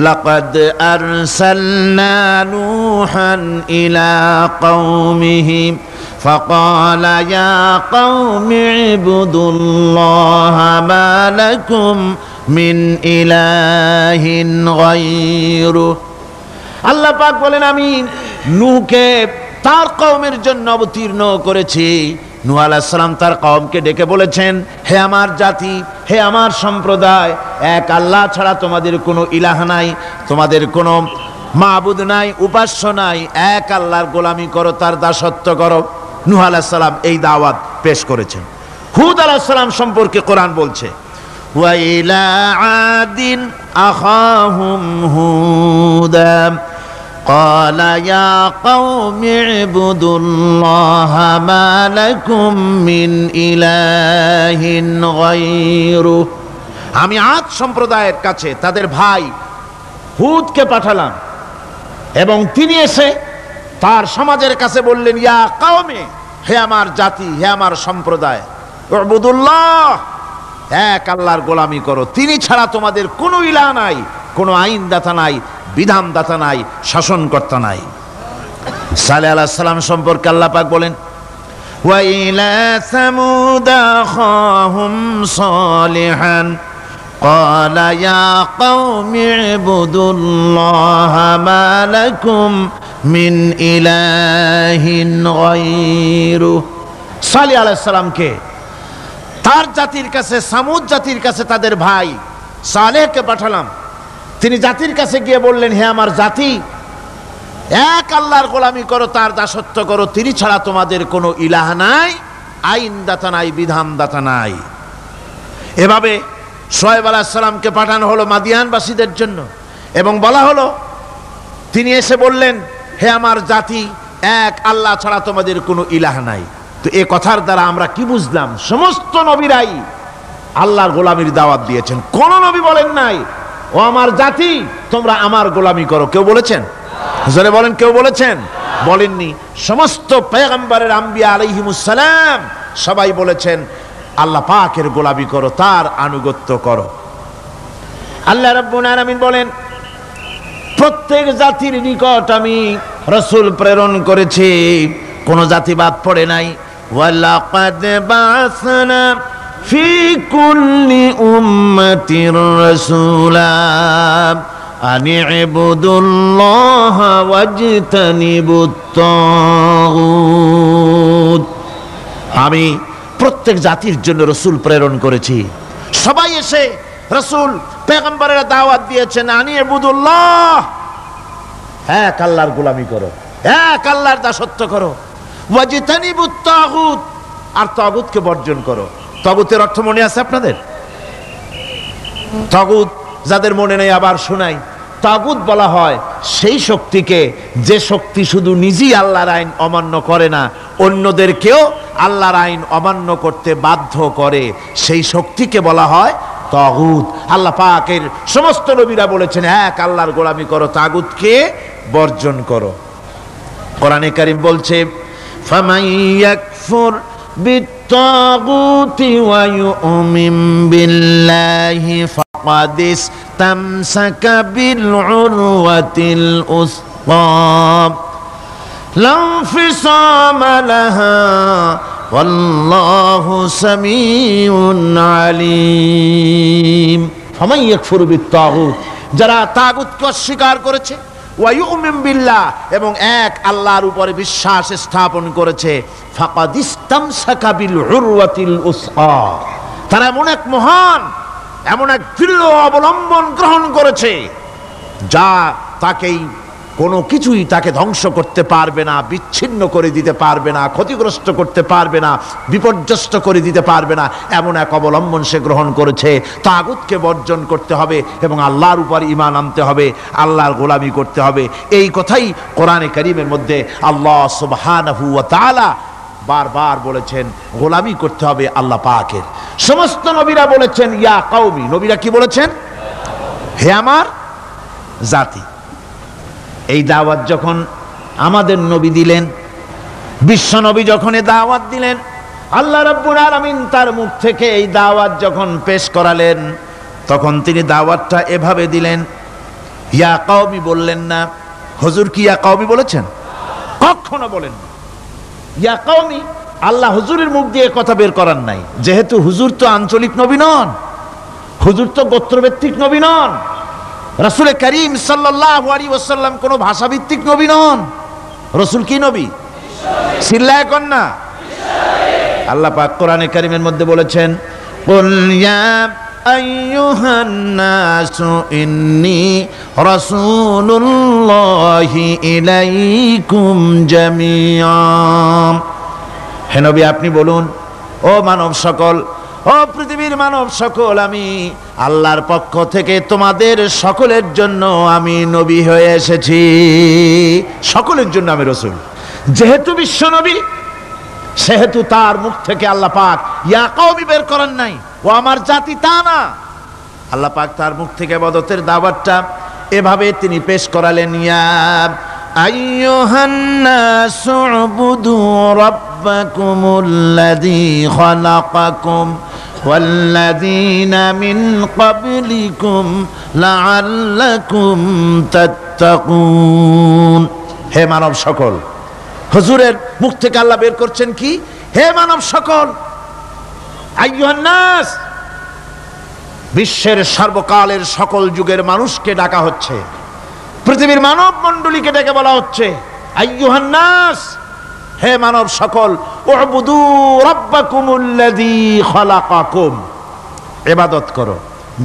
লাকাদ আরসালনা নূহান ইলা কওমিহি ফাকালা ইয়া কওমি ইবুদুল্লাহা মা লাকুম মিন ইলাহিন গায়রু। আল্লাহ পাক বলেন, আমি নূহকে তার কওমের জন্য অবতীর্ণ করেছি। নূহ আলাইহিস সালাম তার কওমকে ডেকে বলেছেন, হে আমার জাতি, হে আমার সম্প্রদায়, এক আল্লাহ ছাড়া তোমাদের কোনো ইলাহ নাই, তোমাদের কোনো মাবুদ নাই, উপাস্য নাই। এক আল্লাহর গোলামি করো, তার দাসত্ব করো। নূহ আলাইহিস সালাম এই দাওয়াত পেশ করেছেন। হুদ আলাইহিস সালাম সম্পর্কে কোরআন বলছে, ওয়া ইলা আদিন আখাহুম হুদা قال يا قوم اعبدوا الله ما لكم من إله غيره। আমি আদ সম্প্রদায়ের কাছে তাদের ভাই হুদকে পাঠালাম এবং তিনি এসে তার সমাজের কাছে বললেন, ইয়া কওমে, হে আমার জাতি, হে আমার সম্প্রদায়, উবুদুল্লাহ, এক আল্লাহর গোলামি করো, তিনি ছাড়া তোমাদের কোনো ইলাহ নাই, কোনো আইনদাতা নাই, বিধানদাতা নাই, শাসনকর্তা নাই। সালেহ আলাইহিস সালাম সম্পর্কে আল্লাহ পাক বলেন, ওয়া ইলা সামুদ আখাহুম সালিহান ক্বালা ইয়া কওমি ইবুদুল্লাহা মা লাকুম মিন ইলাহিন গায়রু। সালেহ আলাইহিস সালামকে তার জাতির কাছে, সামুদ জাতির কাছে তাদের ভাই সালেহকে পাঠালাম। তিনি জাতির কাছে গিয়ে বললেন, হে আমার জাতি, এক আল্লাহর গোলামি করো, তার দাসত্ব করো, তিনি ছাড়া তোমাদের কোনো ইলাহ নাই, আইনদাতা নাই, বিধানদাতা নাই। এভাবে শুআয়ব আলাইহিস সালামকে পাঠানো হলো মাদিয়ানবাসীদের জন্য এবং বলা হলো, তিনি এসে বললেন, হে আমার জাতি, এক আল্লাহ ছাড়া তোমাদের কোনো ইলাহ নাই। তো এ কথার দ্বারা আমরা কি বুঝলাম? সমস্ত নবীরাই আল্লাহর গোলামির দাওয়াত দিয়েছেন। কোন নবী বলেন নাই, ও আমার জাতি, তোমরা আমার গোলামি করো। কেউ বলেছেন? জোরে বলেন, কেউ বলেছেন? বলেননি। সমস্ত পয়গম্বরের, আম্বিয়া আলাইহিমুস সালাম সবাই বলেছেন, আল্লাহ পাকের গোলামি করো, তার আনুগত্য করো। আল্লাহ রাব্বুল আলামিন বলেন, প্রত্যেক জাতির নিকট আমি রাসূল প্রেরণ করেছি, কোন জাতি বাদ পড়ে নাই। ওয়ালাকাদ বা'সনা ফি কুল্লি উম্মাতির রাসূলা আন ইবুদুল্লাহা ওয়াজতানিবুত তাগুত। আমি প্রত্যেক জাতির জন্য রাসূল প্রেরণ করেছি। সবাই এসে রাসূল পয়গম্বরের দাওয়াত দিয়েছেন, আন ইবুদুল্লাহ, এক আল্লাহর গোলামি করো, এক আল্লাহর দাসত্ব করো, ওয়াজতানিবুত তাগুত, আর তাগুতকে বর্জন করো। তাগুতের অর্থ মনে আছে আপনাদের? তাগুত যাদের মনে নেই আবার শোনাই। তাগুত বলা হয় সেই শক্তিকে, যে শক্তি শুধু নিজেই আল্লাহর আইন অমান্য করে না, অন্যদেরকেও আল্লাহর আইন অমান্য করতে বাধ্য করে, সেই শক্তিকে বলা হয় তাগুত। আল্লাহ পাকের সমস্ত নবীরা বলেছেন, এক আল্লাহর গোলামি করো, তাগুতকে বর্জন করো। কোরআনে কারীম বলছে, ফামান ইয়াকফুর বিত্তাগুতি ওয়া ইউমিন বিল্লাহি ফাকাদ ইসতামসাকা বিল উরওয়াতিল উসকা লা ইনফিসামা লাহা ওয়াল্লাহু সামিউন আলিম। ফামান ইয়াকফুর বিত্তাগুত, যারা তাগুতকে অস্বীকার করেছে, ওয়া ইউমিন বিল্লাহ, এবং এক আল্লাহর উপরে বিশ্বাস স্থাপন করেছে, ফাকাদ ইসতামসাকা বিল উরওয়াতিল উসকা, তারা এমন এক মহান, এমন এক দৃঢ় অবলম্বন গ্রহণ করেছে, যা তাকেই কোনো কিছুই তাকে ধ্বংস করতে পারবে না, বিচ্ছিন্ন করে দিতে পারবে না, ক্ষতিগ্রস্ত করতে পারবে না, বিপর্যস্ত করে দিতে পারবে না, এমন এক অবলম্বন সে গ্রহণ করেছে। তাগুতকে বর্জন করতে হবে এবং আল্লাহর উপর ঈমান আনতে হবে, আল্লাহর গোলামি করতে হবে। এই কথাই কোরআনে কারীমের মধ্যে আল্লাহ সুবহানাহু ওয়া তাআলা বারবার বলেছেন, গোলামি করতে হবে আল্লাহ পাকের। সমস্ত নবীরা বলেছেন ইয়া কওমি। নবীরা কি বলেছেন? হে আমার জাতি। এই দাওয়াত যখন আমাদের নবী দিলেন, বিশ্ব নবী যখন এই দাওয়াত দিলেন, আল্লাহ রাব্বুল আলামিন তার মুখ থেকে এই দাওয়াত যখন পেশ করালেন, তখন তিনি দাওয়াতটা এভাবে দিলেন, ইয়া কওমি বললেন না। হুজুর কি ইয়া কওমি বলেছেন? কখনো বলেন না। ইয়া কওমি আল্লাহ হুজুরের মুখ দিয়ে কথা বের করার নাই, যেহেতু হুজুর তো আঞ্চলিক নবী নন, হুজুর তো গোত্রভিত্তিক নবী নন, রাসূল করিম সাল্লাল্লাহু আলাইহি ওয়াসাল্লাম কোন ভাষাভিত্তিক নবী নন। রাসূল কি নবী? চিল্লায় কোন না। আল্লাহ পাক কোরআনে কারীমের মধ্যে বলেছেন, কুল ইয়া আইয়ুহান নাসু ইন্নী রাসূলুল্লাহি ইলাইকুম জামিআ। হে নবী আপনি বলুন, ও মানব সকল, ও পৃথিবীর মানব সকল, আমি আল্লাহর পক্ষ থেকে তোমাদের সকলের জন্য আমি নবী হয়ে এসেছি। সকলের জন্য আমি রাসূল। যেহেতু বিশ্ব নবী, সেহেতু তার মুখ থেকে আল্লাহ পাক ইয়া কওমি বের করেন নাই, ও আমার জাতি, তা না। আল্লাহ পাক তার মুখ থেকে ইবাদতের দাওয়াতটা এভাবে তিনি পেশ করালেন, ইয়া আইয়ুহান নাসু উবুদু রাব্বাকুমুল্লাযী খালাকাকুম ওয়াল্লাযীনা মিন ক্বাবলিকুম লাআল্লাকুম তাত্তাকুন। হে মানব সকল, হুজুরের মুখ থেকে আল্লাহ বের করছেন কি? হে মানব সকল, আইয়ুহান নাস, বিশ্বের সর্বকালের সকল যুগের মানুষকে ডাকা হচ্ছে, পৃথিবীর মানব মণ্ডলীকে ডেকে বলা হচ্ছে, আইয়ুহান নাস, হে মানব সকল, উবুদু রাব্বাকুমুল্লাযী খালাকাকুম, ইবাদত করো,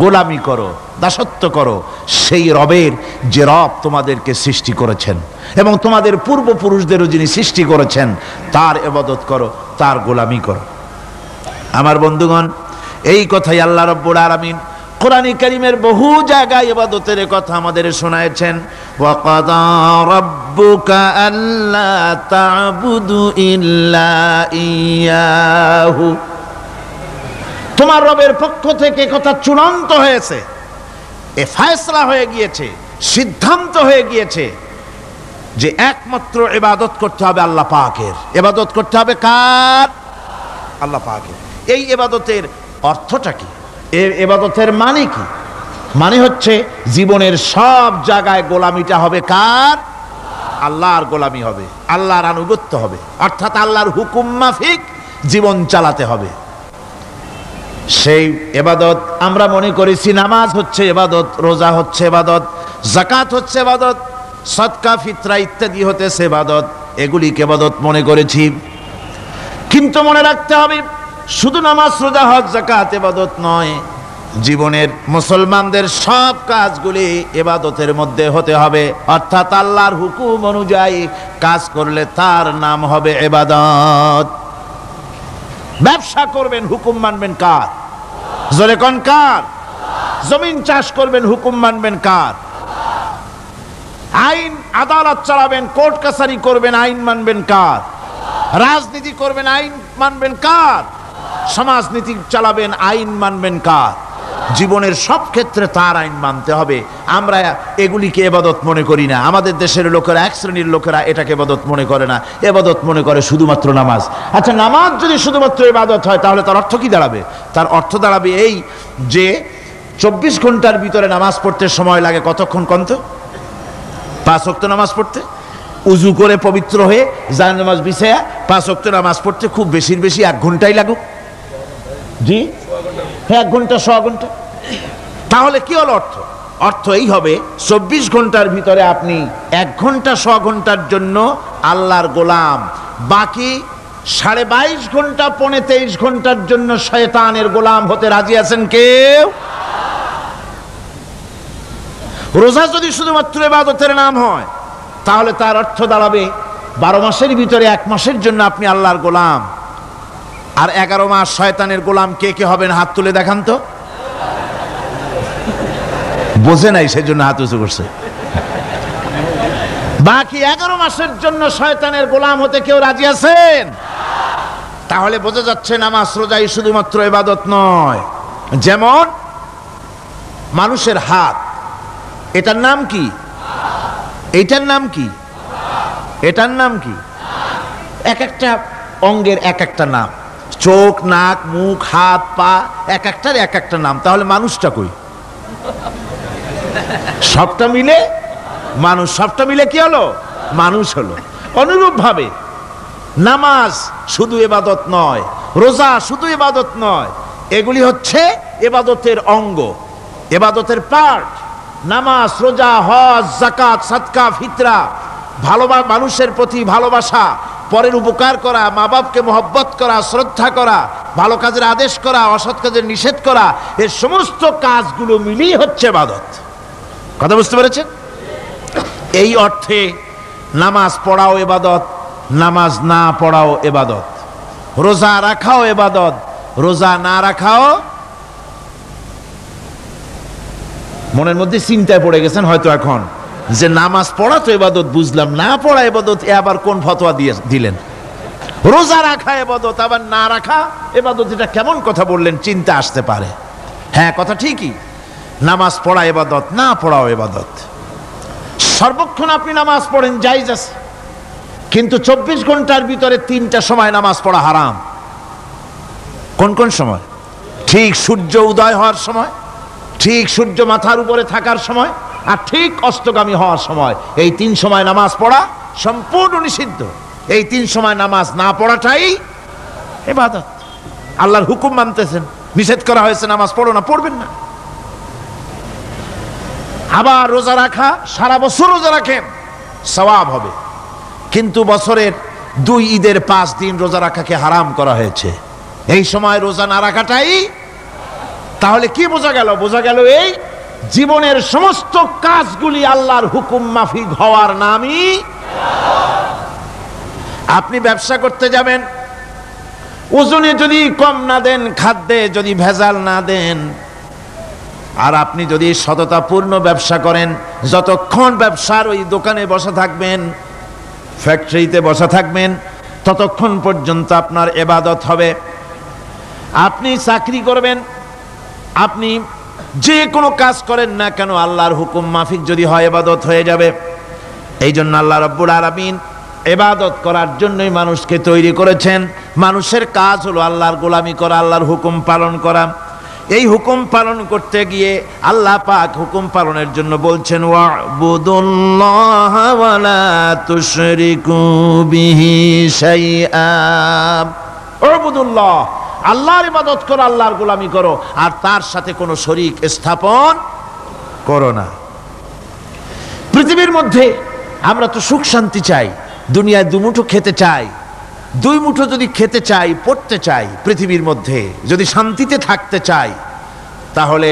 গোলামি করো, দাসত্ব করো সেই রবের যে রব তোমাদেরকে সৃষ্টি করেছেন এবং তোমাদের পূর্বপুরুষদেরও যিনি সৃষ্টি করেছেন, তার ইবাদত করো, তার গোলামি করো। আমার বন্ধুগণ, এই কথাই আল্লাহ রাব্বুল আলামিন কোরআনে কারীমের বহু জায়গায় ইবাদতের কথা আমাদের শোনায়েছেন। ওয়া কাযা রাব্বুকা আল্লা তা'বুদু ইল্লা ইয়াহু, তোমার রবের পক্ষ থেকে কথা চূড়ান্ত হয়েছে, এ ফয়সালা হয়ে গিয়েছে, সিদ্ধান্ত হয়ে গিয়েছে যে একমাত্র ইবাদত করতে হবে আল্লাহ পাকের। ইবাদত করতে হবে কার? আল্লাহ পাকের। এই ইবাদতের অর্থটা কি? এই ইবাদতের মানে কি? মানে হচ্ছে জীবনের সব জায়গায় গোলামিটা হবে কার? আল্লাহর গোলামি হবে, আল্লাহর আনুগত্য হবে, অর্থাৎ আল্লাহর হুকুম মাফিক জীবন চালাতে হবে। সেই ইবাদত আমরা মনে করেছি নামাজ হচ্ছে ইবাদত, রোজা হচ্ছে ইবাদত, যাকাত হচ্ছে ইবাদত, সদকা ফিতরা ইত্যাদি হতেছে ইবাদত, এগুলিকে ইবাদত মনে করেছি। কিন্তু মনে রাখতে হবে, শুধু নামাজ, রোজা, হজ, যাকাত ইবাদত নয়, জীবনের মুসলমানদের সব কাজগুলি ইবাদতের মধ্যে হতে হবে, অর্থাৎ আল্লাহর হুকুম অনুযায়ী কাজ করলে তার নাম হবে ইবাদত। ব্যবসা করবেন, হুকুম মানবেন কার? জোরে কোন কার? জমিন চাষ করবেন, হুকুম মানবেন কার? আইন আদালত চালাবেন, কোর্ট কাছারি করবেন, আইন মানবেন কার? রাজনীতি করবেন, আইন মানবেন কার? সমাজনীতি চালাবেন, আইন মানবেন কার? জীবনের সব ক্ষেত্রে তার আইন মানতে হবে। আমরা এগুলিকে ইবাদত মনে করি না। আমাদের দেশের লোকেরা, এক শ্রেণীর লোকেরা এটাকে ইবাদত মনে করে না, ইবাদত মনে করে শুধুমাত্র নামাজ। আচ্ছা, নামাজ যদি শুধুমাত্র ইবাদত হয় তাহলে তার অর্থ কি দাঁড়াবে? তার অর্থ দাঁড়াবে এই যে 24 ঘন্টার ভিতরে নামাজ পড়তে সময় লাগে কতক্ষণ? কত? 5 ওয়াক্ত নামাজ পড়তে, উজু করে পবিত্র হয়ে জান নামাজ বিছায়া 5 ওয়াক্ত নামাজ পড়তে খুব বেশির বেশি 1 ঘন্টাই লাগুক। জি, 1 ঘন্টা, 100 ঘন্টা। তাহলে কি হলো অর্থ? অর্থ এই হবে, 24 ঘন্টার ভিতরে আপনি 1 ঘন্টা 100 ঘন্টার জন্য আল্লাহর গোলাম, বাকি 22.5 ঘন্টা 23 ঘন্টার জন্য শয়তানের গোলাম হতে রাজি আছেন কেউ? রোজা যদি শুধুমাত্র ইবাদতের নাম হয় তাহলে তার অর্থ দাঁড়াবে 12 মাসের ভিতরে 1 মাসের জন্য আপনি আল্লাহর গোলাম, আর 11 মাস শয়তানের গোলাম। কে কে হবেন হাত তুলে দেখান তো। বোঝে নাই সেজন্য হাত উঁচু করছে। বাকি 11 মাসের জন্য শয়তানের গোলাম হতে কেউ রাজি আছেন? তাহলে বোঝা যাচ্ছে নামাজ রোজাই শুধুমাত্র ইবাদত নয়। যেমন মানুষের হাত, এটার নাম কি? এটার নাম কি? এটার নাম কি? এক একটা অঙ্গের এক একটা নাম, চোখ, নাক, মুখ, হাত, পা, এক একটার এক একটা নাম। তাহলে মানুষটা কই? সবটা মিলে মানুষ, সবটা মিলে কি হলো? মানুষ হলো। অনুরূপ ভাবে নামাজ শুধু ইবাদত নয়, রোজা শুধু ইবাদত নয়, এগুলি হচ্ছে ইবাদতের অঙ্গ, ইবাদতের পার্ট। নামাজ, রোজা, হজ, যাকাত, সাদকা, ফিতরা, ভালোবাসা, মানুষের প্রতি ভালোবাসা, পরের উপকার করা, মা বাপকে মহব্বত করা, শ্রদ্ধা করা, ভালো কাজের আদেশ করা, অসৎ কাজের নিষেধ করা, এর সমস্ত কাজগুলো মিলিয়ে হচ্ছে ইবাদত। কথা বুঝতে পেরেছেন? এই অর্থে নামাজ পড়াও ইবাদত, নামাজ না পড়াও ইবাদত, রোজা রাখাও ইবাদত, রোজা না রাখাও। মনের মধ্যে চিন্তায় পড়ে গেছেন হয়তো এখন যে নামাজ পড়া তো ইবাদত বুঝলাম, না পড়া ইবাদত, এ আবার কোন ফতোয়া দিলেন? রোজা রাখা ইবাদত আবার না রাখা ইবাদত, এটা কেমন কথা বললেন? চিন্তা আসতে পারে। হ্যাঁ, কথা ঠিকই, নামাজ পড়া ইবাদত, না পড়াও ইবাদত। সর্বক্ষণ আপনি নামাজ পড়েন জায়েজ আছে, কিন্তু 24 ঘন্টার ভিতরে 3টা সময় নামাজ পড়া হারাম। কোন কোন সময়? ঠিক সূর্য উদয় হওয়ার সময়, ঠিক সূর্য মাথার উপরে থাকার সময়, আর ঠিক অস্তগামী হওয়ার সময়। এই 3 সময় নামাজ পড়া সম্পূর্ণ নিষিদ্ধ। এই 3 সময় নামাজ না পড়াটাই ইবাদত। আল্লাহর হুকুম মানতেছেন, নিষেধ করা হয়েছে নামাজ পড়ো না, পড়বেন না। আবার রোজা রাখা, সারা বছর রোজা রাখেন, সওয়াব হবে, কিন্তু বছরের 2 ঈদের 5 দিন রোজা রাখাকে হারাম করা হয়েছে। এই সময় রোজা না রাখাটাই, তাহলে কি বোঝা গেল? বোঝা গেল এই জীবনের সমস্ত কাজগুলি আল্লাহর হুকুম মাফিক হওয়ার নামই। আপনি ব্যবসা করতে যাবেন, ওজনে যদি কম না দেন, খাদ্যে যদি ভেজাল না দেন, আর আপনি যদি সততাপূর্ণ ব্যবসা করেন, যতক্ষণ ব্যবসার ওই দোকানে বসা থাকবেন, ফ্যাক্টরিতে বসা থাকবেন, ততক্ষণ পর্যন্ত আপনার ইবাদত হবে। আপনি চাকরি করবেন, আপনি যে কোনো কাজ করেন না কেন, আল্লাহর হুকুম মাফিক যদি হয় ইবাদত হয়ে যাবে। এই জন্য আল্লাহ রাব্বুল আলামিন ইবাদত করার জন্যই মানুষকে তৈরি করেছেন। মানুষের কাজ হলো আল্লাহর গোলামি করা, আল্লাহর হুকুম পালন করা। এই হুকুম পালন করতে গিয়ে আল্লাহ পাক হুকুম পালনের জন্য বলছেন, ওয়াবুদুল্লাহ ওয়া লা তুশরিকু বিহি শাইআ। ওয়াবুদুল্লাহ, আল্লাহর ইবাদত করো, আল্লাহর গোলামি করো, আর তার সাথে কোনো শরীক স্থাপন করো না। পৃথিবীর মধ্যে আমরা তো সুখ শান্তি চাই, দুনিয়ায় দুমুঠো খেতে চাই। 2 মুঠো যদি খেতে চাই, পড়তে চাই, পৃথিবীর মধ্যে যদি শান্তিতে থাকতে চাই, তাহলে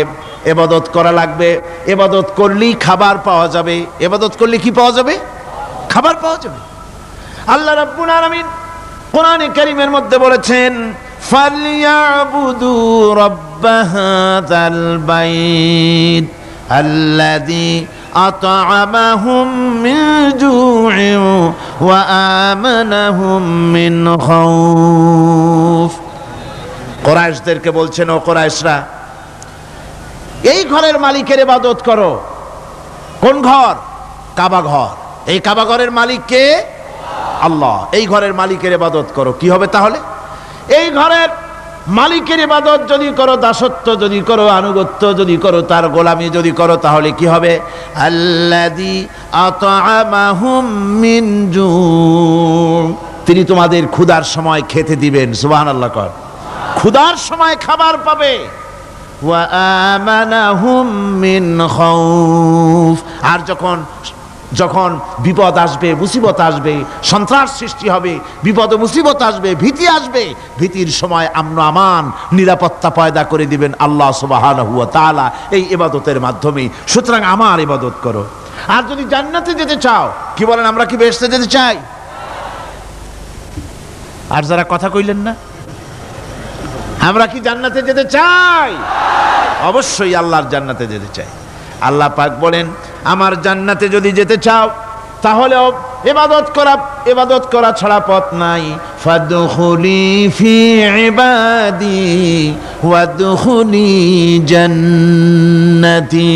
ইবাদত করা লাগবে। ইবাদত করলেই খাবার পাওয়া যাবে। ইবাদত করলে কি পাওয়া যাবে? খাবার পাওয়া যাবে। আল্লাহ রাব্বুল আলামিন কোরআনে কারীমের মধ্যে বলেছেন, ফালইয়াবুদু রাব্ব হাযাল বাইত আল্লাযী আত'আমাহুম মিন জু'ইন ওয়া আমানাহুম মিন খাউফ। কুরাইশদেরকে বলছেন, ও কুরাইশরা, এই ঘরের মালিকের ইবাদত করো। কোন ঘর? কাবা ঘর। এই কাবা ঘরের মালিক কে? আল্লাহ। এই ঘরের মালিকের ইবাদত করো। কি হবে তাহলে? এই ঘরের মালিকের ইবাদত যদি করো, দাসত্ব যদি করো, আনুগত্য যদি করো, তার গোলামি যদি করো, তাহলে কি হবে? আল্লাযী আত'আমাহুম মিন জু', তিনি তোমাদের ক্ষুধার সময় খেতে দিবেন। সুবহানাল্লাহ কর। ক্ষুধার সময় খাবার পাবে। ওয়া আমানাহুম মিন খাউফ, আর যখন বিপদ আসবে, মুসিবত আসবে, সন্ত্রাস সৃষ্টি হবে, বিপদ মুসিবত আসবে, ভীতি আসবে, ভীতির সময় আমন আমান, নিরাপত্তা পয়দা করে দিবেন আল্লাহ সুবহানাহু ওয়া তাআলা এই ইবাদতের মাধ্যমে। সুতরাং আমার ইবাদত করো। আর যদি জান্নাতে যেতে চাও, কি বলেন, আমরা কি বেহেশতে যেতে চাই? আর যারা কথা কইলেন না, আমরা কি জান্নাতে যেতে চাই? অবশ্যই আল্লাহর জান্নাতে যেতে চাই। আল্লাহ পাক বলেন, আমার জান্নাতে যদি যেতে চাও, তাহলে ইবাদত করা ছাড়া পথ নাই। ফাদখুলি ফি ইবাদি ওয়াদখুলি জান্নাতি,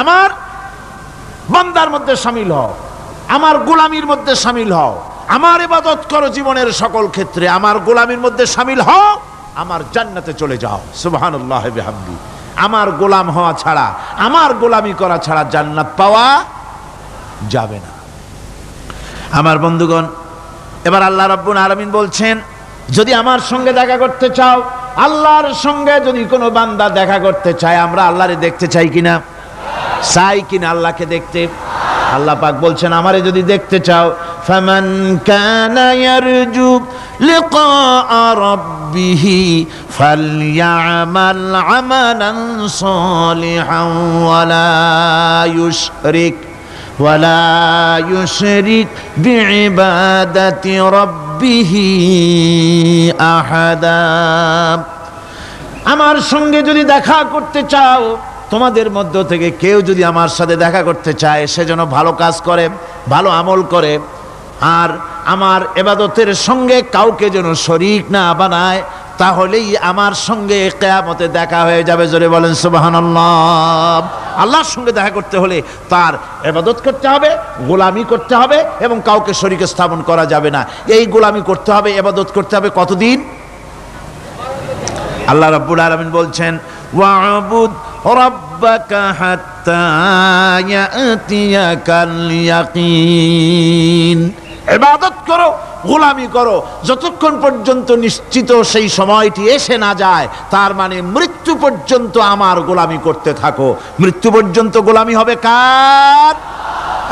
আমার বান্দার মধ্যে শামিল হও, আমার গোলামির মধ্যে শামিল হও, আমার ইবাদত করো জীবনের সকল ক্ষেত্রে, আমার গোলামির মধ্যে শামিল হও, আমার জান্নাতে চলে যাও। সুবহানাল্লাহি ওয়া বিহামদি। আমার গোলাম হওয়া ছাড়া, আমার গোলামি করা ছাড়া জান্নাত পাওয়া যাবে না। আমার বন্ধুগণ, এবার আল্লাহ রাব্বুল আলামিন বলছেন, যদি আমার সঙ্গে দেখা করতে চাও, আল্লাহর সঙ্গে যদি কোনো বান্দা দেখা করতে চায়, আমরা আল্লাহরে দেখতে চাই কিনা? চাই কিনা আল্লাহকে দেখতে? আল্লাহ পাক বলছেন, আমারে যদি দেখতে চাও, ফামান কানা ইয়ারজু লিকা রাব্বিহি ফালইআমাল আমালান সালিহান ওয়ালা ইউশরিক বিইবাদাতি রাব্বিহি আহাদা। আমার সঙ্গে যদি দেখা করতে চাও, তোমাদের মধ্য থেকে কেউ যদি আমার সাথে দেখা করতে চায়, সে যেন ভালো কাজ করে, ভালো আমল করে, আর আমার ইবাদতের সঙ্গে কাউকে যেন শরীক না বানায়, তাহলেই আমার সঙ্গে কিয়ামতে দেখা হয়ে যাবে। জোরে বলেন সুবহানাল্লাহ। আল্লাহর সঙ্গে দেখা করতে হলে তার ইবাদত করতে হবে, গোলামি করতে হবে, এবং কাউকে শরীক স্থাপন করা যাবে না। এই গোলামি করতে হবে, ইবাদত করতে হবে কতদিন? আল্লাহ রাব্বুল আলামিন বলছেন, ওয়া'বুদ রাব্বাকা হাত্তা ইয়াতিয়াকাল ইয়াকিন। ইবাদত করো, গোলামি করো, যতক্ষণ পর্যন্ত নিশ্চিত সেই সময়টি এসে না যায়, তার মানে মৃত্যু পর্যন্ত আমার গোলামি করতে থাকো। মৃত্যু পর্যন্ত গোলামি হবে কার?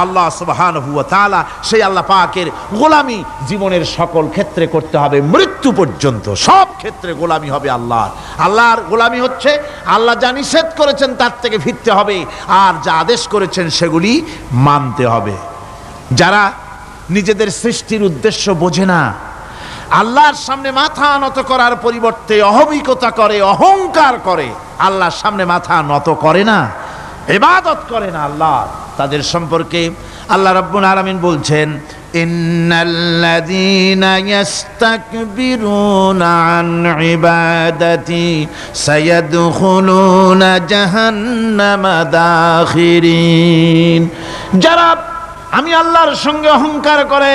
আল্লাহ সুবহানাহু ওয়া তাআলা। সেই আল্লাহ পাকের গোলামি জীবনের সকল ক্ষেত্রে করতে হবে, মৃত্যু পর্যন্ত সব ক্ষেত্রে গোলামি হবে আল্লাহর। আল্লাহর গোলামি হচ্ছে আল্লাহ যা নিষেধ করেছেন তার থেকে ফিরতে হবে, আর যা আদেশ করেছেন সেগুলি মানতে হবে। যারা নিজেদের সৃষ্টির উদ্দেশ্য বোঝে না, আল্লাহর সামনে মাথা নত করার পরিবর্তে অহমিকতা করে, অহংকার করে, আল্লাহর সামনে মাথা নত করে না, ইবাদত করে না আল্লাহ, তাদের সম্পর্কে আল্লাহ রাব্বুল আলামিন বলছেন, ইন্নাল্লাযীনা ইস্তাকবিরুনা আন ইবাদাতি সায়াদখুলুনা জাহান্নামা দাখিরিন। যারা আমি আল্লাহর সঙ্গে অহংকার করে,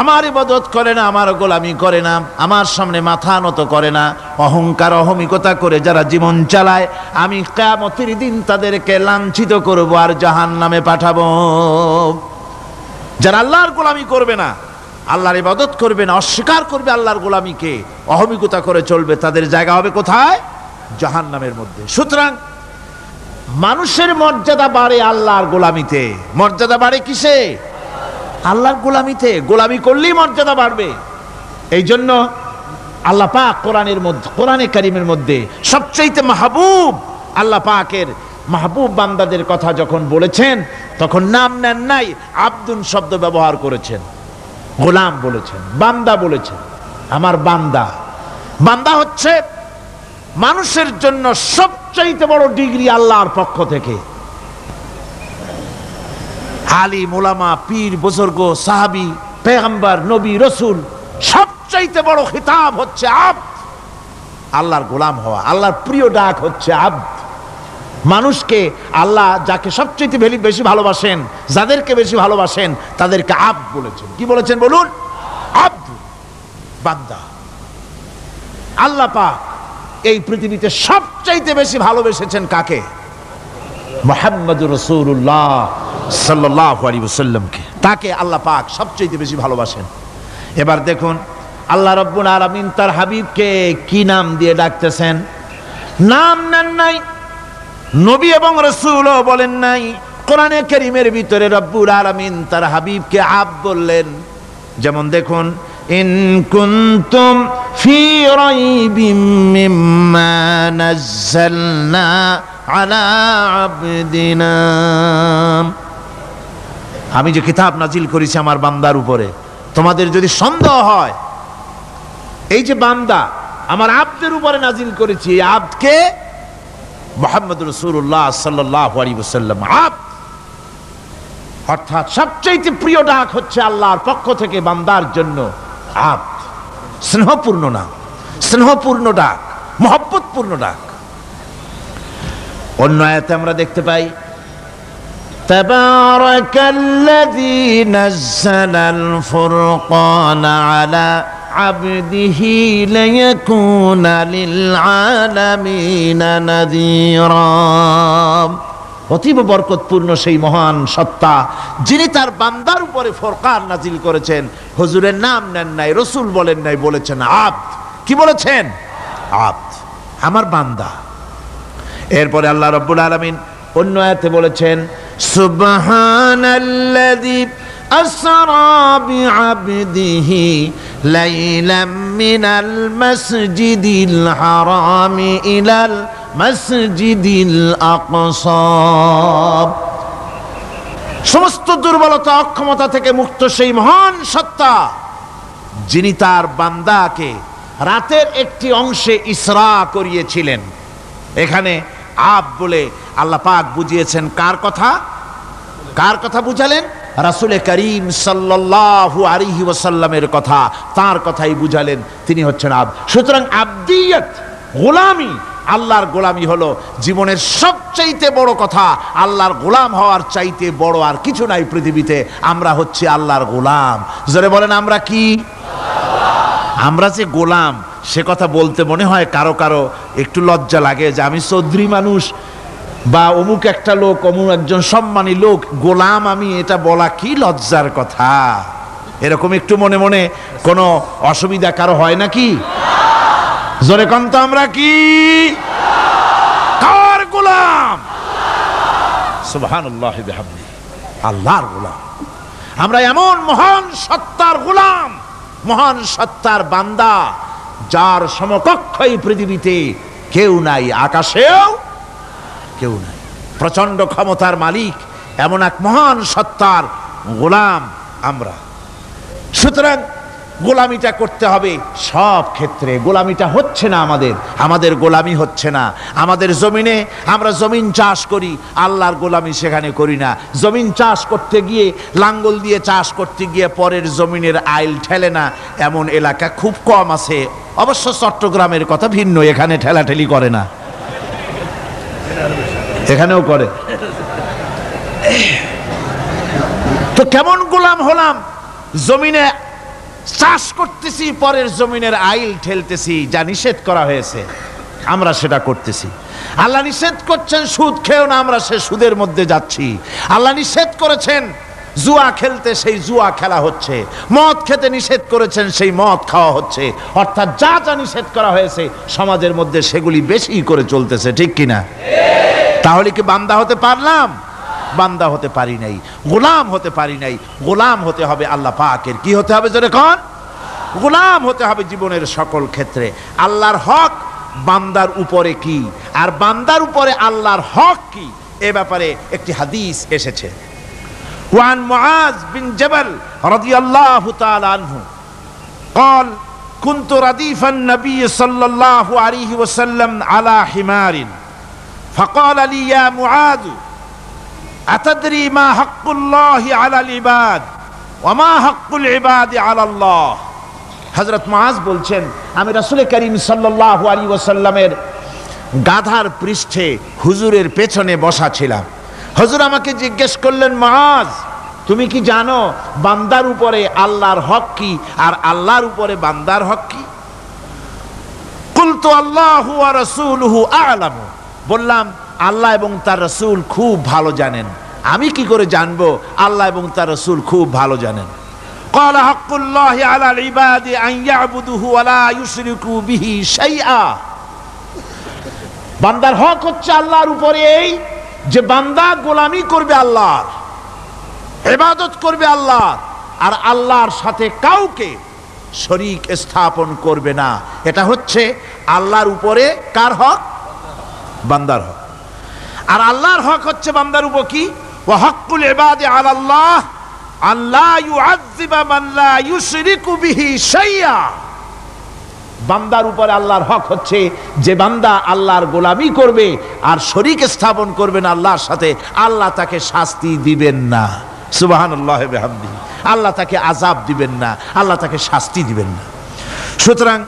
আমার ইবাদত করে না, আমার গোলামি করে না, আমার সামনে মাথা নত করে না, অহংকার অহমিকতা করে যারা জীবন চালায়, আমি কিয়ামতের দিন তাদেরকে লাঞ্ছিত করব আর জাহান্নামে পাঠাবো। যারা আল্লাহর গোলামি করবে না, আল্লাহর ইবাদত করবে না, অস্বীকার করবে আল্লাহর গোলামিকে, অহমিকতা করে চলবে, তাদের জায়গা হবে কোথায়? জাহান্নামের মধ্যে। সুতরাং মানুষের মর্যাদা বাড়ে আল্লাহর গোলামিতে। মর্যাদা বাড়ে কিসে? আল্লাহর গোলামিতে। গোলামি করলেই মর্যাদা বাড়বে। এই জন্য আল্লাহ পাক কোরআনের মধ্যে, কোরআনে কারীমের মধ্যে সবচেয়ে মাহবুব, আল্লাহ পাকের মাহবুব বান্দাদের কথা যখন বলেছেন, তখন নাম নেন নাই, আব্দুন শব্দ ব্যবহার করেছেন, গোলাম বলেছেন, বান্দা বলেছেন। আমার বান্দা। বান্দা হচ্ছে মানুষের জন্য সবচাইতে বড় ডিগ্রি আল্লাহর পক্ষ থেকে। আলিম, উলামা, পীর, বুজুর্গ, সাহাবী, পেগম্বর, নবী, রসুল, সবচাইতে বড় খিতাব হচ্ছে আব্দ। আল্লাহর গোলাম হওয়া, আল্লাহর প্রিয় ডাক হচ্ছে আব্দ। মানুষকে আল্লাহ যাকে সবচাইতে বেশি ভালোবাসেন, যাদেরকে বেশি ভালোবাসেন, তাদেরকে আব্দ বলেছেন। কি বলেছেন বলুন? আব্দ, বান্দা। আল্লাহ পাক এই পৃথিবীতে সবচাইতে বেশি ভালোবেসেছেন কাকে? মুহাম্মদুর রাসূলুল্লাহ সাল্লাল্লাহু আলাইহি ওয়াসাল্লামকে। তাকে আল্লাহ পাক সবচাইতে বেশি ভালোবাসেন। এবার দেখুন আল্লাহ রাব্বুল আলামিন তার হাবিবকে কি নাম দিয়ে ডাকতেছেন? নাম নেন নাই, নবী এবং রাসূলও বলেন নাই। কোরআনে কারীমের ভিতরে রব্বুল আলামিন তার হাবিবকে আব্দ বললেন। যেমন দেখুন, ইন কুনতুম ফি রাইবিম মিম্মা নাযালনা আলা আবদিনা। আমি যে কিতাব নাজিল করেছি আমার বান্দার উপরে, তোমাদের যদি সন্দেহ হয়, এই যে বান্দা আমার আব্দের উপরে নাজিল করেছি, এই আব্দকে মুহাম্মদ রাসূলুল্লাহ সাল্লাল্লাহু আলাইহি ওয়াসাল্লাম আব্দ, অর্থাৎ সবচেয়ে প্রিয় ডাক হচ্ছে আল্লাহর পক্ষ থেকে বান্দার জন্য আব্দ। স্নেহপূর্ণ নাম, স্নেহপূর্ণ ডাক, মহব্বতপূর্ণ ডাক। অন্য আয়াতে আমরা দেখতে পাই, তাবারাকাল্লাযী নাযালাল ফুরকানা আলা আবদিহি লিয়াকুনা লিল আলামিনা নাযীরা। অতীব বরকতপূর্ণ সেই মহান সত্তা যিনি তার বান্দার উপরে ফুরকান নাজিল করেছেন। হুজুরের নাম নেন নাই, রাসূল বলেন নাই, বলেছেন আব্দ। কি বলেছেন? আব্দ, আমার বান্দা। এরপরে আল্লাহ রাব্বুল আলামিন অন্য আয়াতে বলেছেন সুবহানাল্লাযী আসরা বিআবদিহি লাইলাম মিনাল মাসজিদিল হারামি ইলাল মাসজিদিল আকসা। সমস্ত দুর্বলতা অক্ষমতা থেকে মুক্ত সেই মহান সত্তা যিনি তার বান্দাকে রাতের একটি অংশে ইসরা করিয়েছিলেন। এখানে আব বলে আল্লাহ পাক বুঝিয়েছেন কার কথা? কার কথা বুঝালেন? রাসূল করিম সাল্লাল্লাহু আলাইহি ওয়াসাল্লামের কথা, তার কথাই বুঝালেন। তিনি হচ্ছেন আব। সুতরাং আবদিয়ত, গোলামি, আল্লাহর গোলামি হলো জীবনের সবচাইতে বড় কথা। আল্লাহর গোলাম হওয়ার চাইতে বড় আর কিছু নাই পৃথিবীতে। আমরা হচ্ছে আল্লাহর গোলাম। জোরে বলেন আমরা কি? আমরা যে গোলাম সে কথা বলতে মনে হয় কারো কারো একটু লজ্জা লাগে যে আমি চৌধুরী মানুষ বা অমুক একটা লোক, অমুক একজন সম্মানী লোক, গোলাম আমি, এটা বলা কি লজ্জার কথা। এরকম একটু মনে মনে কোনো অসুবিধা কারো হয় নাকি? জোরে কোন তো আমরা কি? কার গোলাম? সুবহানাল্লাহি বিহামদিহি, আল্লাহর গোলাম। আমরা এমন মহান সত্তার গোলাম, মহান সত্তার বান্দা যার সমকক্ষ এই পৃথিবীতে কেউ নাই, আকাশেও কেউ নাই। প্রচন্ড ক্ষমতার মালিক এমন এক মহান সত্তার গোলাম আমরা। সুতরাং গোলামিটা করতে হবে সব ক্ষেত্রে। গোলামিটা হচ্ছে না আমাদের গোলামি হচ্ছে না। আমাদের জমিনে আমরা জমিন চাষ করি, আল্লাহর গোলামি সেখানে করি না। জমিন চাষ করতে গিয়ে, লাঙ্গল দিয়ে চাষ করতে গিয়ে পরের জমিনের আইল ঠেলে না, এমন এলাকা খুব কম আছে। অবশ্য চট্টগ্রামের কথা ভিন্ন, এখানে ঠেলাঠেলি করে না, এখানেও করে। তো কেমন গোলাম হলাম? জমিনে চাষ করতেছি, পরের জমিনের আইল ঠেলতেছি, যা নিষেধ করা হয়েছে আমরা সেটা করতেছি। আল্লাহ নিষেধ করছেন সুদ খেও না, আমরা সে সুদের মধ্যে যাচ্ছি। আল্লাহ নিষেধ করেছেন জুয়া খেলতে, সেই জুয়া খেলা হচ্ছে। মদ খেতে নিষেধ করেছেন, সেই মদ খাওয়া হচ্ছে। অর্থাৎ যা যা নিষেধ করা হয়েছে সমাজের মধ্যে সেগুলি বেশি করে চলতেছে, ঠিক কিনা? তাহলে কি বান্দা হতে পারলাম? বান্দা হতে পারি নাই, গোলাম হতে পারি নাই। গোলাম হতে হবে আল্লাহ পাকের। কি হতে হবে জোরে কোন? গোলাম হতে হবে জীবনের সকল ক্ষেত্রে। আল্লাহর হক বান্দার উপরে কি, আর বান্দার উপরে আল্লাহর হক কি, এ ব্যাপারে একটি হাদিস এসেছে। ওয়ান মুআজ বিন জাবাল রাদিয়াল্লাহু তাআলা আনহু قال كنت رديف النبي صلى الله عليه وسلم على حمار فقال لي يا معاذ أتدري ما حق الله على العباد وما حق العباد على الله। হযরত মুআজ বলছেন আমি রাসূল করিম সাল্লাল্লাহু আলাইহি ওয়াসাল্লামের গাধার পৃষ্ঠে হুজুরের পেছনে বসা ছিলাম। হুজুর আমাকে জিজ্ঞেস করলেন, মুআজ তুমি কি জানো বান্দার উপরে আল্লাহর হক কি আর আল্লাহর উপরে বান্দার হক কি? কুলতু আল্লাহু ওয়া রাসূলুহু আ'লামু। বললাম আল্লাহ এবং তার রাসূল খুব ভালো জানেন। আমি কি করে জানবো? আল্লাহ এবং তার রাসূল খুব ভালো জানেন। ক্বালা হাক্কুল্লাহি আলাল ইবাদি আন ইয়াবুদুহু ওয়া লা ইউশরিকু বিহি শাইআ। বান্দার হক হচ্ছে আল্লাহর উপরে এই যে বান্দা গোলামি করবে আল্লাহর, ইবাদত করবে আল্লাহর, আর আল্লাহর সাথে কাউকে শরীক স্থাপন করবে না। এটা হচ্ছে আল্লাহর উপরে কার হক? বান্দার হক। আর আল্লাহর হক হচ্ছে বান্দার উপর কি? ওয়া হাক্কুল ইবাদি আলাল্লাহ আল্লা ইউআযযিবা মান লা ইউশরিকু বিহি শাইআ। বান্দার উপরে আল্লাহর হক হচ্ছে যে বান্দা আল্লাহর গোলামি করবে আর শরীক স্থাপন করবে না আল্লাহর সাথে, আল্লাহ তাকে শাস্তি দিবেন না। সুবহানাল্লাহি বিহামদিহি। আল্লাহ তাকে আযাব দিবেন না, আল্লাহ তাকে শাস্তি দিবেন না। সুতরাং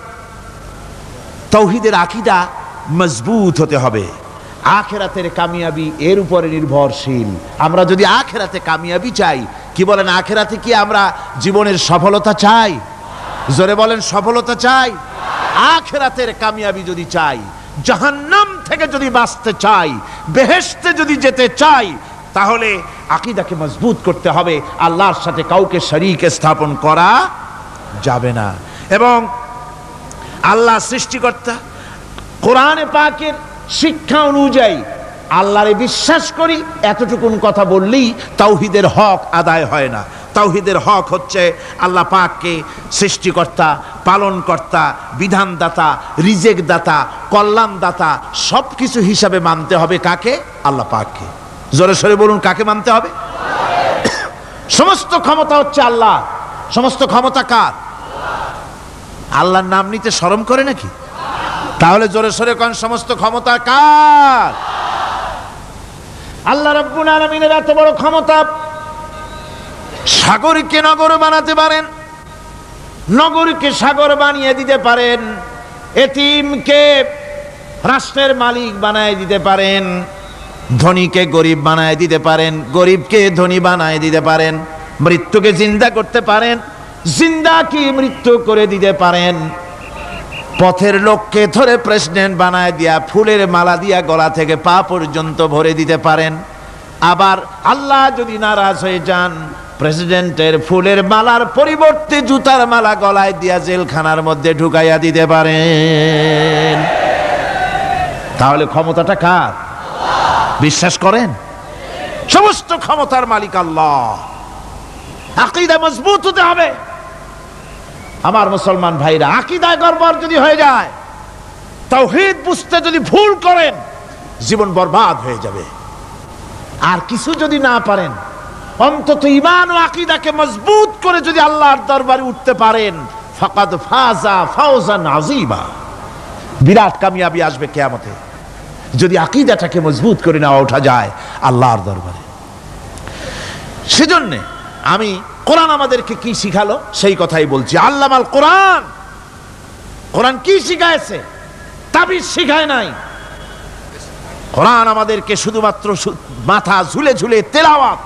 তাওহীদের আকীদা মজবুত হতে হবে। আখিরাতের কামিয়াবি এর উপরে নির্ভরশীল। আমরা যদি আখিরাতে কামিয়াবি চাই, কি বলেন, আখিরাতে কি আমরা জীবনের সফলতা চাই? জোরে বলেন, সফলতা চাই, আখিরাতের কামিয়াবি যদি চাই, জাহান্নাম থেকে যদি বাঁচতে চাই, বেহেশতে যদি যেতে চাই, তাহলে আকীদাকে মজবুত করতে হবে। আল্লাহর সাথে কাউকে শরীক স্থাপন করা যাবে না। এবং আল্লাহ সৃষ্টিকর্তা, কোরআনে পাকের শিক্ষা অনুযায়ী আল্লাহরে বিশ্বাস করি, এতটুকুন কথা বললেই তাওহীদের হক আদায় হয় না। তাওহীদের হক হচ্ছে আল্লাহ পাককে সৃষ্টিকর্তা, পালনকর্তা, বিধানদাতা, রিজেকদাতা, কল্যাণদাতা সবকিছু হিসাবে মানতে হবে। কাকে? আল্লাহ পাককে। জোরে সরে বলুন, কাকে মানতে হবে? সমস্ত ক্ষমতা হচ্ছে আল্লাহ। সমস্ত ক্ষমতা কার? আল্লাহর নাম নিতে শরম করে নাকি? তাহলে জোরে সরে কোন সমস্ত ক্ষমতা কার? আল্লাহ রাব্বুল আলামিনের এত বড় ক্ষমতা, সাগরকে নগর বানাতে পারেন, নগরকে সাগর বানিয়ে দিতে পারেন, এতিমকে রাষ্ট্রের মালিক বানায় দিতে পারেন, ধনীকে গরিব বানায় দিতে পারেন, গরিবকে ধনী বানায় দিতে পারেন, মৃত্যুকে জিন্দা করতে পারেন, জিন্দাকে মৃত্যু করে দিতে পারেন, পথের লোককে ধরে প্রেসিডেন্ট বানায় দিয়া ফুলের মালা দিয়া গলা থেকে পা পর্যন্ত ভরে দিতে পারেন। আবার আল্লাহ যদি নারাজ হয়ে যান, প্রেসিডেন্টের ফুলের মালার পরিবর্তে জুতার মালা গলায় দিয়া জেলখানার মধ্যে ঢুকাইয়া দিতে পারেন। তাহলে ক্ষমতাটা কার? বিশ্বাস করেন? সমস্ত ক্ষমতার মালিক আল্লাহ। আকীদা মজবুত হতে হবে। আমার মুসলমান ভাইরা, আকীদায় গড়বড় যদি হয়ে যায়, তাওহীদ বুঝতে যদি ভুল করেন, জীবন বরবাদ হয়ে যাবে। আর কিছু যদি না পারেন, অন্তত ঈমান ও আকীদাকে মজবুত করে যদি আল্লাহর দরবারে উঠতে পারেন, ফাকাদ ফাজা ফাওজান আযীমা, বিরাট কামিয়াবি আসবে কিয়ামতে। যদি আকীদাটাকে মজবুত করে নেওয়া ওঠা যায় আল্লাহর দরবারে। সেজন্য আমি কোরআন আমাদেরকে কি শিখালো সেই কথাই বলছি। আল্লামাল কোরআন, কোরআন কি শিখায়ছে? তাবিজ শিখায় নাই। কোরআন আমাদেরকে শুধুমাত্র মাথা ঝুলে ঝুলে তেলাওয়াত,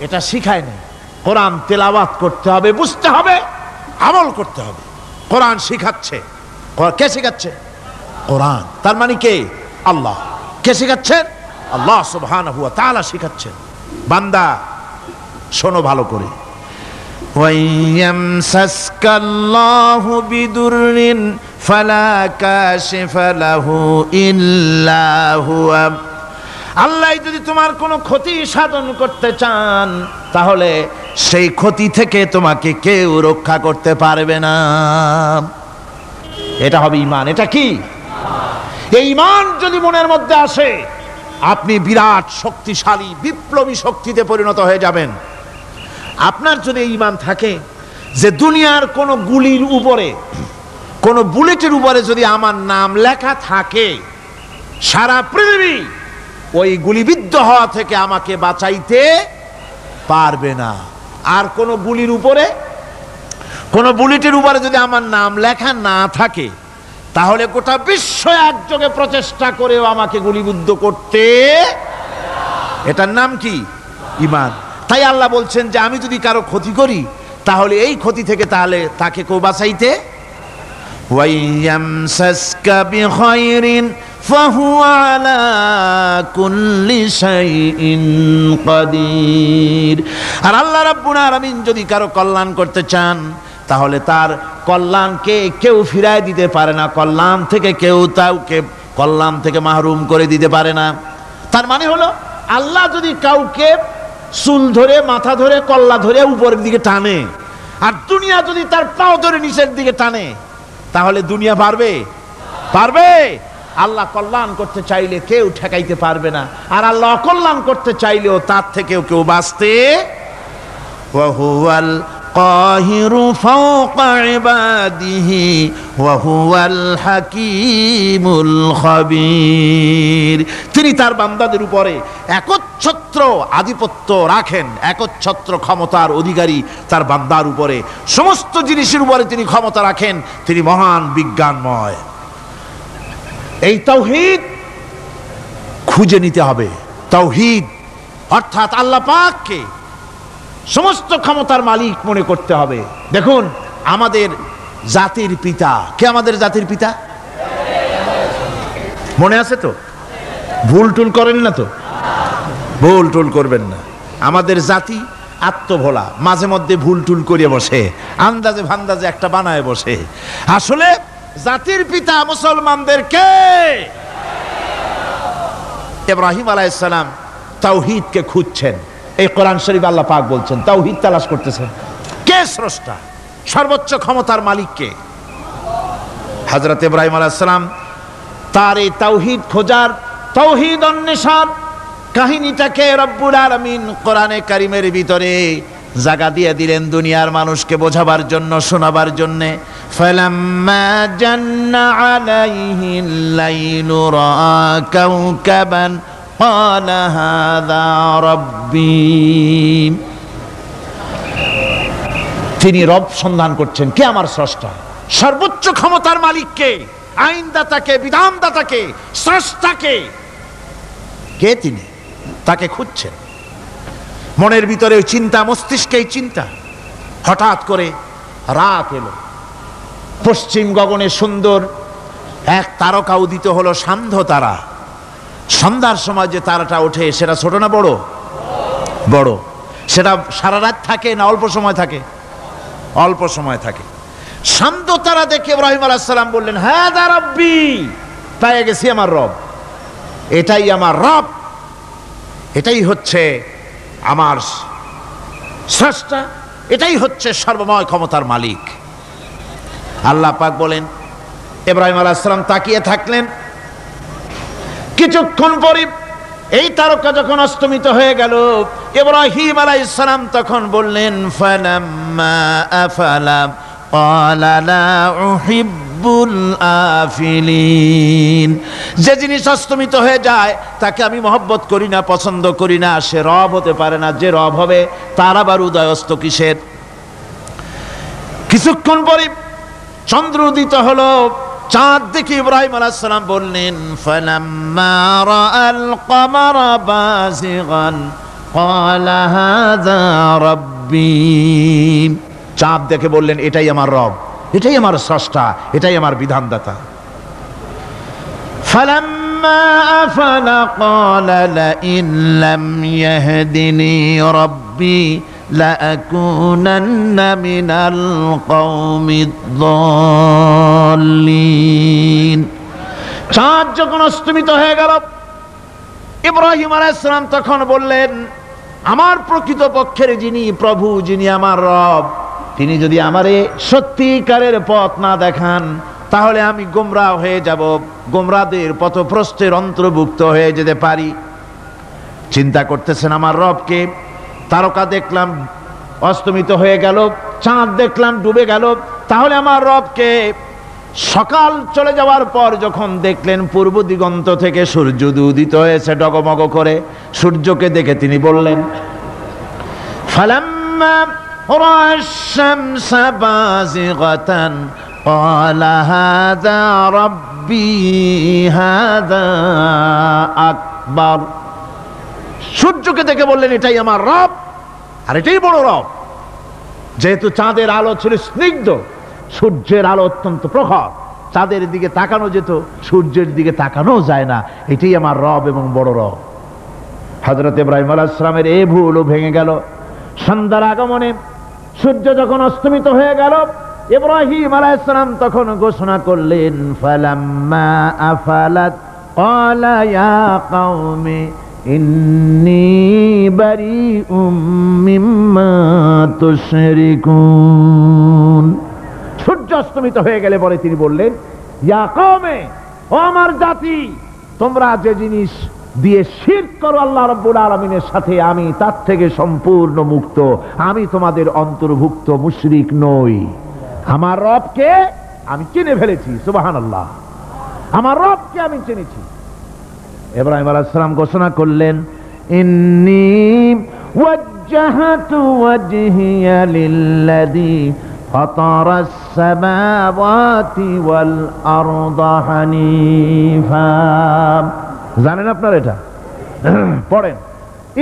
এটা শিখায় নাই। কোরআন তেলাওয়াত করতে হবে, বুঝতে হবে, আমল করতে হবে। কোরআন শিখাচ্ছে। কে শিখাচ্ছে? কোরআন। তার মানে কে? আল্লাহ। কে শিখাচ্ছেন? আল্লাহ সুবহানাহু ওয়া তাআলা শিখাচ্ছেন। বান্দা শোনো ভালো করে। ওয়াইয়ামসাসকাল্লাহু বিদুররিন ফালা কাশিফা লাহু ইল্লা হুয়া। আল্লাহ যদি তোমার কোনো ক্ষতি সাধন করতে চান, তাহলে সেই ক্ষতি থেকে তোমাকে কেউ রক্ষা করতে পারবে না। এটা হবে ঈমান। এটা কি? এই ঈমান যদি মনের মধ্যে আসে, আপনি বিরাট শক্তিশালী বিপ্লবী শক্তিতে পরিণত হয়ে যাবেন। আপনার যদি ঈমান থাকে যে দুনিয়ার কোন গুলির উপরে, কোন বুলেটের উপরে যদি আমার নাম লেখা থাকে, সারা পৃথিবী ওই গুলিবিদ্ধ হওয়া থেকে আমাকে বাঁচাইতে পারবে না। আর কোন গুলির উপরে, কোন বুলেটের উপরে যদি আমার নাম লেখা না থাকে, তাহলে গোটা বিশ্ব একযোগে প্রচেষ্টা করেও আমাকে গুলিবিদ্ধ করতে, এটার নাম কি? ঈমান। তাই আল্লাহ বলছেন যে আমি যদি কারো ক্ষতি করি, তাহলে এই ক্ষতি থেকে তাহলে তাকে কেউ বাঁচাইতে। ওয়াইয়ামসাসকা বিখাইরিন ফাহুয়া আলা কুল্লি শাইইন কাদির। আর আল্লাহ রাব্বুল আলামিন যদি কারো কল্যাণ করতে চান, তাহলে তার কল্যাণকে কেউ ফিরায় দিতে পারে না। কল্যাণ থেকে কেউ তাকে কল্যাণ থেকে মাহরুম করে দিতে পারে না। তার মানে হলো, আল্লাহ যদি কাউকে চুল ধরে, মাথা ধরে, কল্লা ধরে উপরের দিকে টানে, আর দুনিয়া যদি তার পাও ধরে নিচের দিকে টানে, তাহলে দুনিয়া পারবে? পারবে? আল্লাহ কল্যাণ করতে চাইলে কেউ ঠেকাইতে পারবে না, আর আল্লাহ অকল্যাণ করতে চাইলেও তার থেকেও কেউ বাঁচতে। ওয়া হুয়াল কাহিরু ফাওকা ইবাদিহি ওয়া হুয়াল হাকীমুল খাবীর। তিনি তার বান্দাদের উপরে একচ্ছত্র আধিপত্য রাখেন, একচ্ছত্র ক্ষমতার অধিকারী তার বান্দার উপরে, সমস্ত জিনিসের উপরে তিনি ক্ষমতা রাখেন। তিনি মহান বিজ্ঞানময়। এই তাওহীদ খুঁজে নিতে হবে। তাওহীদ অর্থাৎ আল্লাহ পাককে সমস্ত ক্ষমতার মালিক মনে করতে হবে। দেখুন, আমাদের জাতির পিতা। কে আমাদের জাতির পিতা? মনে আছে তো? ভুল টুল করেন না তো? ভুল টুল করবেন না। আমাদের জাতি আত্মভোলা, মাঝে মধ্যে ভুল টুল করে বসে, আন্দাজে ভান্দাজে একটা বানায় বসে। আসলে জাতির পিতা মুসলমানদের কে? ইব্রাহিম আলাইহিস সালাম তাওহীদকে খুঁজছেন। এই কোরআন শরীফ আল্লাহ পাক বলছেন তাওহীদ তালাশ করতেছেন। কে স্রষ্টা? সর্বোচ্চ ক্ষমতার মালিক কে? হযরত ইব্রাহিম আলাইহিস সালাম তার এই তাওহীদ খোঁজার, তাওহীদ অন্বেষণ কাহিনীটাকে রব্বুল আলামিন কোরআনে কারীমের ভিতরে জায়গা দিয়ে দিলেন দুনিয়ার মানুষকে বোঝাবার জন্য, শোনাবার জন্য। ফালাম্মা জান্না আলাইহিল লাইলু রাআ কাওকাবান ক্বালা হাযা রাব্বী। তিনি রব সন্ধান করছেন, কে আমার স্রষ্টা? সর্বোচ্চ ক্ষমতার মালিককে, আইনদাতাকে, বিধানদাতাকে, স্রষ্টাকে, কে তিনি? তাকে খুঁজছেন। মনের ভিতরে চিন্তা, মস্তিষ্কে চিন্তা। হঠাৎ করে রাত এলো, পশ্চিম গগনে সুন্দর এক তারকা উদিত হলো, সান্ধ্য তারা। সন্ধ্যার সময় যে তারাটা ওঠে সেটা ছোট না বড়? বড়। সেটা সারা রাত থাকে না অল্প সময় থাকে? অল্প সময় থাকে। সান্ধ্য তারা দেখে ইব্রাহিম আলাইহিস সালাম বললেন, হাযা রাব্বী, পেয়ে গেছি আমার রব, এটাই আমার রব, এটাই হচ্ছে আমার স্রষ্টা, এটাই হচ্ছে সর্বময় ক্ষমতার মালিক। আল্লাহ পাক বলেন, ইব্রাহিম আলাইহিস সালাম তাকিয়ে থাকলেন। কিছুক্ষণ পরে এই তারকা যখন অস্তমিত হয়ে গেল, ইব্রাহিম আলাইহিস সালাম তখন বললেন, ফালাম্মা আফালা ক্বালা লা উহিব্বুল আফিলিন। যে জিনিস অস্তমিত হয়ে যায় তাকে আমি মহব্বত করি না, পছন্দ করি না, সে রব হতে পারে না। যে রব হবে তার আবার উদয়স্ত কিসের? কিছুক্ষণ পরে চন্দ্র উদিত হলো, চাঁদ দেখে ইব্রাহিম আলাইহিস সালাম বললেন, ফালাম্মা রাআল কমারা বাযিগান ক্বালা হাযা রাব্বী। চাঁদ দেখে বললেন, এটাই আমার রব, এটাই আমার স্রষ্টা, এটাই আমার বিধানদাতা। ফালাম্মা আফালা ক্বালা লাইন লাম ইয়াহদিনি রাব্বী লাআকুনান্না মিনাল কওমিদ যাল্লিন। চাঁদ যখন অস্তমিত হয়ে গেল, ইব্রাহিম আলাইহিস সালাম তখন বললেন, আমার প্রকৃত পক্ষের যিনি প্রভু, যিনি আমার রব, তিনি যদি আমারে সত্যিকারের পথ না দেখান তাহলে আমি গোমরাহ হয়ে যাব, গোমরাহদের পথভ্রষ্টের অন্তর্ভুক্ত হয়ে যেতে পারি। চিন্তা করতেছেন আমার রবকে। তারকা দেখলাম অস্তমিত হয়ে গেল, চাঁদ দেখলাম ডুবে গেল, তাহলে আমার রবকে? সকাল চলে যাওয়ার পর যখন দেখলেন পূর্ব দিগন্ত থেকে সূর্য উদিত হয়েছে ডগমগ করে, সূর্যকে দেখে তিনি বললেন, ফালাম্মা রাআশ শামসা বাযিগাতান ক্বালা হাযা রাব্বী হাযা আকবার। সূর্যকে দেখে বললেন, এটাই আমার রব, আর এটাই বড় রব। যেহেতু চাঁদের আলো ছিল স্নিগ্ধ, সূর্যের আলো অত্যন্ত প্রখর, চাঁদের দিকে তাকানো যেত, সূর্যের দিকে তাকানো যায় না, এটাই আমার রব এবং বড় রব। হযরত ইব্রাহিম আলাইহিস সালামের এই ভুলও ভেঙে গেল। সন্ধ্যার আগমনে সূর্য যখন অস্তমিত হয়ে গেল, ইব্রাহিম আলাইহিস সালাম তখন ঘোষণা করলেন, ফালাম্মা আফালাত ক্বালা ইয়া কওমি ইন্নী বারিউম মিম্মা তুশরিকুন। সূর্য অস্তমিত হয়ে গেলে পরে তিনি বললেন, ইয়া কওমে, ও আমার জাতি, তোমরা যে জিনিস দিয়ে শিরক করো আল্লাহ রাব্বুল আলামিনের সাথে, আমি তার থেকে সম্পূর্ণ মুক্ত, আমি তোমাদের অন্তর্ভুক্ত, মুশরিক নই। আমার রবকে আমি চিনে ফেলেছি, সুবহানাল্লাহ, আমার রবকে আমি চিনেছি। ইব্রাহিম আলাইহিস সালাম ঘোষণা করলেন, ইন্নী ওয়াজ্জাহতু ওয়াজহিয়া লিল্লাযী ফাতারাস সামাওয়াতি ওয়াল আরদা হানিফা। জানেন আপনারা এটা? পড়েন,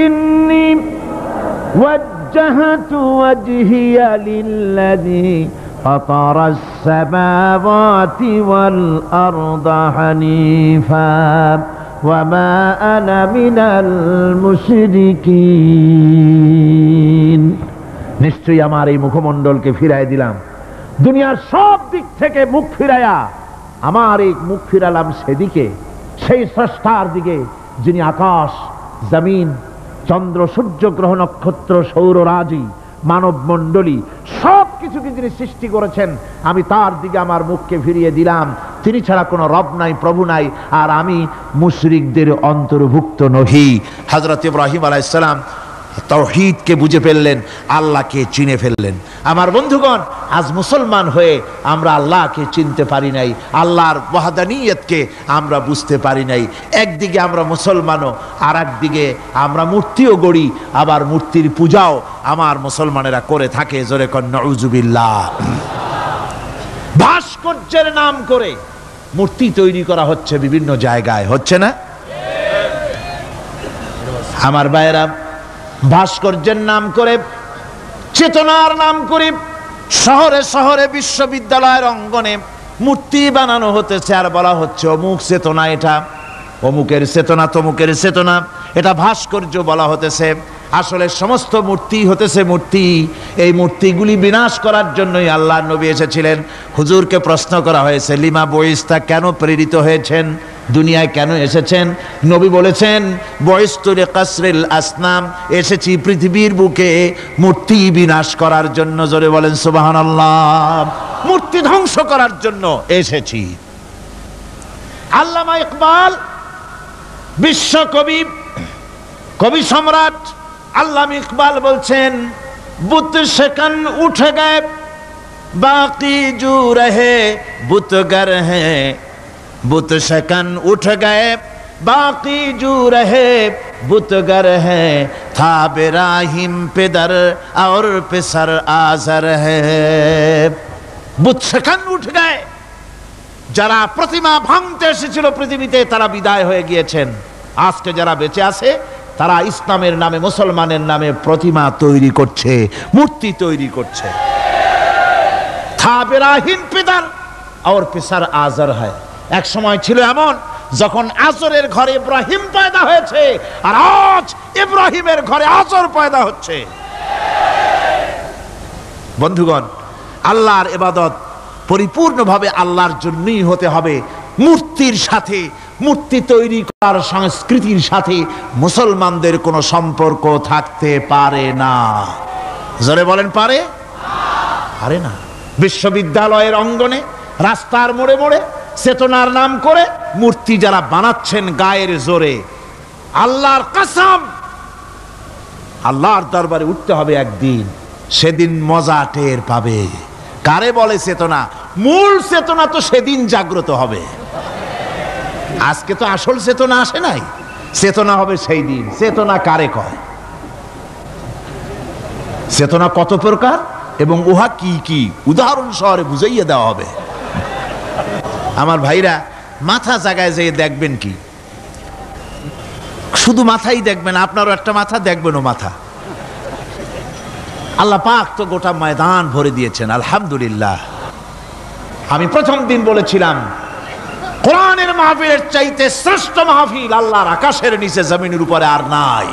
ইন্নী ওয়াজ্জাহতু ওয়াজহিয়া লিল্লাযী ফাতারাস السماوات والأرض حنيفا وما أنا من المشركين নিশ্চয়ই আমার এই মুখমণ্ডলকে ফিরাই দিলাম, দুনিয়ার সব দিক থেকে মুখ ফিরাইয়া আমার এই মুখ ফিরালাম সেদিকে, সেই স্রষ্টার দিকে যিনি আকাশ, জমিন, চন্দ্র, সূর্য, গ্রহ, নক্ষত্র, সৌররাজি, মানব মণ্ডলী সব কিছুকে যিনি সৃষ্টি করেছেন, আমি তার দিকে আমার মুখকে ফিরিয়ে দিলাম। তিনি ছাড়া কোনো রব নাই, প্রভু নাই, আর আমি মুশরিকদের অন্তর্ভুক্ত নহি। হযরত ইব্রাহিম আলাইহিস সালাম তাওহীদকে বুঝে ফেললেন, আল্লাহকে চিনে ফেললেন। আমার বন্ধুগণ, আজ মুসলমান হয়ে আমরা আল্লাহকে চিনতে পারি নাই, আল্লাহর ওয়াহদানিয়তকে আমরা বুঝতে পারি নাই। একদিকে আমরা মুসলমানও, আর একদিকে আমরা মূর্তিও গড়ি, আবার মূর্তির পূজাও আমার মুসলমানেরা করে থাকে। জোরে কন নাউজুবিল্লাহ। ভাস্কর্যের নাম করে মূর্তি তৈরি করা হচ্ছে বিভিন্ন জায়গায়, হচ্ছে না? আমার ভাইয়েরা, ভাস্কর্যের নাম করে, চেতনার নাম করে শহরে শহরে বিশ্ববিদ্যালয়ের অঙ্গনে মূর্তি বানানো হতেছে, আর বলা হচ্ছে অমুক চেতনা, এটা অমুকের চেতনা, তমুকের চেতনা, এটা ভাস্কর্য বলা হতেছে। আসলে সমস্ত মূর্তি হতেছে মূর্তি। এই মূর্তিগুলি বিনাশ করার জন্যই আল্লাহর নবী এসেছিলেন। হুজুরকে প্রশ্ন করা হয়েছে, লিমা বয়স্তা, কেন প্রেরিত হয়েছেন, দুনিয়ায় কেন এসেছেন? নবী বলেছেন, বয়স্তুল কাসরিল আসনাম, এসেছি পৃথিবীর বুকে মূর্তি বিনাশ করার জন্য। জোরে বলেন সুবহানাল্লাহ। মূর্তি ধ্বংস করার জন্য এসেছি। আল্লামা ইকবাল, বিশ্বকবি, কবি সম্রাট আল্লামা ইকবাল বলছেন, বুত সেকন উঠে গে বাকি জু রহে বুতগর হ্যাঁ, बुत शकन उठ गए बाकी जू रहे बुतगर है, था बिराहिम पिदर और पिसर आजर है। बुत शकन उठ गए, যারা প্রতিমা ভাঙতে এসেছিল পৃথিবীতে তারা বিদায় হয়ে গিয়েছেন। আজকে যারা বেঁচে আছে তারা ইসলামের নামে, মুসলমানের নামে প্রতিমা তৈরি করছে, মূর্তি তৈরি করছে। था बिराहिम पिदर और पिसर आजर है। এক সময় ছিল এমন যখন আজরের ঘরে ইব্রাহিম পয়দা হয়েছে, আর আজ ইব্রাহিমের ঘরে আজর পয়দা হচ্ছে। বন্ধুগণ, আল্লাহর ইবাদত পরিপূর্ণভাবে আল্লাহর জন্যই হতে হবে। মূর্তির সাথে, মূর্তি তৈরি করার সংস্কৃতির সাথে মুসলমানদের কোনো সম্পর্ক থাকতে পারে না। জোরে বলেন, পারে? পারে না। বিশ্ববিদ্যালয়ের অঙ্গনে, রাস্তার মোড়ে মোড়ে চেতনার নাম করে মূর্তি যারা বানাচ্ছেন গায়ের জোরে, আল্লাহর কসম, আল্লাহর দরবারে উঠতে হবে একদিন, সেদিন মজা টের পাবে। কারে বলে চেতনা? মূল চেতনা তো সেদিন জাগ্রত হবে। আজকে তো আসল চেতনা আসে নাই, চেতনা হবে সেই দিন। চেতনা কারে কয়? চেতনা কত প্রকার এবং উহা কি কি উদাহরণ সহরে বুঝাইয়া দেওয়া হবে। আমার ভাইরা, মাথা জায়গায় যেয়ে দেখবেন কি, শুধু মাথাই দেখবেন, আপনারও একটা মাথা, দেখবেনও মাথা। আল্লাহ পাক তো গোটা ময়দান ভরে দিয়েছেন, আলহামদুলিল্লাহ। আমি প্রথম দিন বলেছিলাম, কোরআনের মাহফিলের চাইতে শ্রেষ্ঠ মাহফিল আল্লাহর আকাশের নিচে জমিনের উপরে আর নাই।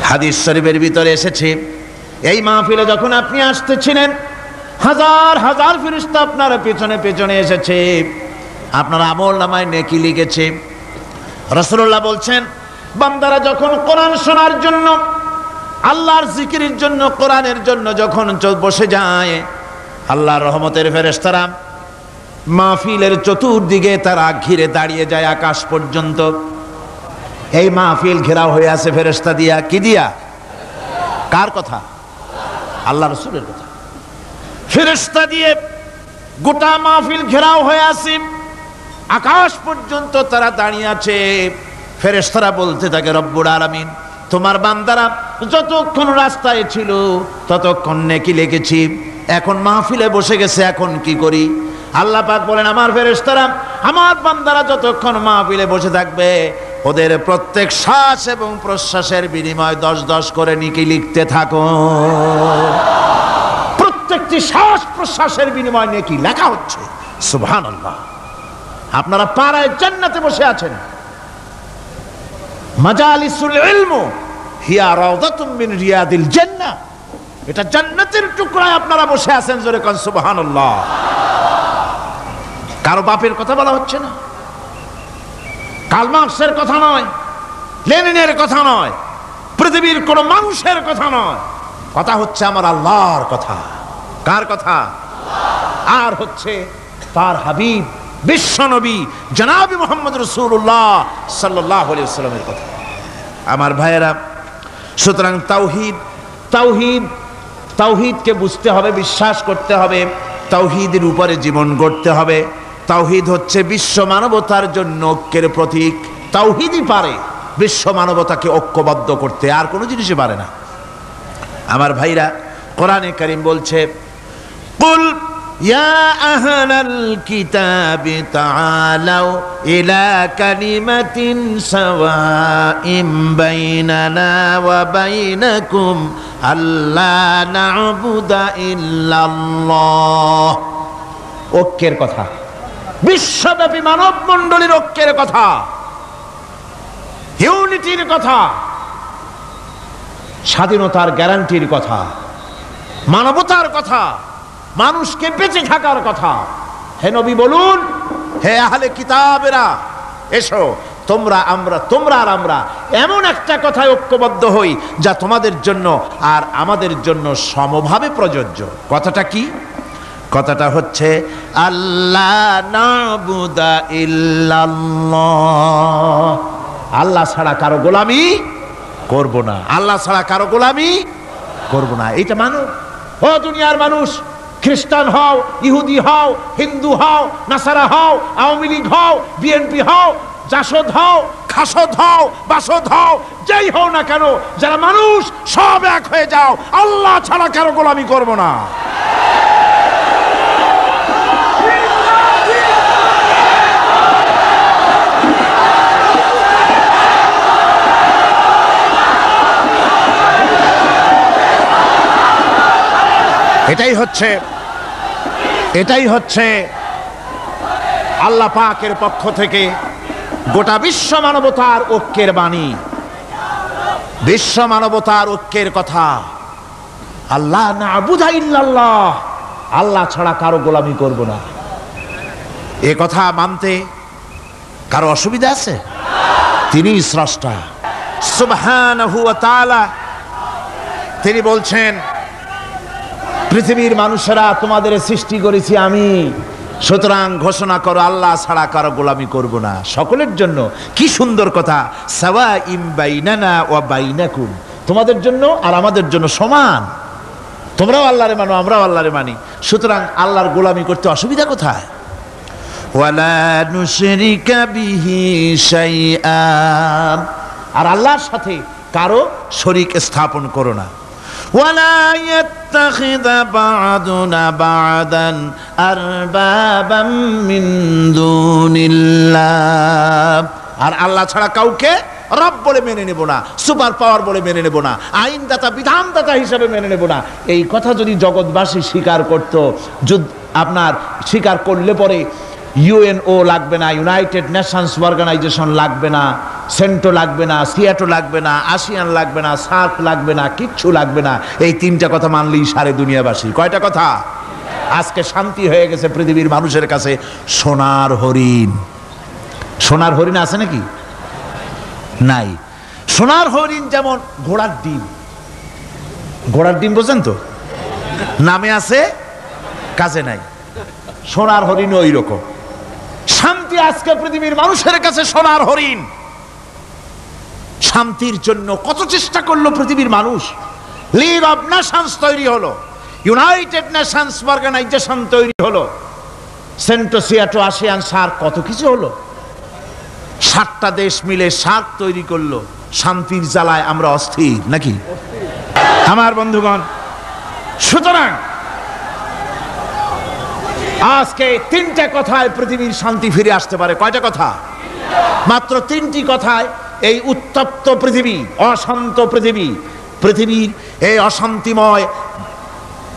হাদিস শরীফের ভিতরে এসেছে, এই মাহফিলে যখন আপনি আসতেছিলেন, হাজার হাজার ফেরেশতা আপনার পেছনে পেছনে এসেছে, আপনার আমল নামায় নেকি লিখেছে। রাসূলুল্লাহ বলছেন, বান্দারা যখন কোরআন শোনার জন্য, আল্লাহর জিকিরের জন্য, কোরআনের জন্য যখন বসে যায়, আল্লাহর রহমতের ফেরেশতারা মাহফিলের চতুর্দিকে তারা ঘিরে দাঁড়িয়ে যায় আকাশ পর্যন্ত। এই মাহফিল ঘেরাও হয়ে আছে ফেরেশতা দিয়া। কি দিয়া? কার কথা? আল্লাহ রাসূলের কথা। ফেরেশতা দিয়ে গোটা মাহফিল ঘেরাও হয়ে আছে, আকাশ পর্যন্ত তারা দাঁড়িয়ে আছে। ফেরেশতারা বলতে থাকে, রব্বুল আলামিন, তোমার বান্দারা যতক্ষণ রাস্তায় ছিল ততক্ষণ নেকি লিখেছি, এখন মাহফিলে বসে গেছে, এখন কি করি? আল্লাহ পাক বলেন, আমার ফেরেশতারা, আমার বান্দারা যতক্ষণ মাহফিলে বসে থাকবে, ওদের প্রত্যেক শ্বাস এবং প্রশ্বাসের বিনিময় 10 10 করে নেকি লিখতে থাকো। প্রত্যেকটি শ্বাস প্রশ্বাসের বিনিময়ে নেকি লেখা হচ্ছে। সুবহানাল্লাহ। আপনারা পাড়ায় জান্নাতে বসে আছেন। মাজালিসুল ইলম হিয়া রাউদাতুম মিন রিয়াদিল জান্নাহ, এটা জান্নাতের টুকরায় আপনারা বসে আছেন। জোরে কোন সুবহানাল্লাহ। কারো বাপের কথা বলা হচ্ছে না, কার্ল মার্কসের কথা নয়, লেনিনের কথা নয়, পৃথিবীর কোন মানুষের কথা নয়, কথা হচ্ছে আমার আল্লাহর কথা। কার কথা? আর হচ্ছে তার হাবিব বিশ্ব নবী জনাব মুহাম্মদ রাসূলুল্লাহ সাল্লাল্লাহু আলাইহি ওয়াসাল্লামের কথা। আমার ভাইয়েরা, সুতরাং তাওহীদ তাওহীদ তাওহীদকে বুঝতে হবে, বিশ্বাস করতে হবে, তাওহীদের উপরে জীবন গড়তে হবে। তাওহীদ হচ্ছে বিশ্ব মানবতার জন্য ঐক্যের প্রতীক। তাওহীদই পারে বিশ্ব মানবতাকে ঐক্যবদ্ধ করতে, আর কোনো জিনিসই পারে না। আমার ভাইরা, কোরআনে কারীম বলছে, কুল ইয়া আহলাল কিতাবি তাআলাউ ইলা কালিমাতিন সাওয়াইম বাইনানা ওয়া বাইনাকুম আল্লা না'বুদা ইল্লাল্লাহ। ঐক্যের কথা, বিশ্বব্যাপী মানব মণ্ডলীর ঐক্যের কথা, ইউনিটির কথা, স্বাধীনতার গ্যারান্টির কথা, মানবতার কথা, মানুষকে বেঁচে থাকার কথা। হে নবী বলুন, হে আহলে কিতাবেরা, এসো তোমরা আর আমরা এমন একটা কথায় ঐক্যবদ্ধ হই যা তোমাদের জন্য আর আমাদের জন্য সমভাবে প্রযোজ্য। কথাটা কি? কথাটা হচ্ছে আল্লাহ না'বুদা ইল্লাল্লাহ, আল্লাহ ছাড়া কারো গোলামি করব না, আল্লাহ ছাড়া কারো গোলামি করব না। এটা মানো। ও দুনিয়ার মানুষ, খ্রিস্টান হও, ইহুদি হও, হিন্দু হও, নাসারা হও, আওয়ামী লীগ হও, বিএনপি হও, জাসদ হও, খাসদ হও, বাসদ হও, যেই হও না কেন, যারা মানুষ সব এক হয়ে যাও, আল্লাহ ছাড়া কারো গোলামি করব না। এটাই হচ্ছে আল্লাহ পাকের পক্ষ থেকে গোটা বিশ্ব মানবতার ঐক্যের বাণী, বিশ্ব মানবতার ঐক্যের কথা। আল্লাহ না'বুদা ইল্লাল্লাহ, আল্লাহ ছাড়া কারো গোলামি করব না। এ কথা মানতে কারো অসুবিধা আছে? তিনি স্রষ্টা সুবহানাহু ওয়া তাআলা। তিনি বলছেন, পৃথিবীর মানুষেরা তোমাদের সৃষ্টি করেছি আমি, সুতরাং ঘোষণা করো আল্লাহ ছাড়া কারো গোলামি করব না, সকলের জন্য। কি সুন্দর কথা, সাওয়াইম বাইনানা ওয়া বাইনাকুম, তোমাদের জন্য আর আমাদের জন্য সমান। তোমরাও আল্লাহরে মানো, আমরাও আল্লাহরে মানি, সুতরাং আল্লাহর গোলামি করতে অসুবিধা কোথায়? ওয়ালা নুশরিকা বিহি শাইআ, আর আল্লাহর সাথে কারো শরীক স্থাপন করো না। ولا يتخذ بعضنا بعضا أربابا من دون الله, আর আল্লাহ ছাড়া কাউকে রব বলে মেনে নেব না, সুপার পাওয়ার বলে মেনে নেব না, আইনদাতা বিধানদাতা হিসেবে মেনে নেব না। এই কথা যদি জগৎবাসী স্বীকার করত, আপনার স্বীকার করলে পরে ইউএনও লাগবে না, ইউনাইটেড নেশনস অর্গানাইজেশন লাগবে না, সেন্টো লাগবে না, সিয়াটো লাগবে না, আসিয়ান লাগবে না, সার্ক লাগবে না, কিচ্ছু লাগবে না। এই তিনটা কথা মানলেই সারে দুনিয়াবাসী। কয়টা কথা? আজকে শান্তি হয়ে গেছে পৃথিবীর মানুষের কাছে। সোনার হরিণ, সোনার হরিণ আছে নাকি? নাই। সোনার হরিণ যেমন ঘোড়ার ডিম, ঘোড়ার ডিম বোঝেন তো, নামে আছে কাজে নাই। সোনার হরিণ ওই রকম। শান্তি আজকে পৃথিবীর মানুষের কাছে সোনার হরিণ। শান্তির জন্য কত চেষ্টা করলো পৃথিবীর মানুষ। লিগ অব নেশনস তৈরি হলো, ইউনাইটেড নেশনস অর্গানাইজেশন তৈরি হলো, সেন্টো সিয়াটো আসিয়ান সার্ক, কত কিছু হলো। 7টা দেশ মিলে সার্ক তৈরি করলো। শান্তির জ্বালায় আমরা অস্থির নাকি আমার বন্ধুগণ? সুতরাং আজকে 3টা কথায় পৃথিবীর শান্তি ফিরে আসতে পারে। কয়টা কথা? মাত্র 3টি কথায় এই উত্তপ্ত পৃথিবী, অশান্ত পৃথিবীর এই অশান্তিময়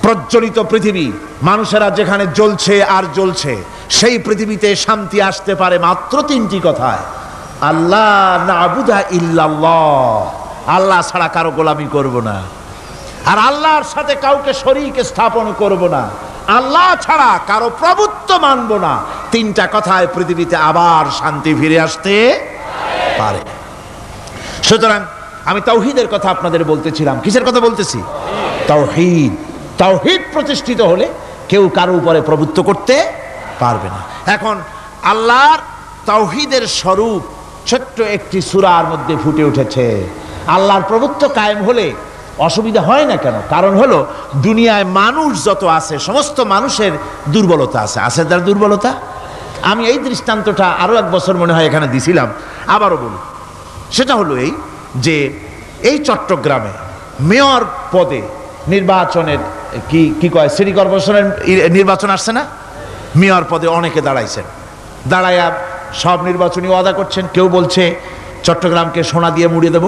প্রজ্বলিত পৃথিবী, মানুষেরা যেখানে জ্বলছে আর জ্বলছে, সেই পৃথিবীতে শান্তি আসতে পারে মাত্র তিনটি কথায়: আল্লাহ নাবুদা ইল্লাল্লাহ, আল্লাহ ছাড়া কারো গোলামি করব না, আর আল্লাহর সাথে কাউকে শরীক স্থাপন করব না, আল্লাহ ছাড়া কারো প্রভুত্ব মানব না। তিনটা কথায় পৃথিবীতে আবার শান্তি ফিরে আসতে পারে। সুতরাং আমি তাওহীদের কথা আপনাদের বলতেছিলাম। কিসের কথা বলতেছি? তাওহীদ। তাওহীদ প্রতিষ্ঠিত হলে কেউ কারো উপরে প্রভুত্ব করতে পারবে না। এখন আল্লাহর তাওহীদের স্বরূপ ছোট্ট একটি সূরার মধ্যে ফুটে উঠেছে। আল্লাহর প্রভুত্ব কায়েম হলে অসুবিধা হয় না কেন? কারণ হলো দুনিয়ায় মানুষ যত আছে, সমস্ত মানুষের দুর্বলতা আছে। আছে তার দুর্বলতা। আমি এই দৃষ্টান্তটা আরো এক বছর মনে হয় এখানে দিছিলাম, আবারও বলি। সেটা হলো এই যে এই চট্টগ্রামে মেয়র পদে নির্বাচনের কি কয় সিটি কর্পোরেশনের নির্বাচন আসছে না? মেয়র পদে অনেকে দাঁড়াইছেন, দাঁড়াইয়া সব নির্বাচনী ওয়াদা করছেন। কেউ বলছে চট্টগ্রামকে সোনা দিয়ে মুড়িয়ে দেব,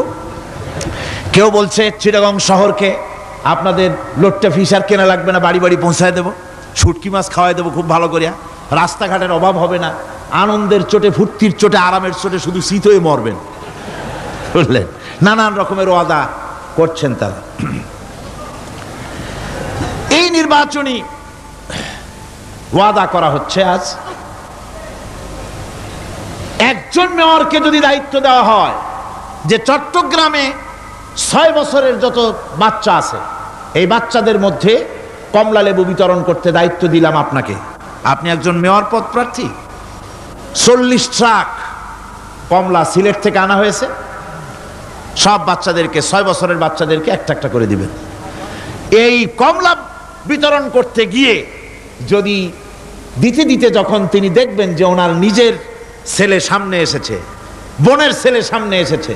কেউ বলছে চিটাগং শহরকে আপনাদের লোট্টা ফিশার কেনা লাগবে না, বাড়ি বাড়ি পৌঁছায় দেবো, শুটকি মাছ খাওয়াই দেবো খুব ভালো করিয়া, রাস্তাঘাটের অভাব হবে না, আনন্দের চোটে, ফুর্তির চোটে, আরামের চোটে শুধু শীত হয়ে মরবেন। বুঝলেন? নানান রকমের ওয়াদা করছেন তারা। এই নির্বাচনী ওয়াদা করা হচ্ছে। আজ একজন মেয়রকে যদি দায়িত্ব দেওয়া হয় যে চট্টগ্রামে 6 বছরের যত বাচ্চা আছে, এই বাচ্চাদের মধ্যে কমলা লেবু বিতরণ করতে দায়িত্ব দিলাম আপনাকে, আপনি একজন মেয়র পদ প্রার্থী, 40 ট্রাক কমলা সিলেট থেকে আনা হয়েছে, সব বাচ্চাদেরকে, 6 বছরের বাচ্চাদেরকে একটা একটা করে দিবেন। এই কমলা বিতরণ করতে গিয়ে যদি দিতে দিতে যখন তিনি দেখবেন যে ওনার নিজের ছেলে সামনে এসেছে, বোনের ছেলে সামনে এসেছে,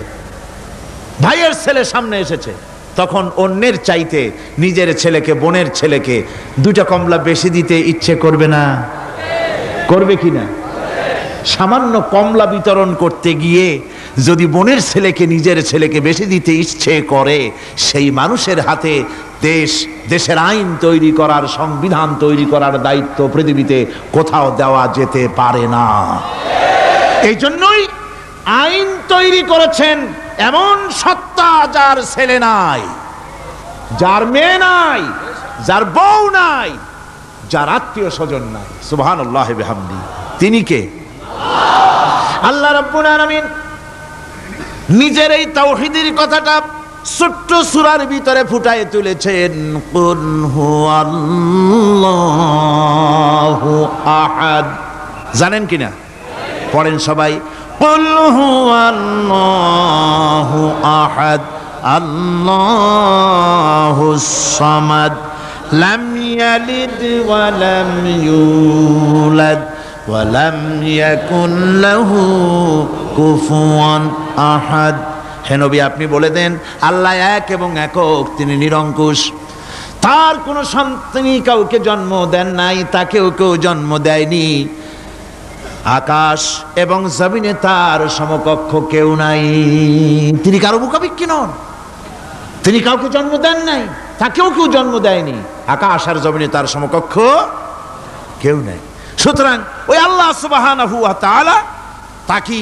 ভাইয়ের ছেলে সামনে এসেছে, তখন অন্যের চাইতে নিজের ছেলেকে, বোনের ছেলেকে 2টা কমলা বেশি দিতে ইচ্ছে করবে না? করবে কি না? সামান্য কমলা বিতরণ করতে গিয়ে যদি বোনের ছেলেকে, নিজের ছেলেকে বেশি দিতে ইচ্ছে করে, সেই মানুষের হাতে দেশের আইন তৈরি করার, সংবিধান তৈরি করার দায়িত্ব পৃথিবীতে কোথাও দেওয়া যেতে পারে না। এই জন্যই আইন তৈরি করেছেন এমন সত্তা যার ছেলে নাই, যার মেয়ে নাই, যার বউ নাই, যার আত্মীয় স্বজন নাই। সুবহানাল্লাহি ওয়া বিহামদি। তিনি কে? আল্লাহ রাব্বুল আলামিন নিজের এই তাওহীদের কথাটা ছোট্ট সূরার ভিতরে ফুটায় তুলেছেন। কুল হুয়াল্লাহু আহাদ। জানেন কিনা? পড়েন সবাই। কুল হুয়াল্লাহু আহাদ আল্লাহুস সামাদ লাম ইয়ালিদ ওয়া লাম ইউলাদ ওয়া লাম ইয়াকুন লাহু কুফুয়ান আহাদ। হে নবী, আপনি বলে দেন আল্লাহ এক এবং একক, তিনি নিরঙ্কুশ, তার কোনো সন্তান কাউকে জন্ম দেন নাই, তাকেও কেউ জন্ম দেয়নি, আকাশ এবং জমিনে তার সমকক্ষ কেউ নাই। তিনি কারো মুখাপেক্ষী নন, তিনি কাউকে জন্ম দেন নাই, তাকেও কেউ জন্ম দেয়নি, আকাশ আর জমিনে তার সমকক্ষ কেউ নাই। সুতরাং ওই আল্লাহ সুবহানাহু ওয়া তাআলা, তাকে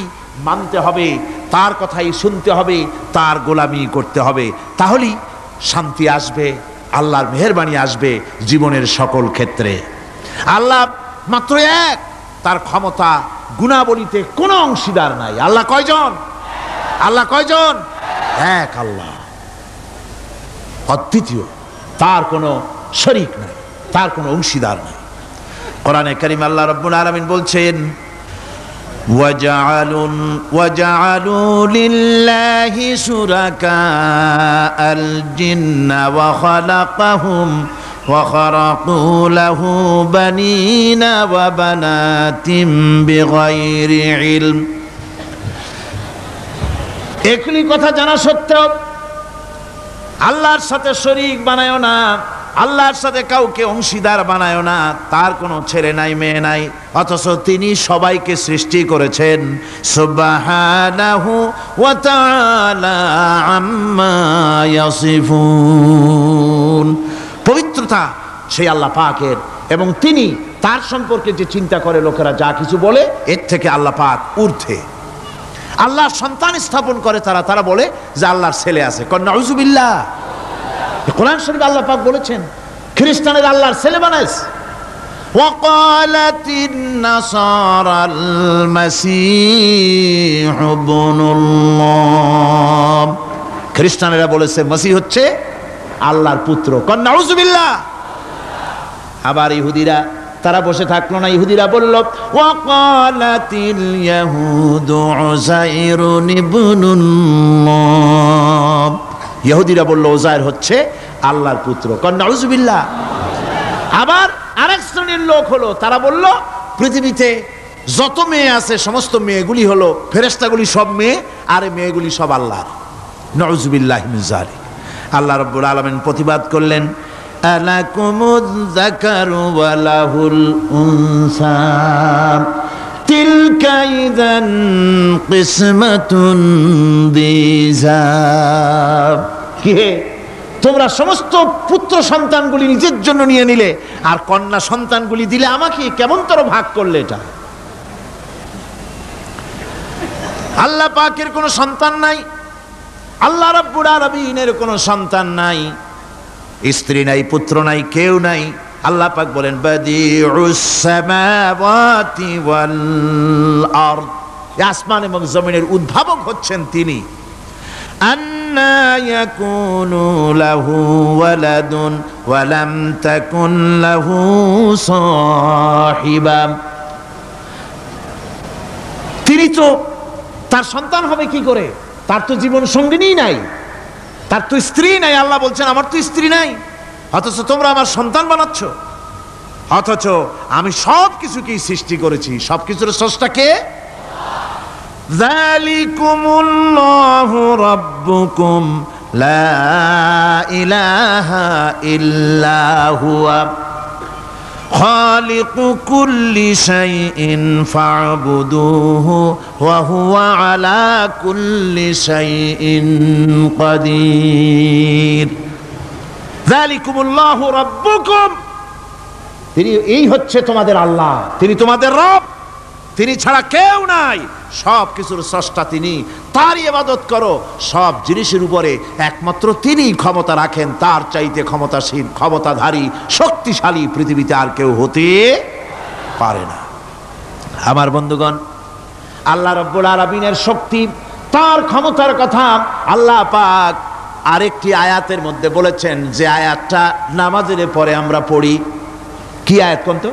মানতে হবে, তার কথাই শুনতে হবে, তার গোলামি করতে হবে, তাহলেই শান্তি আসবে, আল্লাহর মেহেরবানি আসবে জীবনের সকল ক্ষেত্রে। আল্লাহ মাত্র এক, তার ক্ষমতা গুণাবলীতে কোনো অংশীদার নাই। আল্লাহ কয়জন? আল্লাহ কয়জন? এক আল্লাহ, অদ্বিতীয়, তার কোনো শরীক নাই, তার কোনো অংশীদার নাই। কোরআনে কারীম আল্লাহ রাব্বুল আলামিন বলছেন, وَجَعَلُوا لِلَّهِ شُرَكَاءَ الْجِنَّ وَخَلَقَهُمْ وَخَرَقُوا لَهُ بَنِينَ وَبَنَاتٍ بِغَيْرِ عِلْمٍ। একই কথা জানা সত্ত্বেও আল্লাহর সাথে শরীক বানায়ো না, আল্লাহর সাথে কাউকে অংশীদার বানায়ো না, তার কোনো ছেলে নাই, মেয়ে নাই, অথচ তিনি সবাইকে সৃষ্টি করেছেন। সুবহানাহু ওয়া তাআলা আম্মা ইয়াসিফুন। পবিত্রতা সেই আল্লাহ পাকের, এবং তিনি তার সম্পর্কে যে চিন্তা করে লোকেরা যা কিছু বলে এর থেকে আল্লাহ পাক ঊর্ধ্বে। আল্লাহ সন্তান স্থাপন করে তারা বলে যে আল্লাহর ছেলে আছে। নাউযুবিল্লাহ। কোরআন শরীফে আল্লাহ পাক বলেছেন খ্রিস্টানের আল্লাহর ছেলে বানাইছে। وقالت النصارى المسيح ابن الله, খ্রিস্টানেরা বলেছে মসিহ হচ্ছে আল্লাহর পুত্র। নাউযুবিল্লাহ। আবার ইহুদিরা তারা বসে থাকলো না, ইহুদিরা বলল ওয়াকালাতিল ইয়াহুদু উযাইরুন ইবনুল্লাহ, ইহুদিরা বলল উযাইর হচ্ছে আল্লাহর পুত্র। নাউযুবিল্লাহ। আবার আরেক শ্রেণীর লোক হলো, তারা বলল পৃথিবীতে যত মেয়ে আছে সমস্ত মেয়েগুলি হলো ফেরেশতাগুলি, সব মেয়ে, আর মেয়েগুলি সব আল্লাহর। নাউযুবিল্লাহি মিন যালিক। আল্লাহ রাব্বুল আলামিন প্রতিবাদ করলেন আলাকুমুয যাকারু ওয়া লাহুল উনসা তিলকা ইযান কিসমাতুন দিযা। কি হে, তোমরা সমস্ত পুত্র সন্তানগুলি নিজের জন্য নিয়ে নিলে আর কন্যা সন্তানগুলি দিলে আমাকে, কেমন তোর ভাগ করলে এটা? আল্লাহ পাকের কোনো সন্তান নাই, আল্লাহ রাব্বুল আলামিনের কোনো সন্তান নাই, স্ত্রী নাই, পুত্র নাই, কেউ নাই। আল্লাহ পাক বলেন বাদিউস সামাওয়াতি ওয়াল আরদ, আসমান এবং জমিনের উদ্ভাবক হচ্ছেন তিনি। আন্না ইয়াকুনু লাহু ওয়ালাদুন ওয়া লাম তাকুন লাহু সাহিবা, তিনি তো, তার সন্তান হবে কি করে? তার তো জীবন সঙ্গিনী নাই, তার তো স্ত্রী নাই। আল্লাহ বলছেন আমার তো স্ত্রী নাই, অথচ তোমরা আমার সন্তান বানাচ্ছ। অথচ আমি সব কিছুকেই সৃষ্টি করেছি, সবকিছুর স্রষ্টা কে? যালিকুমুল্লাহু রাব্বুকুম লা ইলাহা ইল্লা হুয়া খালিকু কুল্লি শাইইন ফা'বুদুহু ওয়া হুয়া আলা কুল্লি শাইইন কাদির। যালিকুমুল্লাহু রাব্বুকুম, তিনি, এই হচ্ছে তোমাদের আল্লাহ, তিনি তোমাদের রব, তিনি ছাড়া কেউ নাই, সব কিছুর স্রষ্টা তিনি, তারই ইবাদত করো। সব জিনিসের উপরে একমাত্র তিনি ক্ষমতা রাখেন, তার চাইতে ক্ষমতাশীল, ক্ষমতাধারী, শক্তিশালী পৃথিবীতে আর কেউ হতে পারে না। আমার বন্ধুগণ, আল্লাহ রাব্বুল আলামিনের শক্তি, তার ক্ষমতার কথা আল্লাহ পাক আরেকটি আয়াতের মধ্যে বলেছেন, যে আয়াতটা নামাজের পরে আমরা পড়ি। কি আয়াত কোন তো?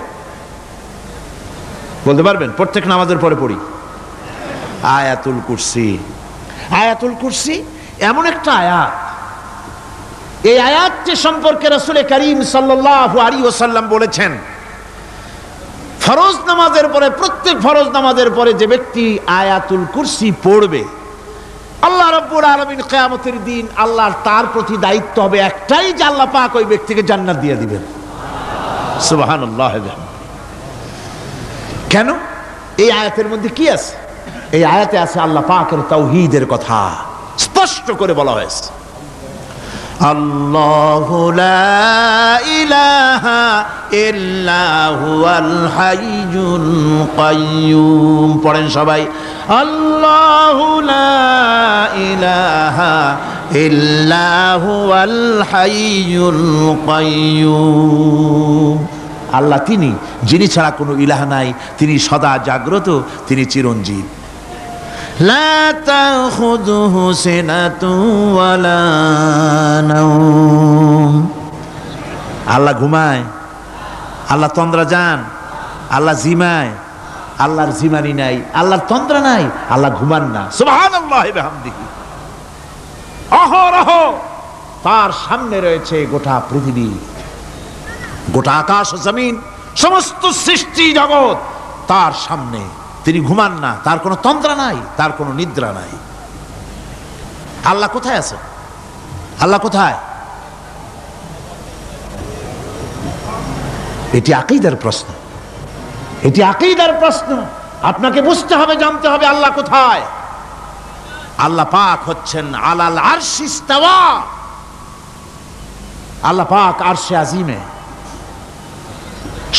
বলতে পারবেন? প্রত্যেক নামাজের পরে পড়ি আয়াতুল কুরসি। আয়াতুল কুরসি এমন একটা আয়াত, এই আয়াতটি সম্পর্কে রাসূল করিম সাল্লাল্লাহু আলাইহি ওয়াসাল্লাম বলেছেন, ফরজ নামাজের পরে, প্রত্যেক ফরজ নামাজের পরে যে ব্যক্তি আয়াতুল কুরসি পড়বে, আল্লাহ রাব্বুল আলামিন কিয়ামতের দিন আল্লাহর তার প্রতি দায়িত্ব হবে একটাই, যে আল্লাহ পাক ওই ব্যক্তিকে জান্নাত দিয়ে দিবেন। সুবহানাল্লাহ। কেন? এই আয়াতের মধ্যে কি আছে? এই আয়াতে আছে আল্লাহ পাকের তাওহীদের কথা স্পষ্ট করে বলা হয়েছে। আল্লাহু লা ইলাহা ইল্লা হুয়াল হাইয়ুল কাইয়্যুম। পড়েন সবাই, আল্লাহু লা ইলাহা ইল্লা হুয়াল হাইয়ুল কাইয়্যুম। আল্লাহ তিনি, যিনি ছাড়া কোনো ইলাহ নাই, তিনি সদা জাগ্রত, তিনি চিরঞ্জীব। লা তাখুযুহু সিনাতুন ওয়ালা নাওম। আল্লাহ ঘুমায়, আল্লাহ তন্দ্রা যান, আল্লাহ জিমায়, আল্লাহর জিমানি নাই, আল্লাহর তন্দ্রা নাই, আল্লাহ ঘুমান না। সুবহানাল্লাহি ওয়া বিহামদিহি। অহরহ তার সামনে রয়েছে গোটা পৃথিবী, গোটা আকাশ জমিন, সমস্ত সৃষ্টি জগৎ তার সামনে। তিনি ঘুমান না, তার কোনো তন্দ্রা নাই, তার কোনো নিদ্রা নাই। আল্লাহ কোথায় আছে? আল্লাহ কোথায়? এটি আকীদার প্রশ্ন, এটি আকীদার প্রশ্ন। আপনাকে বুঝতে হবে, জানতে হবে আল্লাহ কোথায়। আল্লাহ পাক হচ্ছেন আলাল আরশি ইস্তাওয়া। আল্লাহ পাক আরশে আজিমে,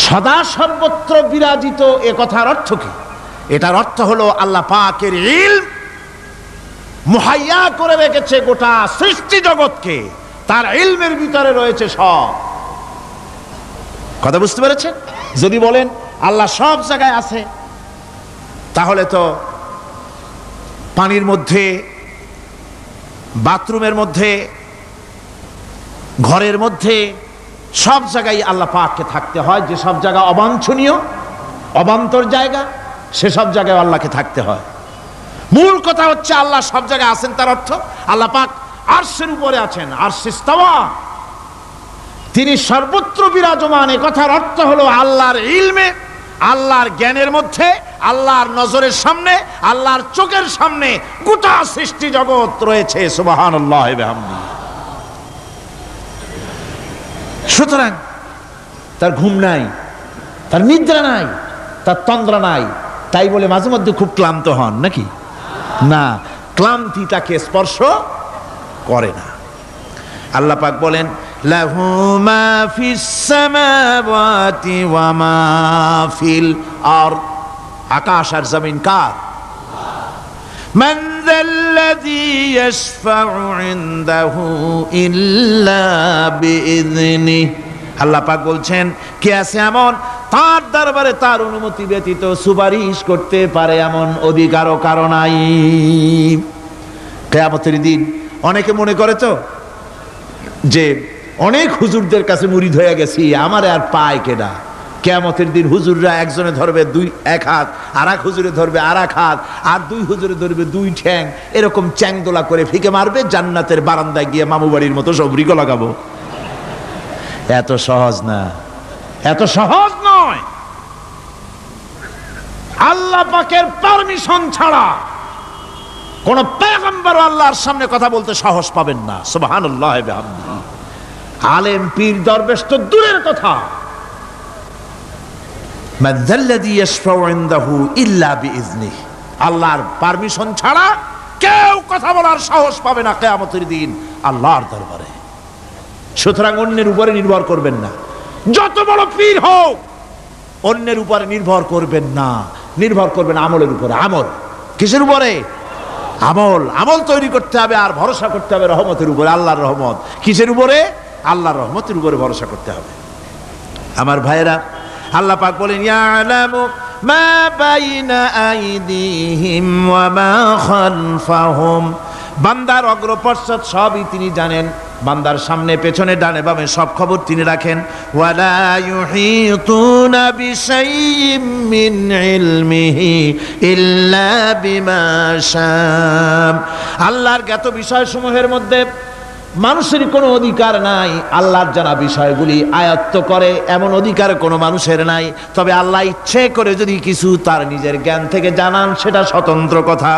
সদা সর্বত্র বিরাজিত এ কথার অর্থ কি? এটার অর্থ হলো আল্লাহ পাকের ইলম মুহাইয়া করে রেখেছে গোটা সৃষ্টি জগৎকে, তার ইলমের ভিতরে রয়েছে সব। কথা বুঝতে পেরেছেন? যদি বলেন আল্লাহ সব জায়গায় আছে, তাহলে তো পানির মধ্যে, বাথরুমের মধ্যে, ঘরের মধ্যে, সব জায়গায় আল্লাহ পাককে থাকতে হয়। যে সব জায়গা অবাঞ্ছনীয়, অবান্তর জায়গা, সেসব জায়গায় আল্লাহকে থাকতে হয়। মূল কথা হচ্ছে আল্লাহ সব জায়গায় আছেন, তার অর্থ আল্লাহ পাক আরশের উপরে আছেন, আরশে ইস্তাওয়া, তিনি সর্বত্র বিরাজমান। এ কথার অর্থ হলো আল্লাহর ইলমে, আল্লাহর জ্ঞানের মধ্যে, আল্লাহর নজরের সামনে, আল্লাহর চোখের সামনে গোটা সৃষ্টি জগৎ রয়েছে। সুবহানাল্লাহ ওয়া বিহামদিহি। সুতরাং তার ঘুম নাই, তার নিদ্রা নাই, তার তন্দ্রা নাই, তাই বলে মাঝে মধ্যে খুব ক্লান্ত হন নাকি? না, ক্লান্তি তাকে স্পর্শ করে না। আল্লাহ পাক বলেন লাহু মা ফিস সামাওয়াতি ওয়া মা ফিল আরদ, আকাশ আর জমিন কার? মান যাল্লাযী ইয়াশফাউ ইনদাহু ইল্লা বিইযনিহি। আল্লাহ পাক বলছেন, কে আছে এমন তার দরবারে তার অনুমতি ব্যতীত সুপারিশ করতে পারে এমন অধিকারও কারো নাই। কিয়ামতের দিন অনেকে মনে করে তো যে অনেক হুজুরদের কাছে মুরিদ হয়ে গেছি, আমারে আর পায় কেডা। কিয়ামতের দিন হুজুররা একজনে ধরবে এক হাত, আর এক হুজুরে ধরবে আর এক হাত, আর দুই হুজুরে ধরবে দুই ঠ্যাং, এরকম চ্যাংদোলা করে ফিকে মারবে, জান্নাতের বারান্দায় গিয়ে মামু বাড়ির মতো সব রিকো লাগাবো। এত সহজ না, এত সহজ নয়। আল্লাহ পাকের পারমিশন ছাড়া কোন পয়গম্বর আল্লাহর সামনে কথা বলতে সাহস পাবেন না। সুবহানাল্লাহ ওয়া বিহামদিহি। আলেম পীর দরবেশ তো দূরের কথা, মান যাল্লাযী ইয়াশফাউ ইনদাহু ইল্লা বিইযনিহি, আল্লাহর পারমিশন ছাড়া কেউ কথা বলার সাহস পাবে না কিয়ামতের দিন আল্লাহর দরবারে। সুতরাং অন্যের উপরে নির্ভর করবেন না, যত বড় পীর হোক অন্যের উপরে নির্ভর করবেন না, নির্ভর করবেন আমলের উপরে। আমল কিসের উপরে? আমল। আমল তৈরি করতে হবে আর ভরসা করতে হবে রহমতের উপরে, আল্লাহর রহমত। কিসের উপরে? আল্লাহর রহমতের উপরে ভরসা করতে হবে। আমার ভাইয়েরা, আল্লাহ পাক বলেন ইয়ালামু মা বাইনা আইদিহিম ওয়া মা খালফাহুম, বান্দার অগ্রপশ্চাৎ সবই তিনি জানেন, বান্দার সামনে পেছনে ডানে বামে সব খবর তিনি রাখেন। ওয়ালা ইউহিতুনা বিশাইইম মিন ইলমিহি ইল্লা বিমা শাআ, আল্লাহর জ্ঞাত বিষয়সমূহের মধ্যে মানুষের কোনো অধিকার নাই। আল্লাহর জানা বিষয়গুলি আয়ত্ত করে এমন অধিকার কোনো মানুষের নাই। তবে আল্লাহ ইচ্ছে করে যদি কিছু তার নিজের জ্ঞান থেকে জানান, সেটা স্বতন্ত্র কথা।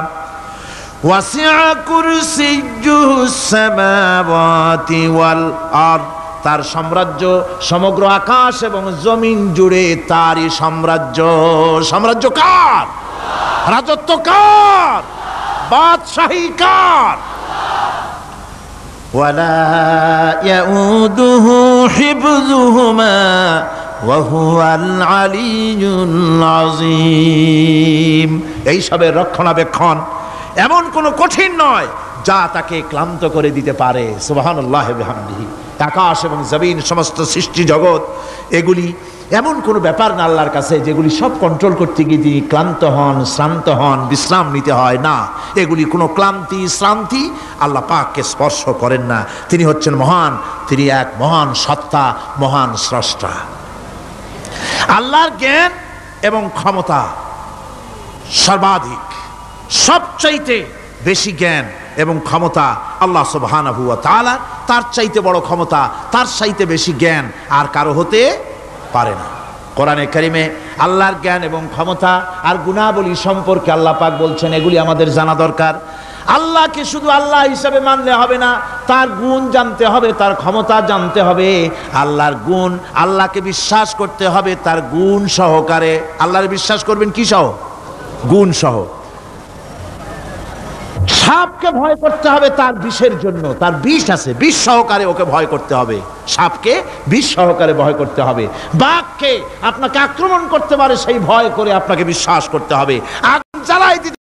ওয়াসিআ কুরসিয়্যুহুস সামাওয়াতি ওয়াল আরদ, তার সাম্রাজ্য সমগ্র আকাশ এবং জমিন জুড়ে তারই সাম্রাজ্য। সাম্রাজ্য কার? রাজত্ব কার? বাদশাহী কার? ওয়ালা ইয়াউদুহু হিফযুহুমা ওয়া হুয়াল আলিয়্যুল আযীম। এই সবের রক্ষণাবেক্ষণ এমন কোনো কঠিন নয় যা তাকে ক্লান্ত করে দিতে পারে। সুবহানাল্লাহ ওয়া বিহামদিহি। আকাশ এবং জমিন, সমস্ত সৃষ্টি জগৎ, এগুলি এমন কোনো ব্যাপার না আল্লাহর কাছে যেগুলি সব কন্ট্রোল করতে গিয়ে তিনি ক্লান্ত হন, শ্রান্ত হন, বিশ্রাম নিতে হয় না। এগুলি কোনো ক্লান্তি শ্রান্তি আল্লাহ পাককে স্পর্শ করেন না। তিনি হচ্ছেন মহান, তিনি এক মহান সত্তা, মহান স্রষ্টা। আল্লাহর জ্ঞান এবং ক্ষমতা সর্বাধিক, সবচাইতে বেশি জ্ঞান এবং ক্ষমতা আল্লাহ সুবহানাহু ওয়া তাআলা। তার চাইতে বড় ক্ষমতা, তার চাইতে বেশি জ্ঞান আর কারো হতে পারে না। কোরআনে কারিমে আল্লাহর জ্ঞান এবং ক্ষমতা আর গুণাবলী সম্পর্কে আল্লাহ পাক বলছেন, এগুলি আমাদের জানা দরকার। আল্লাহকে শুধু আল্লাহ হিসাবে মানলে হবে না, তার গুণ জানতে হবে, তার ক্ষমতা জানতে হবে। আল্লাহর গুণ, আল্লাহকে বিশ্বাস করতে হবে তার গুণ সহকারে। আল্লাহর বিশ্বাস করবেন কি সহ? গুণ সহ। সাপকে ভয় করতে হবে তার বিষের জন্য, তার বিষ আছে, বিষ সহকারে ওকে ভয় করতে হবে। সাপকে বিষ সহকারে ভয় করতে হবে। বাঘকে আপনাকে আক্রমণ করতে পারে সেই ভয় করে আপনাকে বিশ্বাস করতে হবে। আগুন জ্বালাই দিতে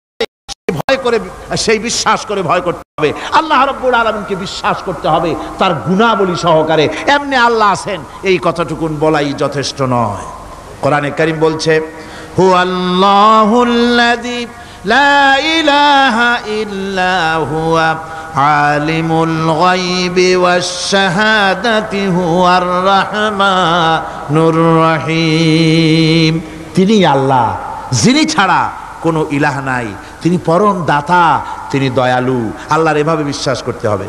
ভয় করে, সেই বিশ্বাস করে ভয় করতে হবে। আল্লাহ রাব্বুল আলামিনকে বিশ্বাস করতে হবে তার গুণাবলী সহকারে। এমনি আল্লাহ আছেন এই কথাটুকুন বলাই যথেষ্ট নয়। কোরআনে কারীম বলছে, হুয়াল্লাহুল্লাযী লা ইলাহা ইল্লা হুয়া আলিমুল গায়বি ওয়াশ শাহাদাতি হুয়ার রাহমানুর রহিম। তিনি আল্লাহ, যিনি ছাড়া কোনো ইলাহ নাই, তিনি পরম দাতা, তিনি দয়ালু। আল্লাহর এভাবে বিশ্বাস করতে হবে।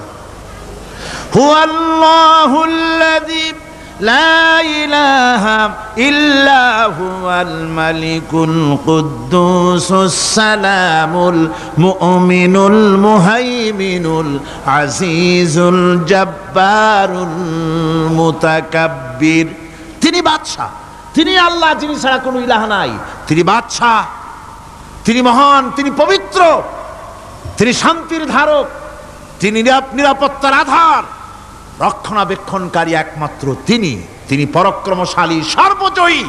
হুয়াল্লাহুল্লাযী লা ইলাহা ইল্লা হুয়াল মালিকুল কুদ্দুসুস সালামুল মুমিনুল মুহাইমিনুল আজিজুল জব্বারুল মুতাকাব্বির। তিনি বাদশা, তিনি আল্লাহ, যিনি ছাড়া কোনো ইলাহ নাই। তিনি বাদশা, তিনি মহান, তিনি পবিত্র, তিনি শান্তির ধারক, তিনি নিরাপত্তার আধার, রক্ষণাবেক্ষণকারী একমাত্র তিনি। তিনি পরাক্রমশালী, সর্বজয়ী,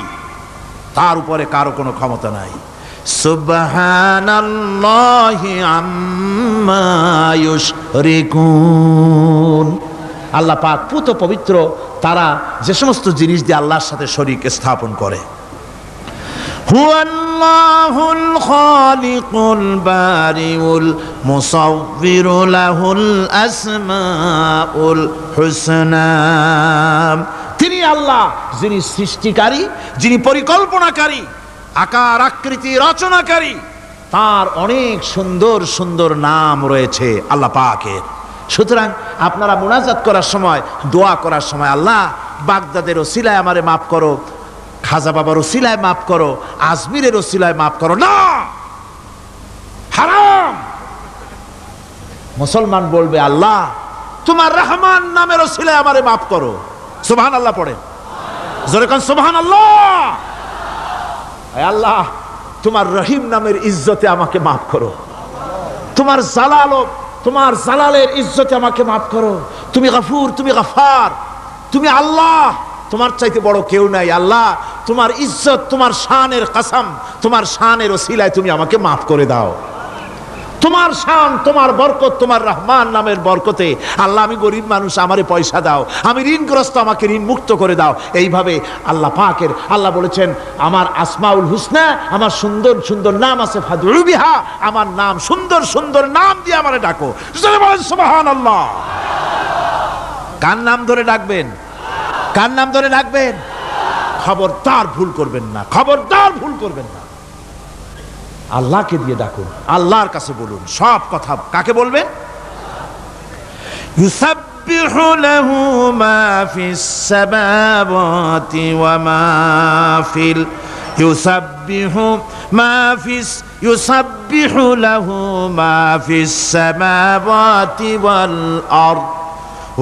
তার উপরে কারো কোনো ক্ষমতা নাই। সুবহানাল্লাহি আম্মা ইউশরিকুন। আল্লাহ পাক পুত পবিত্র তারা যে সমস্ত জিনিস দিয়ে আল্লাহর সাথে শরীক স্থাপন করে। হুয়াল্লাহুল খালিকুল বারিউল মুসাউবিরু লাহুল আসমাউল হুসনা। তিনি আল্লাহ, যিনি সৃষ্টিকারী, যিনি পরিকল্পনাকারী, আকার আকৃতি রচনাকারী। তার অনেক সুন্দর সুন্দর নাম রয়েছে আল্লাহ পাকের। সুতরাং আপনারা মুনাজাত করার সময়, দোয়া করার সময়, আল্লাহ বাগদাদের ওসিলায় আমারে মাফ করো, খাজা বাবার ওসিলায় মাফ করো, আজমিরের ওসিলায় মাফ করো না, হারাম। মুসলমান বলবে, আল্লাহ তোমার রহমান নামের ওসিলায় আমারে মাফ করো। সুবহানাল্লাহ পড়েন, জোরে কোন সুবহানাল্লাহ। আল্লাহ তোমার রহিম নামের ইজ্জতে আমাকে মাফ করো, তোমার জালালের ইজ্জতে আমাকে মাফ করো। তুমি গফুর, তুমি গফার, তুমি আল্লাহ, তোমার চাইতে বড় কেউ নাই। আল্লাহ তোমার ইজ্জত, তোমার শানের কসম, তোমার শানের ওসিলায় তুমি আমাকে মাফ করে দাও। তোমার শান, তোমার বরকত, তোমার রহমান নামের বরকতে আল্লাহ আমি গরিব মানুষ, আমারে পয়সা দাও, আমি ঋণগ্রস্ত, আমাকে ঋণ মুক্ত করে দাও। এইভাবে আল্লাহ পাকের, আল্লাহ বলেছেন আমার আসমাউল হুসনা, আমার সুন্দর সুন্দর নাম আছে, ফাদউ বিহা, আমার নাম সুন্দর সুন্দর নাম দিয়ে আমারে ডাকো। সুবহানাল্লাহ। কার নাম ধরে ডাকবেন? কার নাম ধরে ডাকবেন? খবরদার ভুল করবেন না, খবরদার ভুল করবেন না। আল্লাহকে দিয়ে ডাকুন, আল্লাহর কাছে বলুন সব কথা। কাকে বলবেন? ইউসাব্বিহু লাহু মা ফিস সামাওয়াতি ওয়া মা ফিল ইউসাব্বিহু লাহু মা ফিস সামাওয়াতি ওয়াল আরদ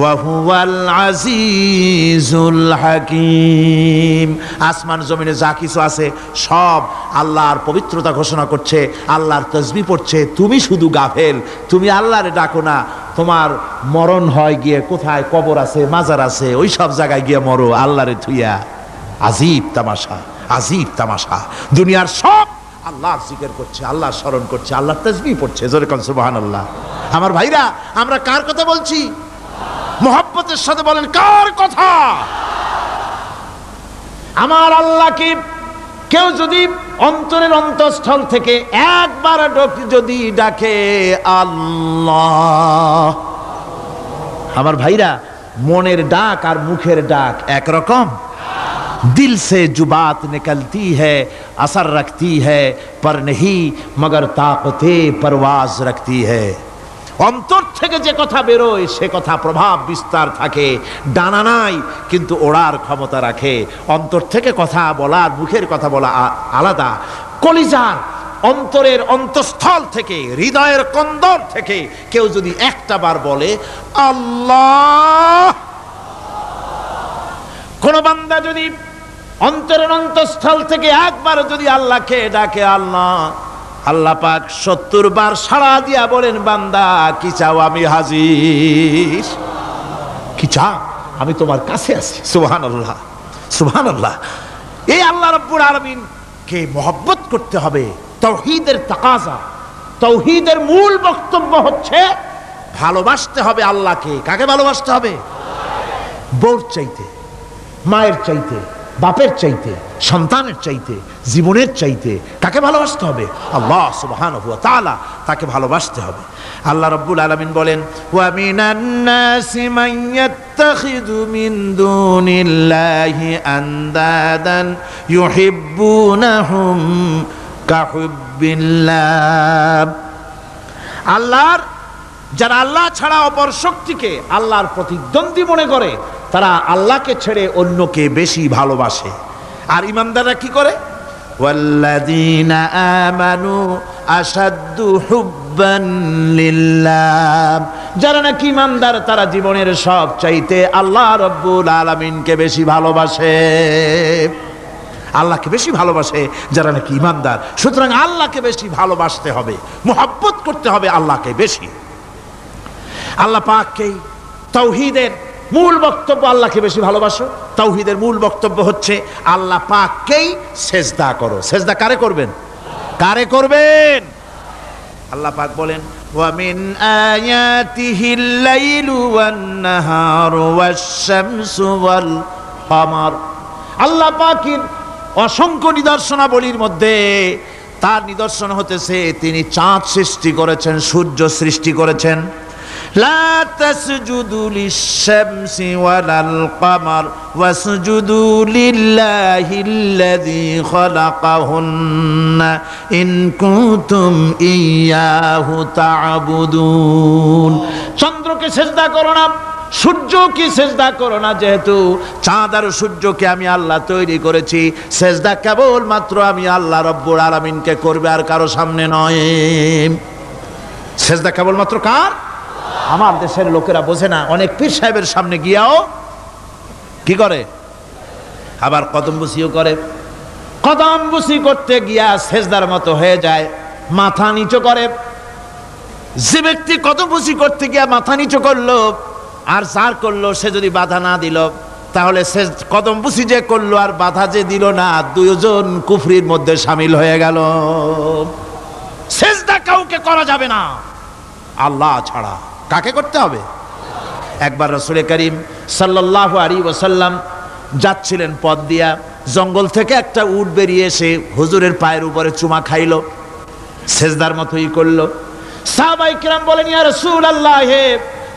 ওয়া হুয়াল আজিজুল হাকীম। আসমান জমিনে যা কিছু আছে সব আল্লাহর পবিত্রতা ঘোষণা করছে, আল্লাহর তাসবিহ পড়ছে। তুমি শুধু গাফেল, তুমি আল্লাহরে ডাকো না। তোমার মরণ হয় গিয়ে কোথায় কবর আছে, মাজার আছে, ওই সব জায়গায় গিয়ে মরো আল্লাহরে থুইয়া। আজীব তামাশা, আজীব তামাশা। দুনিয়ার সব আল্লাহর জিকির করছে, আল্লাহর স্মরণ করছে, আল্লাহর তাসবিহ পড়ছে। জোরে কোন সুবহানাল্লাহ। আমার ভাইরা, আমরা কার কথা বলছি? মোহাব্বতের সাথে বলেন, কার কথা? আমার আল্লাহকে কেউ যদি অন্তরের অন্তঃস্থল থেকে একবার যদি ডাকে আল্লাহ, আমার ভাইরা, মনের ডাক আর মুখের ডাক একরকম। दिल से जो बात निकलती है असर रखती है पर नहीं मगर ताकते परवाज रखती है। অন্তর থেকে যে কথা বেরোয় সে কথা প্রভাব বিস্তার থাকে, ডানা নাই কিন্তু ওড়ার ক্ষমতা রাখে। অন্তর থেকে কথা বলার, মুখের কথা বলা আলাদা। কলিজার অন্তরের অন্তঃস্থল থেকে, হৃদয়ের কন্দর থেকে কেউ যদি একটা বার বলে আল্লাহ, কোন বান্দা যদি অন্তরের অন্তঃস্থল থেকে একবার যদি আল্লাহকে ডাকে আল্লাহ, আল্লাহ পাক 70 বার সাড়া দিয়া বলেন, বান্দা কি চাও, আমি হাজির। কি চাও, আমি তোমার কাছে আছি। সুবহানাল্লাহ, সুবহানাল্লাহ। এই আল্লাহ রাব্বুল আলামিন কে মহব্বত করতে হবে। তাওহীদের তাকাজা, তাওহীদের মূল বক্তব্য হচ্ছে ভালোবাসতে হবে আল্লাহকে। কাকে ভালোবাসতে হবে? বউর চাইতে, মায়ের চাইতে, বাপের চাইতে, সন্তানের চাইতে, জীবনের চাইতে কাকে ভালোবাসতে হবে? আল্লাহ সুবহানাহু ওয়া তাআলা, তাকে ভালোবাসতে হবে। আল্লাহ রাব্বুল আলামিন বলেন, ওয়া মিনান নাসি মান ইয়াত্তাখিযু মিন দুনিল্লাহি আনদাদান ইউহিব্বুনাহুম কাহুব্বিল্লাহ। আল্লাহর যারা আল্লাহ ছাড়া অপর শক্তিকে আল্লাহর প্রতিদ্বন্দ্বী মনে করে, তারা আল্লাহকে ছেড়ে অন্যকে বেশি ভালোবাসে। আর ঈমানদাররা কি করে? ওয়াল্লাযীনা আমানু আশাদ্দু হুব্বান লিল্লাহ। যারা নাকি ঈমানদার, তারা জীবনের সব চাইতে আল্লাহ রাব্বুল আলামিনকে বেশি ভালোবাসে। আল্লাহকে বেশি ভালোবাসে যারা নাকি ঈমানদার। সুতরাং আল্লাহকে বেশি ভালোবাসতে হবে, মুহাব্বত করতে হবে আল্লাহকে বেশি। আল্লাহ পাককেই তাওহীদের মূল বক্তব্য, আল্লাহকে বেশি ভালোবাসো। তাওহীদের মূল বক্তব্য হচ্ছে আল্লাহ পাককেই সেজদা করো। সেজদা কারে করবেন? কারে করবেন? আল্লাহ পাক বলেন, ওয়া মিন আয়াতিহিল লাইলু ওয়ান নাহারু ওয়াশ-শামসু ওয়াল কমার। আল্লাহ পাকের অসংখ্য নিদর্শনাবলীর মধ্যে তার নিদর্শন হতেছে তিনি চাঁদ সৃষ্টি করেছেন, সূর্য সৃষ্টি করেছেন। লা তাসজুদু লিশ-শামসি ওয়ালাল কমার ওয়াসজুদু লিল্লাহিল্লাযী খালাকাহুন্না ইন কুনতুম ইয়্যাহু তা'বুদুন। চন্দ্রকে সেজদা করো না, সূর্যকে সেজদা করো না, যেহেতু চাঁদ আর সূর্যকে আমি আল্লাহ তৈরি করেছি। সেজদা কেবল মাত্র আমি আল্লাহ রাব্বুল আলামিনকে করবে, আর কারো সামনে নয়। সেজদা কেবল মাত্র কার? আমার দেশের লোকেরা বোঝে না, অনেক পীর সাহেবের সামনে গিয়াও কি করে? আবার কদমবুসিও করে। কদমবুসি করতে গিয়া সেজদার মতো হয়ে যায়, মাথা নিচু করে। যে ব্যক্তি কদমবুসি করতে গিয়া মাথা নিচু করলো আর যার করলো, সে যদি বাধা না দিল, তাহলে সে কদমবুসি যে করলো আর বাধা যে দিল না, দুইজন কুফরির মধ্যে শামিল হয়ে গেল। সেজদা কাউকে করা যাবে না আল্লাহ ছাড়া। কাকে করতে হবে? একবার রাসূল করিম সাল্লাল্লাহু আলাইহি ওয়াসাল্লাম যাচ্ছিলেন পথ দিয়া, জঙ্গল থেকে একটা উট বেরিয়ে এসে হুজুরের পায়ের উপরে চুমা খাইলো, সেজদার মতোই করলো। সাহাবায়ে কেরাম বলেন, ইয়া রাসূলুল্লাহ,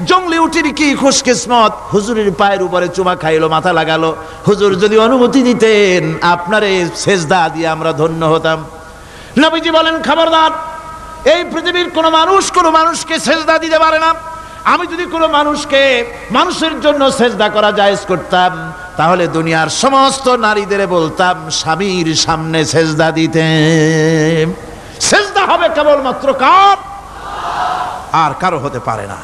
জঙ্গলি উটের কি খুশকিসমত, হুজুরের পায়ের উপরে চুমা খাইলো, মাথা লাগালো। হুজুর যদি অনুমতি দিতেন, আপনারে সেজদা দিয়ে আমরা ধন্য হতাম। নবীজি বলেন, খবরদার, এই পৃথিবীর কোনো মানুষ কোনো মানুষকে সেজদা দিতে পারে না। আমি যদি কোনো মানুষকে মানুষের জন্য সেজদা করা জায়েজ করতাম, তাহলে দুনিয়ার সমস্ত নারীদের বলতাম স্বামীর সামনে সেজদা দিতে। সেজদা হবে কেবলমাত্র কার? আর কারো হতে পারে না।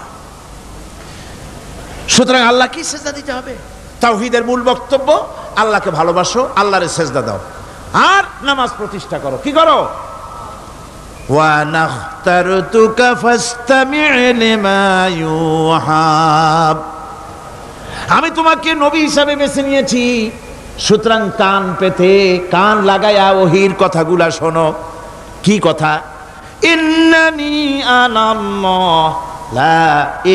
সুতরাং আল্লাহকে সেজদা দিতে হবে। তাওহীদের মূল বক্তব্য আল্লাহকে ভালোবাসো, আল্লাহরে সেজদা দাও, আর নামাজ প্রতিষ্ঠা করো। কি করো? ওয়া নাখতারতুকা ফাসতামি' লিমা ইউহা। আমি তোমাকে নবী হিসাবে বেছে নিয়েছি, সুতরাং কান পেতে কান লাগায়া ওহীর কথাগুলা শোনো। কি কথা? ইন্নানি আনাল্লাহ লা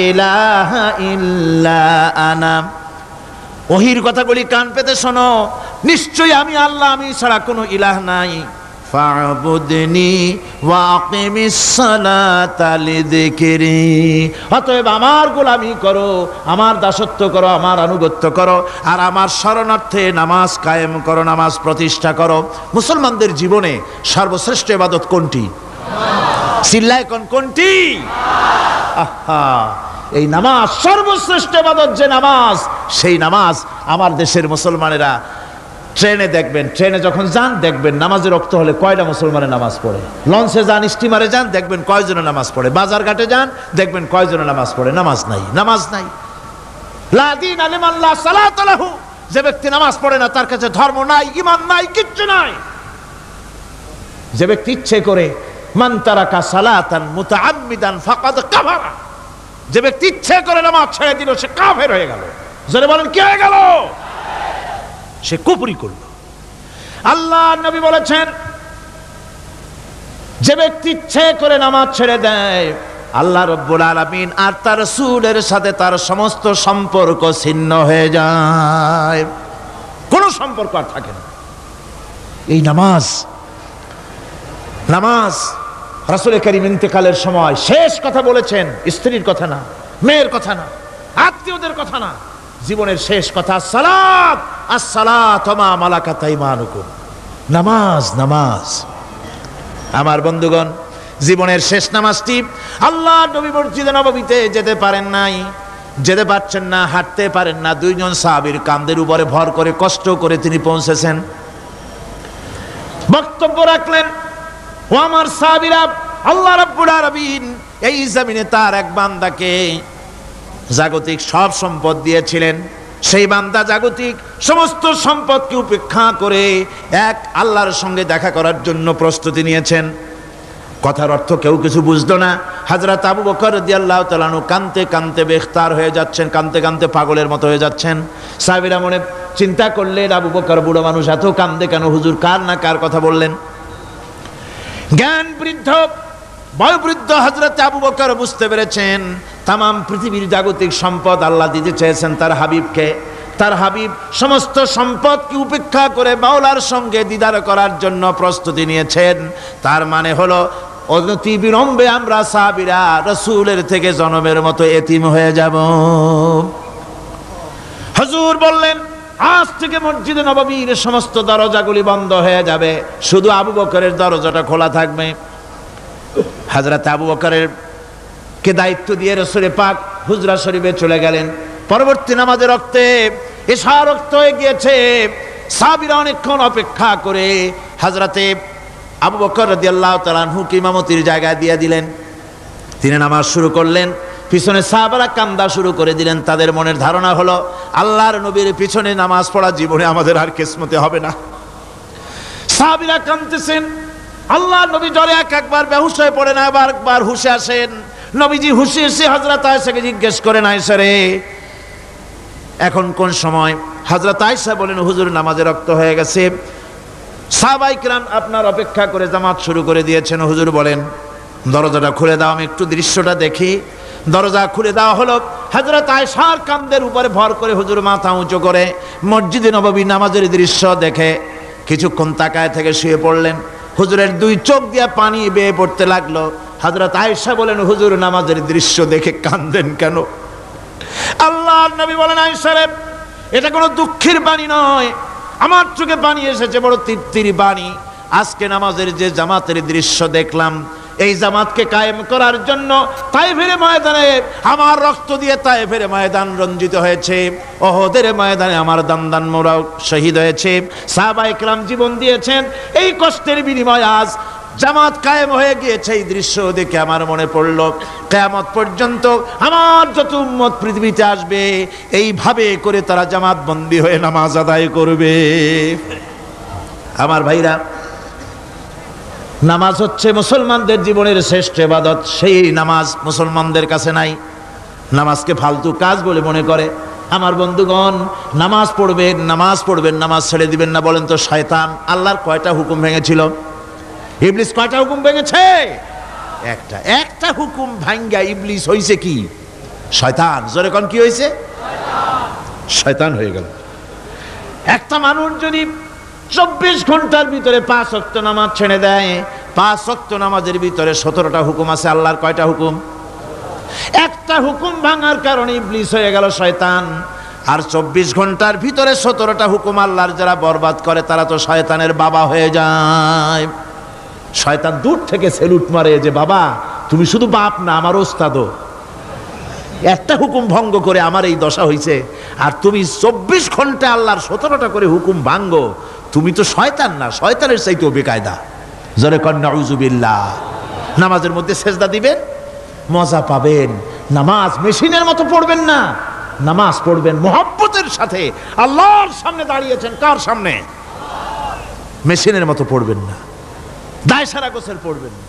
ইলাহা ইল্লা আনা। ওহীর কথাগুলি কান পেতে শোনো। নিশ্চয়ই আমি আল্লাহ, আমি ছাড়া কোনো ইলাহ নাই। ফা'বুদনি ওয়া আকিমিস সালাতা লিযিকরি। অতএব আমার গোলামি করো, আমার দাসত্ব করো, আমার আনুগত্য করো, আর আমার শরণার্থে নামাজ কায়েম করো, নামাজ প্রতিষ্ঠা করো। মুসলমানদের জীবনে সর্বশ্রেষ্ঠ ইবাদত কোনটি? চিল্লায় কোন কোনটি? আহা, এই নামাজ সর্বশ্রেষ্ঠ ইবাদত। যে নামাজ, সেই নামাজ আমার দেশের মুসলমানেরা ট্রেনে দেখবেন, ট্রেনে যখন যান দেখবেন নামাজের রক্ত হলে কয়টা মুসলমানের নামাজ পড়ে। লঞ্চে যান, স্টিমারে যান, দেখবেন কয়জনে নামাজ পড়ে। বাজার ঘাটে যান, দেখবেন কয়জনে নামাজ পড়ে। নামাজ নাই, নামাজ নাই। লা দীনা লিমান লা সালাতা লাহু। যে ব্যক্তি নামাজ পড়ে না, তার কাছে ধর্ম নাই, ঈমান নাই, কিচ্ছু নাই। যে ব্যক্তি ইচ্ছে করে মান তারাকা সালাতান মুতাআম্মিদান ফাকাদ কাফারা, যে ব্যক্তি ইচ্ছে করে নামাজ ছেড়ে দিল সে কাফের হয়ে গেল। জোরে বলেন কি হয়ে গেল? সে কুফরি করল। আল্লাহ নবী বলেছেন যে ব্যক্তি ইচ্ছে করে নামাজ ছেড়ে দেয় আল্লাহ রাব্বুল আলামিন আর তার রাসূলের সাথে তার সমস্ত সম্পর্ক ছিন্ন হয়ে যায়, কোনো সম্পর্ক আর থাকে না। এই নামাজ রাসূল কারীম ইন্তেকালের সময় শেষ কথা বলেছেন, স্ত্রীর কথা না, মেয়ের কথা না, আত্মীয়দের কথা না, জীবনের শেষ কথা সালাত, আসসালাতু মা মালাকাত আইমানুকুম, নামাজ। আমার বন্ধুগণ, জীবনের শেষ নামাজটি আল্লাহ নবী মসজিদে নববীতে যেতে পারছেন না, হাঁটতে পারেন না, দুইজন সাহাবীর কাঁধের উপরে ভর করে কষ্ট করে তিনি পৌঁছেছেন, বক্তব্য রাখলেন, ও আমার সাহাবীরা, আল্লাহ রাব্বুল আলামিন এই জমিনে তার এক বান্দাকে জাগতিক সব সম্পদ দিয়েছিলেন, সেই বান্দা জাগতিক সমস্ত সম্পদকে উপেক্ষা করে এক আল্লাহর সঙ্গে দেখা করার জন্য প্রস্তুতি নিয়েছেন। কথার অর্থ কেউ কিছু বুঝলো না। হযরত আবু বকর রাদিয়াল্লাহু তাআলা আনহু কাঁদতে কাঁদতে বেখতার হয়ে যাচ্ছেন, কাঁদতে কাঁদতে পাগলের মতো হয়ে যাচ্ছেন। সাহাবীরা মনে চিন্তা করলেন, আবু বকর বুড়ো মানুষ, এত কাঁদে কেন? হুজুর কার না কার কথা বললেন? জ্ঞান বৃদ্ধ, বয়োবৃদ্ধ হযরত আবু বকর বুঝতে পেরেছেন তামাম পৃথিবীর জাগতিক সম্পদ আল্লাহ দিতে চেয়েছেন তার হাবিবকে। তার হাবিব সমস্ত সম্পদকে উপেক্ষা করে মাওলার সঙ্গে দিদার করার জন্য প্রস্তুতি নিয়েছেন। তার মানে হলো অতি বিলম্বে আমরা সাহাবীরা রাসূলের থেকে জনমের মতো এতিম হয়ে যাব। হুজুর বললেন, আজ থেকে মসজিদে নববীর সমস্ত দরজাগুলি বন্ধ হয়ে যাবে, শুধু আবু বকরের দরজাটা খোলা থাকবে। হযরত আবু বকরের কে দায়িত্ব দিয়ে রাসূল পাক হুজরা শরীফে চলে গেলেন। পরবর্তী নামাজের রক্তে এশা রক্ত হয়ে গিয়েছে। সাহাবীরা অনেকক্ষণ অপেক্ষা করে হযরতে আবু বকর রাদিয়াল্লাহু তাআলা আনহুকে ইমামতির জায়গায় দিয়ে দিলেন। তিনি নামাজ শুরু করলেন, পিছনে সাহাবারা কান্দা শুরু করে দিলেন। তাদের মনের ধারণা হলো আল্লাহর নবীর পিছনে নামাজ পড়া জীবনে আমাদের আর কিসমতে হবে না। সাহাবীরা কাঁদতেছেন, আল্লাহর নবী জ্বরে একবার বেহুশ হয়ে পড়েন, আবার একবার হুঁশে আসেন। নবীজি হুঁশে এসে হযরত আয়েশাকে জিজ্ঞেস করেন, আয়েশা রে, এখন কোন সময়? হযরত আয়েশা বলেন, হুজুর নামাজে রক্ত হয়ে গেছে, সাহাবায়ে কিরাম আপনার অপেক্ষা করে জামাত শুরু করে দিয়েছেন। হুজুর বলেন, দরজাটা খুলে দাও, আমি একটু দৃশ্যটা দেখি। দরজা খুলে দেওয়া হলো। হযরত আয়েশার কাঁধের উপরে ভর করে হুজুর মাথা উঁচু করে মসজিদে নববী নামাজের দৃশ্য দেখে কিছুক্ষণ তাকায় থেকে শুয়ে পড়লেন। হুজুরের দুই চোখ দিয়ে পানি বেয়ে পড়তে লাগলো। হযরত আয়েশা বলেন, হুজুর নামাজের দৃশ্য দেখে কাঁদেন কেন? আল্লাহর নবী বলেন, আয়েশা রে, এটা কোনো দুঃখের বাণী নয়, আমার চোখে পানি এসেছে বড় তৃপ্তির বাণী। আজকে নামাজের যে জামাতের দৃশ্য দেখলাম, এই জামাতকে কায়েম করার জন্য তায়েফের ময়দানে আমার রক্ত দিয়ে তায়েফের ময়দান রঞ্জিত হয়েছে, ওহদের ময়দানে আমার দান্দান মোরা শহীদ হয়েছে, সাহাবায়ে কেরাম জীবন দিয়েছেন। এই কষ্টের বিনিময়ে আজ জামাত কায়েম হয়ে গিয়েছে। এই দৃশ্য দেখে আমার মনে পড়ল, কিয়ামত পর্যন্ত আমার যত উম্মত পৃথিবীতে আসবে এইভাবে করে তারা জামাত বন্দী হয়ে নামাজ আদায় করবে। আমার ভাইরা, নামাজ হচ্ছে মুসলমানদের জীবনের শ্রেষ্ঠ ইবাদত। সেই নামাজ মুসলমানদের কাছে নাই, নামাজকে ফালতু কাজ বলে মনে করে। আমার বন্ধুগণ, নামাজ পড়বেন, নামাজ ছেড়ে দিবেন না। বলেন তো, শয়তান আল্লাহর কয়টা হুকুম ভেঙেছিল? ইবলিস কয়টা হুকুম ভেঙেছে? একটা হুকুম ভাঙ্গা ইবলিস হইছে কি? শয়তান। জোরে কোন কি হইছে? শয়তান হয়ে গেল। একটা মানুষ যদি 24 ঘন্টার ভিতরে 5 ওয়াক্ত নামাজ ছেড়ে দেয়, 5 ওয়াক্ত নামাজের ভিতরে 17টা হুকুম আছে। আল্লাহর কয়টা হুকুম? একটা হুকুম ভাঙার কারণে ইবলিস হয়ে গেল শয়তান। আর 24 ঘন্টার ভিতরে 17টা হুকুম আল্লাহর যারা বরবাদ করে তারা তো শয়তানের বাবা হয়ে যায়। শয়তান দূর থেকে সেলুট মারে যে, বাবা তুমি শুধু বাপ না, আমার ওস্তাদও। একটা হুকুম ভঙ্গ করে আমার এই দশা হইছে, আর তুমি 24 ঘন্টা আল্লাহর 17টা করে হুকুম ভাঙ্গো, তুমি তো শয়তান না, শয়তানের চাইতেও বেকায়দা। জোরে কর নাউযুবিল্লাহ। নামাজের মধ্যে সেজদা দিবেন, মজা পাবেন। নামাজ মেশিনের মতো পড়বেন না, নামাজ পড়বেন মুহাব্বতের সাথে। আল্লাহর সামনে দাঁড়িয়েছেন, কার সামনে? মেশিনের মতো পড়বেন না, দায় সারা গোসল পড়বেন না।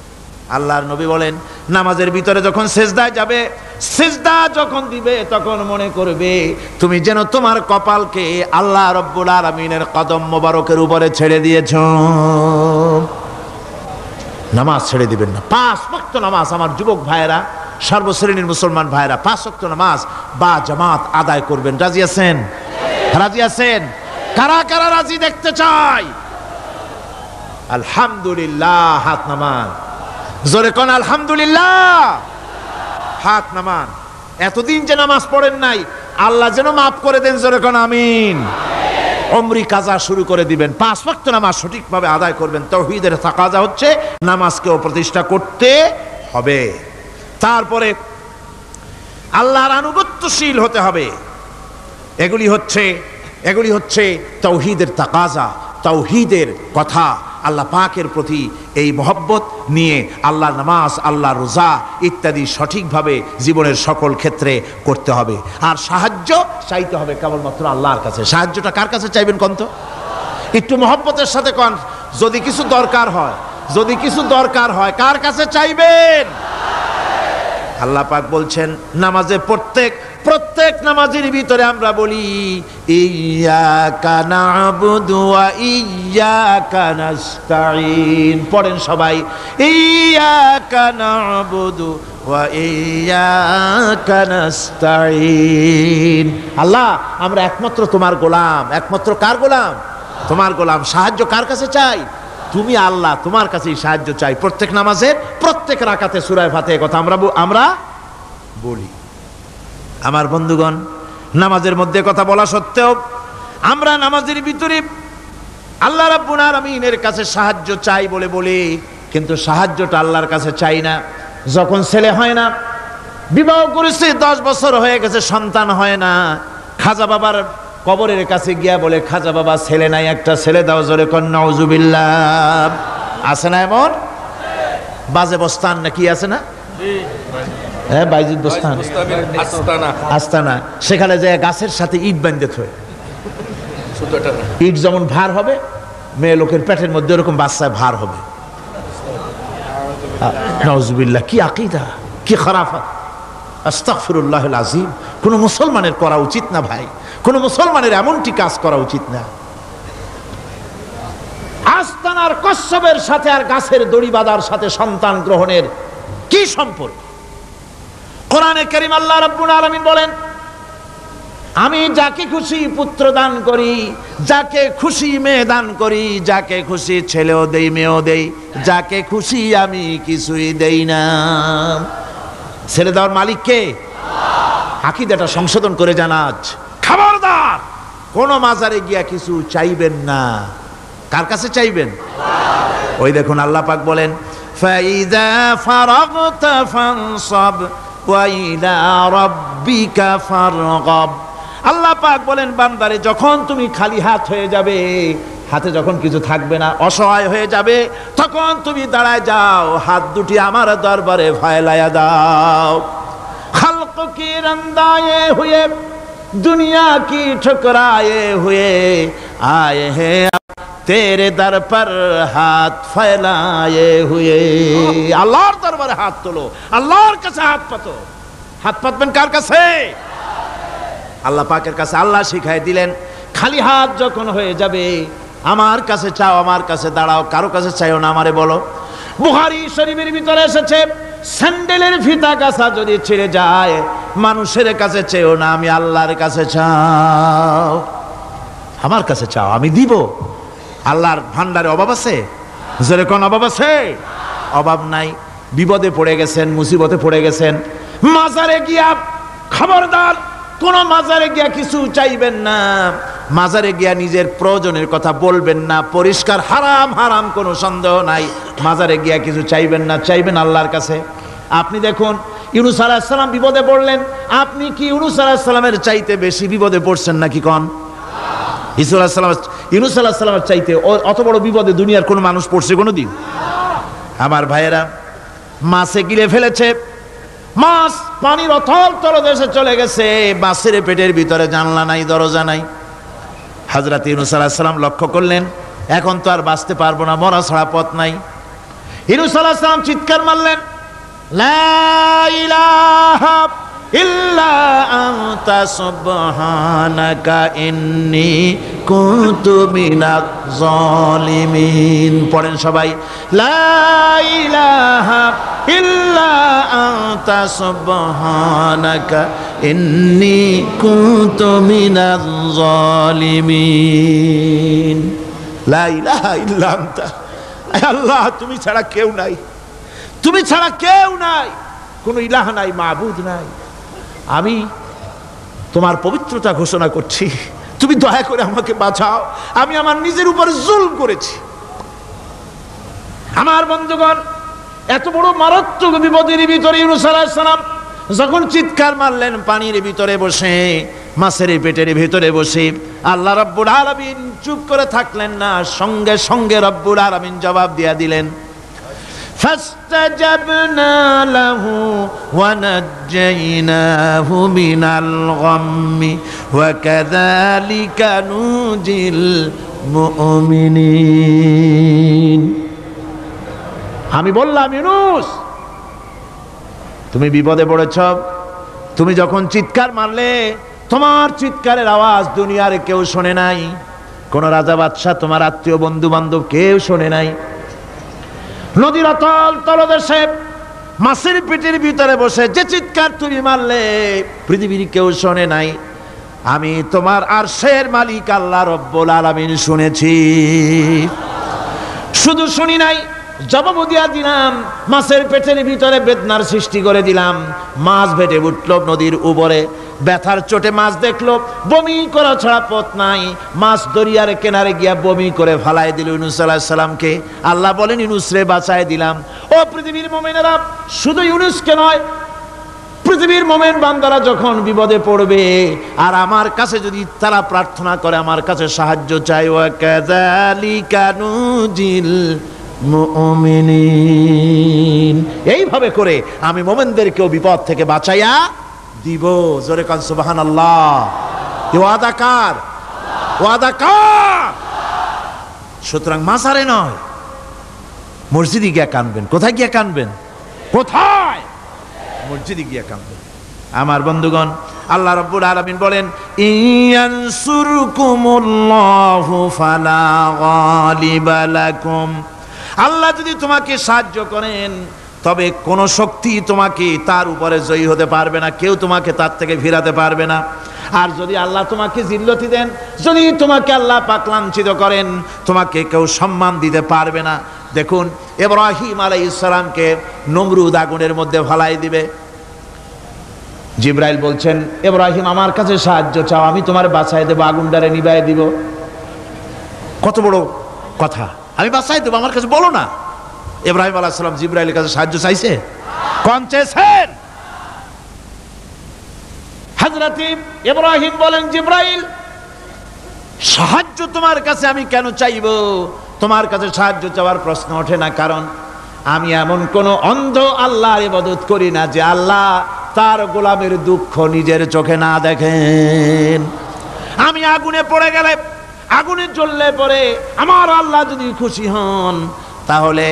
আল্লাহর নবী বলেন, নামাজের ভিতরে যখন সিজদায় যাবে, সিজদা যখন দিবে, তখন মনে করবে তুমি যেন তোমার কপালকে আল্লাহ রব্বুল আলামিনের কদম মোবারকের উপরে ছেড়ে দিয়েছো। নামাজ ছেড়ে দিবেন না। 5 ওয়াক্ত নামাজ আমার যুবক ভাইয়েরা, সর্বশ্রেণীর মুসলমান ভাইয়েরা 5 ওয়াক্ত নামাজ বা জামাত আদায় করবেন। রাজি আছেন? রাজি আছেন? কারা কারা রাজি দেখতে চাই? আলহামদুলিল্লাহ, হাত নামান। জোরে কোন আলহামদুলিল্লাহ, হাত নামান। এতদিন যে নামাজ পড়েন নাই, আল্লাহ যেন মাফ করে দেন। জোরে কোন আমিন। উমরি কাজা শুরু করে দিবেন। 5 ওয়াক্ত নামাজ সঠিকভাবে আদায় করবেন। তাওহীদের তাকাজা হচ্ছে নামাজকেও প্রতিষ্ঠা করতে হবে। তারপরে আল্লাহর আনুগত্যশীল হতে হবে। এগুলি হচ্ছে তাওহীদের তাকাজা, তাওহীদের কথা। আল্লাহ পাকের প্রতি এই মহব্বত নিয়ে আল্লাহর নামাজ, আল্লাহর রোজা ইত্যাদি সঠিকভাবে জীবনের সকল ক্ষেত্রে করতে হবে। আর সাহায্য চাইতে হবে কেবলমাত্র আল্লাহর কাছে। সাহায্যটা কার কাছে চাইবেন কোন তো? একটু মহব্বতের সাথে কোন। যদি কিছু দরকার হয় কার কাছে চাইবেন? আল্লাহ পাক বলছেন নামাজে প্রত্যেক নামাজের ভিতরে আমরা বলি ইয়্যাকা না'বুদু ওয়া ইয়্যাকা নাস্তাঈন। পড়েন সবাই, ইয়্যাকা না'বুদু ওয়া ইয়্যাকা নাস্তাঈন। আল্লাহ, আমরা একমাত্র তোমার গোলাম। একমাত্র কার গোলাম? তোমার গোলাম। সাহায্য কার কাছে চাই? তুমি আল্লাহ, তোমার কাছেই সাহায্য চাই। প্রত্যেক নামাজের প্রত্যেক রাকাতে সূরা ফাতিহার কথা আমরা বলি। আমার বন্ধুগণ, নামাজের মধ্যে কথা বলা সত্ত্বেও আমরা নামাজের ভিতরে আল্লাহ রাব্বুল আলামিনের কাছে সাহায্য চাই বলে কিন্তু সাহায্যটা আল্লাহর কাছে চাই না। যখন ছেলে হয় না, বিবাহ করেছে, 10 বছর হয়ে গেছে, সন্তান হয় না, খাজা বাবার কবরের কাছে গিয়া বলে, খাজা বাবা ছেলে নাই, একটা ছেলে দাও। জোরে কোন নাউজুবিল্লাহ। আছে না এমন? বাজে বস্তান নাকি আছে না? হ্যাঁ, বাইজিদ বস্তান, আস্তানা। সেখানে যে গাছের সাথে ইট বাঁধতে হয়, ইট যেমন ভার হবে, মেয়ে লোকের পেটের মধ্যে এরকম বাচ্চায় ভার হবে। নাউজুবিল্লাহ। কি আকীদা, কি খারাফাত! আস্তাগফিরুল্লাহুল আযীম। কোন মুসলমানের করা উচিত না ভাই, কোন মুসলমানের এমনটি কাজ করা উচিত না। আস্তানার কচ্ছপের সাথে আর গাছের দড়ি বাঁধার সাথে সন্তান গ্রহণের কি সম্পর্ক? কোরআনে কারীম আল্লাহ রাব্বুল আলামিন বলেন, আমি যাকে খুশি পুত্র দান করি, যাকে খুশি মেয়ে দান করি, যাকে খুশি ছেলেও দেই মেয়েও দেই, যাকে খুশি আমি কিছুই দেই না। ছেলে দেওয়ার মালিক কে? আকীদাটা সংশোধন করে জানাজ। খবরদার কোন মাজারে গিয়া কিছু চাইবেন না। কার কাছে চাইবেন? ওই দেখুন আল্লাহ পাক বলেন, ফাইযা ফারাগতা ফানসাব ওয়া ইলা রাব্বিকা ফারগাব। আল্লাহ পাক বলেন, বান্দারে যখন তুমি খালি হাত হয়ে যাবে, হাতে যখন কিছু থাকবে না, অসহায় হয়ে যাবে, তখন তুমি দাঁড়ায় যাও, হাত দুটি আমার দরবারে ফয়লায়া দাও। খালক কি রন্দায়ে হুয়ে, दुनिया की ठुकराए हुए आए हैं तेरे दर पर हाथ फैलाए हुए। আল্লাহর দরবারে হাত তোলো, আল্লাহর কাছে হাত পাতো। হাত পাতবেন কার কাছে? আল্লাহ পাকের কাছে। আল্লাহ শিখাই দিলেন, খালি হাত যখন হয়ে যাবে আমার কাছে চাও, আমার কাছে দাঁড়াও, কারো কাছে চাইও না, আমারে বলো। বুখারী শরীফের ভিতরে এসেছে, স্যান্ডেলের ফিতা কাছা যদি ছিঁড়ে যায়, মানুষের কাছে চেয়েও না, আমি আল্লাহর কাছে চাও। আমার কাছে চাও, আমি দিব। আল্লাহর ভান্ডারে অভাব আছে? জোরে কোন অভাব আছে? অভাব নাই। বিপদে পড়ে গেছেন, মুসিবতে পড়ে গেছেন, মাজারে গিয়া খবরদার কোন মাজারে গিয়া কিছু চাইবেন না। মাজারে গিয়া নিজের প্রয়োজনের কথা বলবেন না। পরিষ্কার হারাম, হারাম কোনো সন্দেহ নাই। মাজারে গিয়া কিছু চাইবেন না, চাইবেন আল্লাহর কাছে। আপনি দেখুন, ইউনূস আলাইহিস সালাম বিপদে পড়লেন, আপনি কি ইউনূস আলাইহিস সালামের চাইতে বেশি বিপদে পড়ছেন নাকি কোন? ইউনূস আলাইহিস সালামের চাইতে অত বড় বিপদে দুনিয়ার কোন মানুষ পড়ছে কোনোদিন? আমার ভাইয়েরা, মাছে গিলে ফেলেছে, মাছ পানির অথল তলদেশে চলে গেছে, মাছের পেটের ভিতরে জানলা নাই, দরজা নাই। হযরত ইউনূস আলাইহিস সালাম লক্ষ্য করলেন, এখন তো আর বাঁচতে পারবো না, মরা ছাড়া পথ নাই। ইউনূস আলাইহিস সালাম চিৎকার মারলেন, লা ইলাহা ইল্লা আনতা সুবহানাকা ইন্নী কুনতু মিনাজ জালিমিন। পড়েন সবাই, লা ইলাহা ইল্লা আনতা সুবহানাকা ইন্নী কুনতু মিনাজ জালিমিন। লা ইলাহা ইল্লা আনতা, আল্লাহ তুমি ছাড়া কেউ নাই, তুমি ছাড়া কেউ নাই, কোনো ইলাহ নাই, মাবুদ নাই। আমি তোমার পবিত্রতা ঘোষণা করছি, তুমি দয়া করে আমাকে বাঁচাও, আমি আমার নিজের উপর জুলম করেছি। আমার বন্ধুগণ, এত বড় মারাত্মক বিপদের ভিতরে ইউনূস আলাইহিস সালাম যখন চিৎকার মারলেন পানির ভিতরে বসে, মাছের পেটের ভিতরে বসে, আল্লাহ রাব্বুল আলামিন চুপ করে থাকলেন না, সঙ্গে সঙ্গে রাব্বুল আলামিন জবাব দিয়া দিলেন, فاستجبنا له ونجيناه من الغم وكذلك ننجي المؤمنين। আমি বললাম, ইউনূস তুমি বিপদে পড়েছ, তুমি যখন চিৎকার মারলে তোমার চিৎকারের আওয়াজ দুনিয়ার কেউ শোনে নাই, কোন রাজা বাদশাহ, তোমার আত্মীয় বন্ধু বান্ধব কেউ শোনে নাই। নদীর অতল তলদেশে মাছের পেটের ভিতরে বসে যে চিৎকার তুমি মারলে পৃথিবীর কেউ শোনে নাই, আমি তোমার আরশের মালিক আল্লাহ রব্বুল আলামিন শুনেছি। শুধু শুনি নাই, জবাব দিয়া দিলাম, মাছের পেটের ভিতরে বেদনার সৃষ্টি করে দিলাম। মাছ ভেটে উঠল নদীর উপরে, ব্যথার চোটে মাছ দেখলো, বমি করা ছাড়া পথ নাই, মাছ দরিয়ার কিনারে গিয়া বমি করে ফালাই দিল ইউনূস আলাইহিস সালামকে। আল্লাহ বলেন, ইউনূস রে বাঁচায় দিলাম। ও পৃথিবীর মুমিনেরা, শুধু ইউনূসকে নয়, পৃথিবীর মুমিন বান্দারা যখন বিপদে পড়বে আর আমার কাছে যদি তারা প্রার্থনা করে, আমার কাছে সাহায্য চায়, ওয়া কাযালিকা নুজিল মুমিনিন, এইভাবে করে আমি মুমিনদেরকেও বিপদ থেকে বাঁচাইয়া দিব। জোরে কান সুবহানাল্লাহ। ওয়াদা কার? ওয়াদা কার? সুতরাং মাজারে নয়, মসজিদে গিয়া কানবেন। কোথায় গিয়া কানবেন? কোথায়? মসজিদে গিয়া কানবেন। আমার বন্ধুগণ, আল্লাহ রাব্বুল আলামিন বলেন, ইয়ানসুরকুমুল্লাহু ফালা গালিবা লাকুম, আল্লাহ যদি তোমাকে সাহায্য করেন তবে কোন শক্তি তোমাকে তার উপরে জয়ী হতে পারবে না, কেউ তোমাকে তার থেকে ফিরাতে পারবে না। আর যদি আল্লাহ তোমাকে জিল্লতি দেন, যদি তোমাকে আল্লাহ পাক লাঞ্ছিত করেন, তোমাকে কেউ সম্মান দিতে পারবে না। দেখুন, ইব্রাহিম আলাইহিস সালামকে নমরুদ আগুনের মধ্যে ফালাই দিবে, জিবরাইল বলছেন, ইব্রাহিম আমার কাছে সাহায্য চাও, আমি তোমার বাঁচাই দেব, আগুনটারে নিভাই দিব। কত বড় কথা, আমি বাঁচাই দেব, আমার কাছে বলো না। ইব্রাহিম আলাইহিস সালাম জিবরাইলের কাছে সাহায্য চাইছে? কোন চেয়েছেন? হযরত ইব্রাহিম বলেন, জিবরাইল সাহায্য তোমার কাছে আমি কেন চাইবো? তোমার কাছে সাহায্য চাওয়ার প্রশ্ন ওঠে না, কারণ আমি এমন কোন অন্ধ আল্লাহর ইবাদত করি না যে আল্লাহ তার গোলামের দুঃখ নিজের চোখে না দেখেন। আমি আগুনে পড়ে গেলে, আগুনে জ্বললে পরে আমার আল্লাহ যদি খুশি হন, তাহলে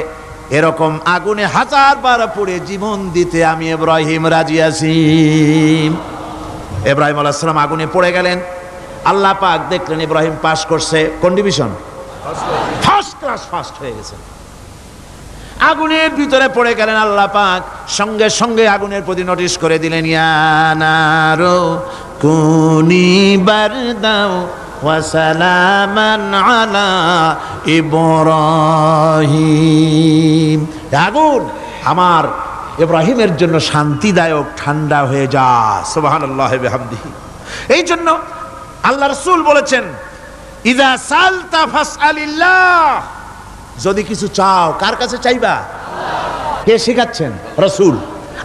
এরকম আগুনে 1000 বার পড়ে জীবন দিতে আমি ইব্রাহিম রাজি আছি। ইব্রাহিম আলাইহিস সালাম আগুনে পড়ে গেলেন, আল্লাহ পাক দেখলেন ইব্রাহিম পাস করছে। কোন ডিভিশন? ফার্স্ট ক্লাস, ফার্স্ট হয়ে গেছে। আগুনের ভিতরে পড়ে গেলেন, আল্লাহ পাক সঙ্গে সঙ্গে আগুনের প্রতি নোটিশ করে দিলেন, ইয়া নারু কুনি বারদাও ওয়া সালামান আলা ইব্রাহিম, আগুন আমার ইব্রাহিমের জন্য শান্তিদায়ক, ঠান্ডা হয়ে যা। সুবহানাল্লাহ ওয়া বিহামদিহি। এই জন্য আল্লাহ রাসূল বলেছেন, ইযা সালতা ফাসআলিল্লাহ, যদি কিছু চাও কার কাছে চাইবা? কে শেখাচ্ছেন? রাসূল।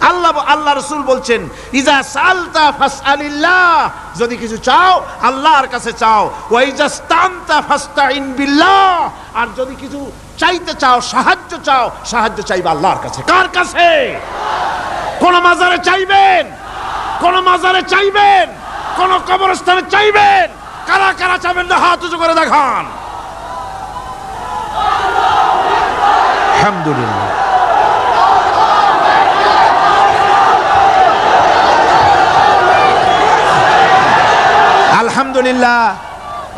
আল্লাহ রাসূল বলছেন, ইযা সালতা ফাসআলিল্লাহ, যদি কিছু চাও আল্লাহর কাছে চাও। ওয়া ইযা স্তানতা ফাস্তাইন বিল্লাহ, আর যদি কিছু চাইতে চাও, সাহায্য চাও, সাহায্য চাইবা আল্লাহর কাছে। কার কাছে? কোন মাজারে চাইবেন? কোন মাজারে চাইবেন? কোন কবরস্থানে চাইবেন? কারা কারা চাইবেন না হাত উঁচু করে দেখান। আলহামদুলিল্লাহ। আলহামদুলিল্লাহ।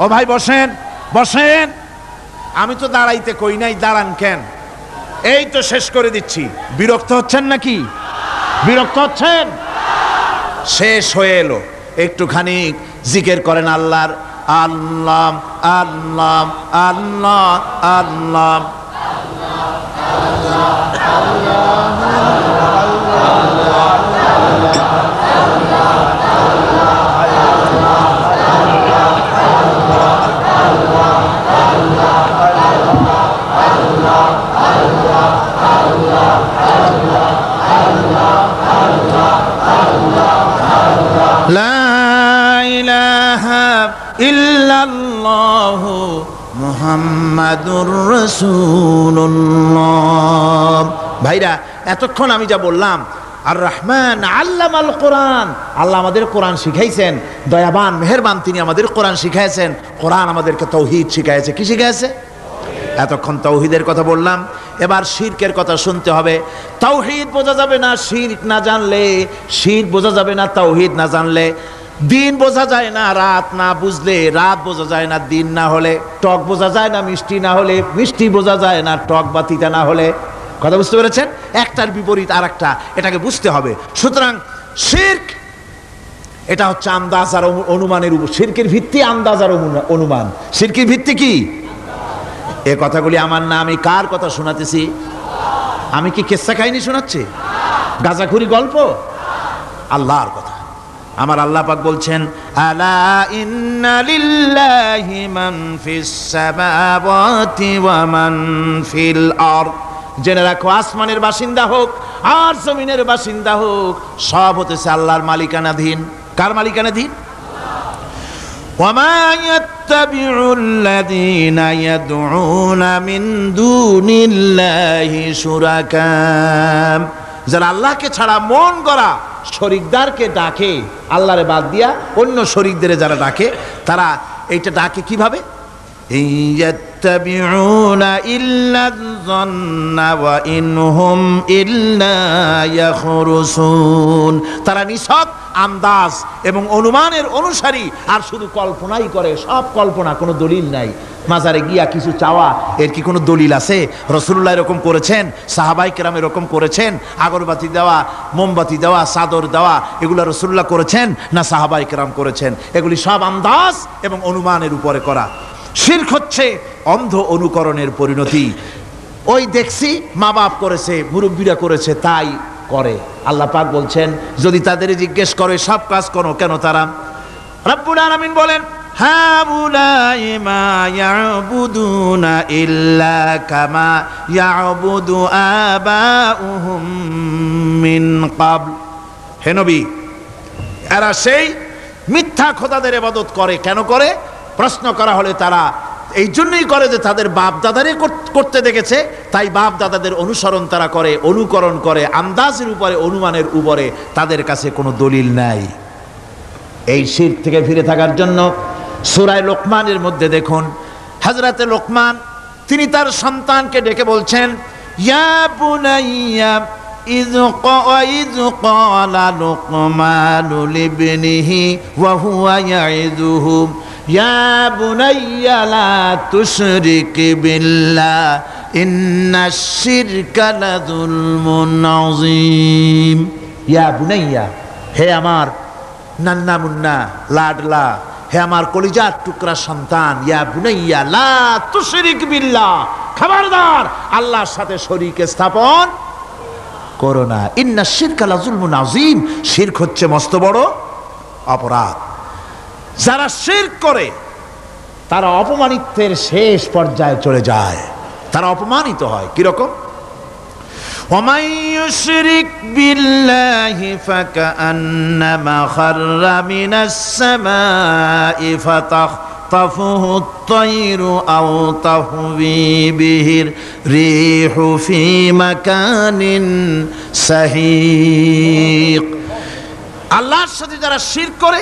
ও ভাই বসেন বসেন, আমি তো দাঁড়াইতে কই নাই, দাঁড়ান কেন? এই তো শেষ করে দিচ্ছি। বিরক্ত হচ্ছেন নাকি? বিরক্ত হচ্ছেন? শেষ হয়ে এলো, একটুখানি জিকির করেন আল্লাহর। আল্লাহ আল্লাহ আল্লাহ আল্লাহ ইল্লাল্লাহু মুহাম্মাদুর রাসূলুল্লাহ। ভাইরা, এতক্ষণ আমি যা বললাম, আর রহমান আল্লামাল কোরআন, আল্লাহ আমাদের কোরআন শিখাইছেন, দয়াবান মেহেরবান তিনি আমাদের কোরআন শিখাইছেন। কোরআন আমাদেরকে তৌহিদ শিখাইছে। কি শিখাইছে? এতক্ষণ তৌহিদের কথা বললাম, এবার শিরকের কথা শুনতে হবে। তৌহিদ বোঝা যাবে না শিরক না জানলে, শিরক বোঝা যাবে না তৌহিদ না জানলে। দিন বোঝা যায় না রাত না বুঝলে, রাত বোঝা যায় না দিন না হলে, টক বোঝা যায় না মিষ্টি না হলে, মিষ্টি বোঝা যায় না টক বা তিতা না হলে। কথা বুঝতে পেরেছেন? একটার বিপরীত আর একটা, এটাকে বুঝতে হবে। সুতরাং শিরক এটা হচ্ছে আন্দাজ আর অনুমানের উপর। শিরকের ভিত্তি আন্দাজ আর অনুমান। শিরকের ভিত্তি কি? এ কথাগুলি আমার না, আমি কার কথা শোনাতেছি? আমি কি কিসসা কাহিনী শোনাচ্ছি? গাঁজাখুরি গল্প? আল্লাহর কথা। আমার আল্লাহ পাক বলছেন, আলা ইন্না লিল্লাহি মান ফিস সামাওয়াতি ওয়া মান ফিল আরদ। জেনে রাখো, আসমানের বাসিন্দা হোক আর জমিনের বাসিন্দা হোক, সব হতেছে আল্লাহর মালিকানাধীন। কার মালিকানাধীন? ওয়ামা ইয়াত্তাবিউল্লাযীনা ইয়াদউনা মিন দুনিল্লাহি শুরাকা। যারা আল্লাহকে ছাড়া মন গড়া শরীকদারকে ডাকে, আল্লাহরে বাদ দিয়া অন্য শরীকদের যারা ডাকে, তারা এইটা ডাকে কিভাবে? ইয়াত্তাবিউনা ইল্লা যন্না ওয়া ইনহুম ইল্লা ইয়াখরুসুন। তারা নিছক আন্দাজ এবং অনুমানের অনুসারী, আর শুধু কল্পনাই করে। সব কল্পনা, কোনো দলিল নাই। মাজারে গিয়া কিছু চাওয়া, এর কি কোনো দলিল আছে? রাসূলুল্লাহ এরকম করেছেন, সাহাবায়ে কেরাম এরকম করেছেন? আগরবাতি দেওয়া, মোমবাতি দেওয়া, চাদর দেওয়া, এগুলো রাসূলুল্লাহ করেছেন না সাহাবায়ে কেরাম করেছেন? এগুলি সব আন্দাজ এবং অনুমানের উপরে করা। শিরক হচ্ছে অন্ধ অনুকরণের পরিণতি। ওই দেখছি মা বাপ করেছে, মুরব্বীরা করেছে, তাই করে। আল্লাহ পাক বলছেন, যদি তাদের জিজ্ঞেস করে সব কাজ করো কেন তারা? রব্বুল আলামিন বলেন, হাউলাই মা ইয়াবুদুনা ইল্লা কামা ইয়াবুদু আবাউহুম মিন ক্বাবল। হে নবী, এরা সেই মিথ্যা খোদাদের ইবাদত করে। কেন করে? প্রশ্ন করা হলে তারা এই জন্যই করে যে তাদের বাপ দাদারে করতে দেখেছে, তাই বাপ দাদাদের অনুসরণ তারা করে, অনুকরণ করে, আন্দাজের উপরে, অনুমানের উপরে। তাদের কাছে কোনো দলিল নাই। এই শিরক থেকে ফিরে থাকার জন্য সূরা লোকমানের মধ্যে দেখুন, হযরতে লোকমান তিনি তার সন্তানকে ডেকে বলছেন, ইয়া বুনাইয়া ইয ক্বালা লুকমানু লিবনিহি ওয়া হুয়া ইয়াইযুহু ইয়া বুনাইয়া লা তুশরিক বিল্লাহ ইন্নাশ শিরকা লাযুলমুন আযীম। ইয়া বুনাইয়া, হে আমার নান্না মুন্না লাডলা, হে আমার কলিজার টুকরা সন্তান, ইয়া বুনাইয়া লা তুশরিক বিল্লাহ, খবরদার আল্লাহর সাথে শরীক স্থাপন করো না। ইন্নাশ শিরকা লাযুলমুন আযীম, শিরক হচ্ছে মস্ত বড় অপরাধ। যারা শিরক করে তারা অপমানিত্বের শেষ পর্যায়ে চলে যায়, তারা অপমানিত হয়। কিরকম? ومن يشرك بالله فكأنما خر من السماء فتخطفه الطير أو تهوي به الريح في مكان سحيق। আল্লাহর সাথে যারা শিরক করে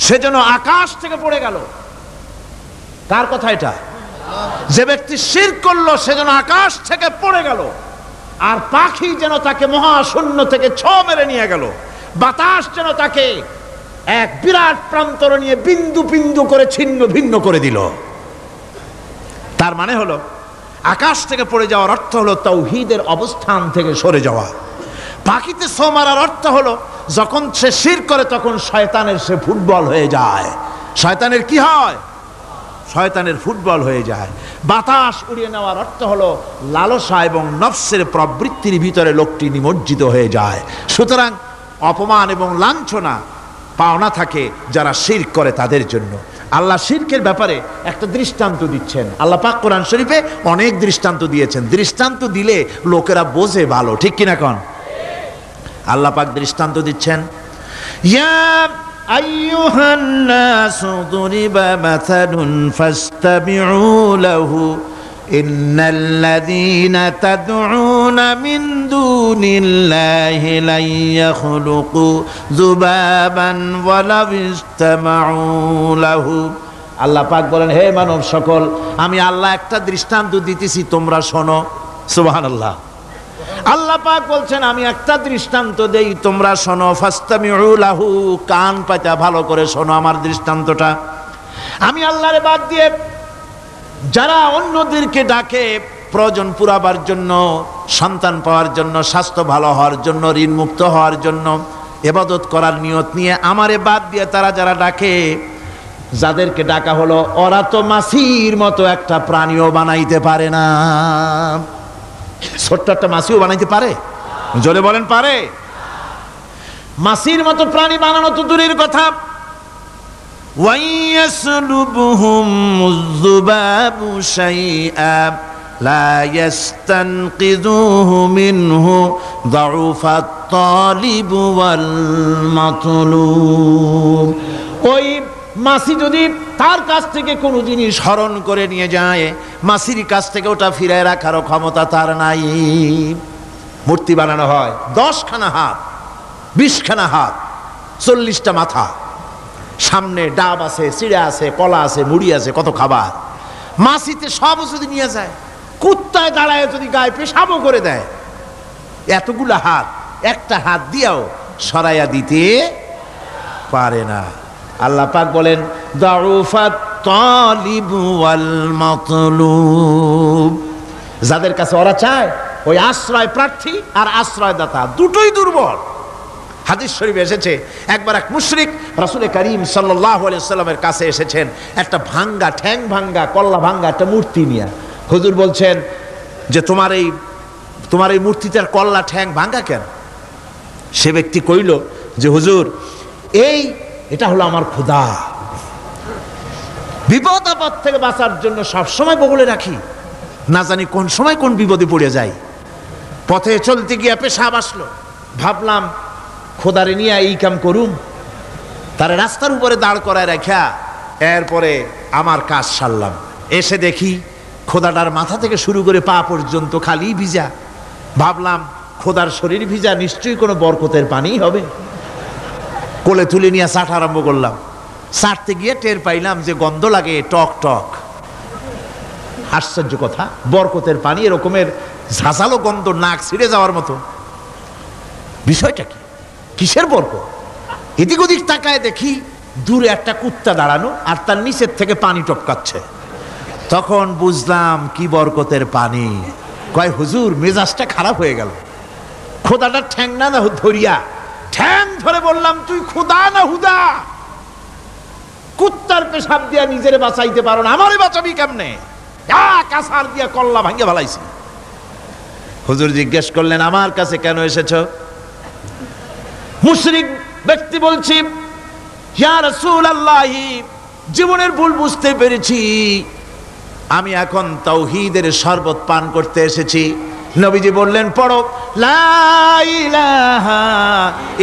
সে যেন আকাশ থেকে পড়ে গেল। কার কথা এটা? যে ব্যক্তি শিরক করলো সে যেন আকাশ থেকে পড়ে গেল, আর পাখি যেন তাকে মহাশূন্য থেকে ছ মেরে নিয়ে গেল, বাতাস যেন তাকে এক বিরাট প্রান্তর নিয়ে বিন্দু বিন্দু করে ছিন্ন ভিন্ন করে দিল। তার মানে হলো আকাশ থেকে পড়ে যাওয়ার অর্থ হলো তাওহীদের অবস্থান থেকে সরে যাওয়া। পাখিতে ছো মারার অর্থ হলো যখন সে শিরক করে তখন শয়তানের সে ফুটবল হয়ে যায়। শয়তানের কি হয়? শয়তানের ফুটবল হয়ে যায়। বাতাস উড়িয়ে নেওয়ার অর্থ হলো লালসা এবং নফসের প্রবৃত্তির ভিতরে লোকটি নিমজ্জিত হয়ে যায়। সুতরাং অপমান এবং লাঞ্ছনা পাওনা থাকে যারা শিরক করে তাদের জন্য। আল্লাহ শিরকের ব্যাপারে একটা দৃষ্টান্ত দিচ্ছেন। আল্লাহ পাক কোরআন শরীফে অনেক দৃষ্টান্ত দিয়েছেন। দৃষ্টান্ত দিলে লোকেরা বোঝে ভালো, ঠিক কিনা কোন? আল্লাহ পাক দৃষ্টান্ত দিচ্ছেন, ইয়া আইয়ুহান নাসু দুরিবা মাসালুন ফাসতামিউ লাহু ইন্নাল্লাযীনা তাদউনা মিন দুনিল্লাহি লা ইয়াখলুকু যুবাবান ওয়ালাউ ইসতামাউ লাহু। আল্লাহ পাক বলেন, হে মানব সকল, আমি আল্লাহ একটা দৃষ্টান্ত দিতেছি, তোমরা শোনো। সুবহানাল্লাহ। আল্লাহ পাক বলছেন, আমি একটা দৃষ্টান্ত দেই, তোমরা শোনো। ফাসতামিউ লাহু, কান পাতা ভালো করে শোনো আমার দৃষ্টান্তটা। আমি আল্লাহরে বাদ দিয়ে যারা অন্যদেরকে ডাকে প্রয়োজন পুরাবার জন্য, সন্তান পাওয়ার জন্য, স্বাস্থ্য ভালো হওয়ার জন্য, ঋণ মুক্ত হওয়ার জন্য, ইবাদত করার নিয়ত নিয়ে আমারে বাদ দিয়ে তারা যারা ডাকে, যাদেরকে ডাকা হলো, ওরা তো মাছির মতো একটা প্রাণীও বানাইতে পারে না। ছোট্ট একটা মাছিও বানাইতে পারে? জোরে বলেন, পারে? মাছির মতো প্রাণী বানানো তো দূরের কথা, ওয়াইয়াসলুবুহুম যুবাবু শাইআ লা ইস্তানকিযুহু মিনহু যাউফাত তালিব ওয়াল মাতলুব। ওই মাছি যদি তার কাছ থেকে কোনো জিনিস হরণ করে নিয়ে যায়, মাছির কাছ থেকে ওটা ফিরায় রাখারও ক্ষমতা তার নাই। মূর্তি বানানো হয়, 10খানা হাত, 20খানা হাত, 40টা মাথা, সামনে ডাব আছে, চিড়া আছে, কলা আছে, মুড়ি আছে, কত খাবার। মাছিতে সব যদি নিয়ে যায়, কুত্তায় দাঁড়ায় যদি গায়ে পেশাবও করে দেয়, এতগুলা হাত একটা হাত দিয়েও সরাইয়া দিতে পারে না। আল্লাহ পাক বলেন, যাউফাত তালিব ওয়াল মাতলুব। যাদের কাছে ওরা চায়, ওই আশ্রয় প্রার্থী আর আশ্রয়দাতা দুটোই দুর্বল। হাদিস শরীফে এসেছে, একবার এক মুশরিক রাসূল করিম সাল্লাল্লাহু আলাইহি ওয়াসাল্লামের কাছে এসেছেন একটা ভাঙ্গা, ঠ্যাং ভাঙ্গা, কল্লা ভাঙ্গা একটা মূর্তি নিয়ে। হুজুর বলছেন যে তোমার এই মূর্তিটার কল্লা ঠ্যাং ভাঙ্গা কেন? সে ব্যক্তি কইল যে হুজুর, এটা হলো আমার খোদা। বিপদ আপদ থেকে বাঁচার জন্য সবসময় বগলে রাখি, না জানি কোন সময় কোন বিপদে পড়ে যাই। পথে চলতে গিয়ে পেশাব আসলো, ভাবলাম খোদারে নিয়ে এই কাম করুম, তার রাস্তার উপরে দাঁড় করায় রাখা, এরপরে আমার কাজ সারলাম। এসে দেখি খোদাটার মাথা থেকে শুরু করে পা পর্যন্ত খালি ভিজা। ভাবলাম খোদার শরীর ভিজা, নিশ্চয়ই কোনো বরকতের পানি হবে। কোলে তুলে নিয়ে চাট আরম্ভ করলাম। চাটতে গিয়ে টের পাইলাম যে গন্ধ লাগে টক টক। আশ্চর্য কথা, বরকতের পানি এরকমের ঝাঁঝালো গন্ধ, নাক ছিঁড়ে যাওয়ার মতো। বিষয়টা কি? কিসের বরকত? এদিক ওদিক তাকায় দেখি দূরে একটা কুত্তা দাঁড়ানো আর তার নিচের থেকে পানি টপকাচ্ছে। তখন বুঝলাম কি বরকতের পানি। কয় হুজুর, মেজাজটা খারাপ হয়ে গেল। খোদাটার ঠ্যাং না ধরিয়া, ঠ্যাং ধরে বললাম, তুই খোদা না হুদা? কুত্তার পেশাব দিয়া নিজের বাঁচাইতে পারো না, আমারে বাঁচাবি কেমনে? কাসার দিয়া কল্লা ভাঙ্গে ভালাইছি। হুজুর জিজ্ঞেস করলেন, আমার কাছে কেন এসেছো? মুশরিক ব্যক্তি বলছি, ইয়া রাসূলুল্লাহ, জীবনের ভুল বুঝতে পেরেছি, আমি এখন তাওহীদের শরবত পান করতে এসেছি। নবীজি বললেন, পড়ো লা ইলাহা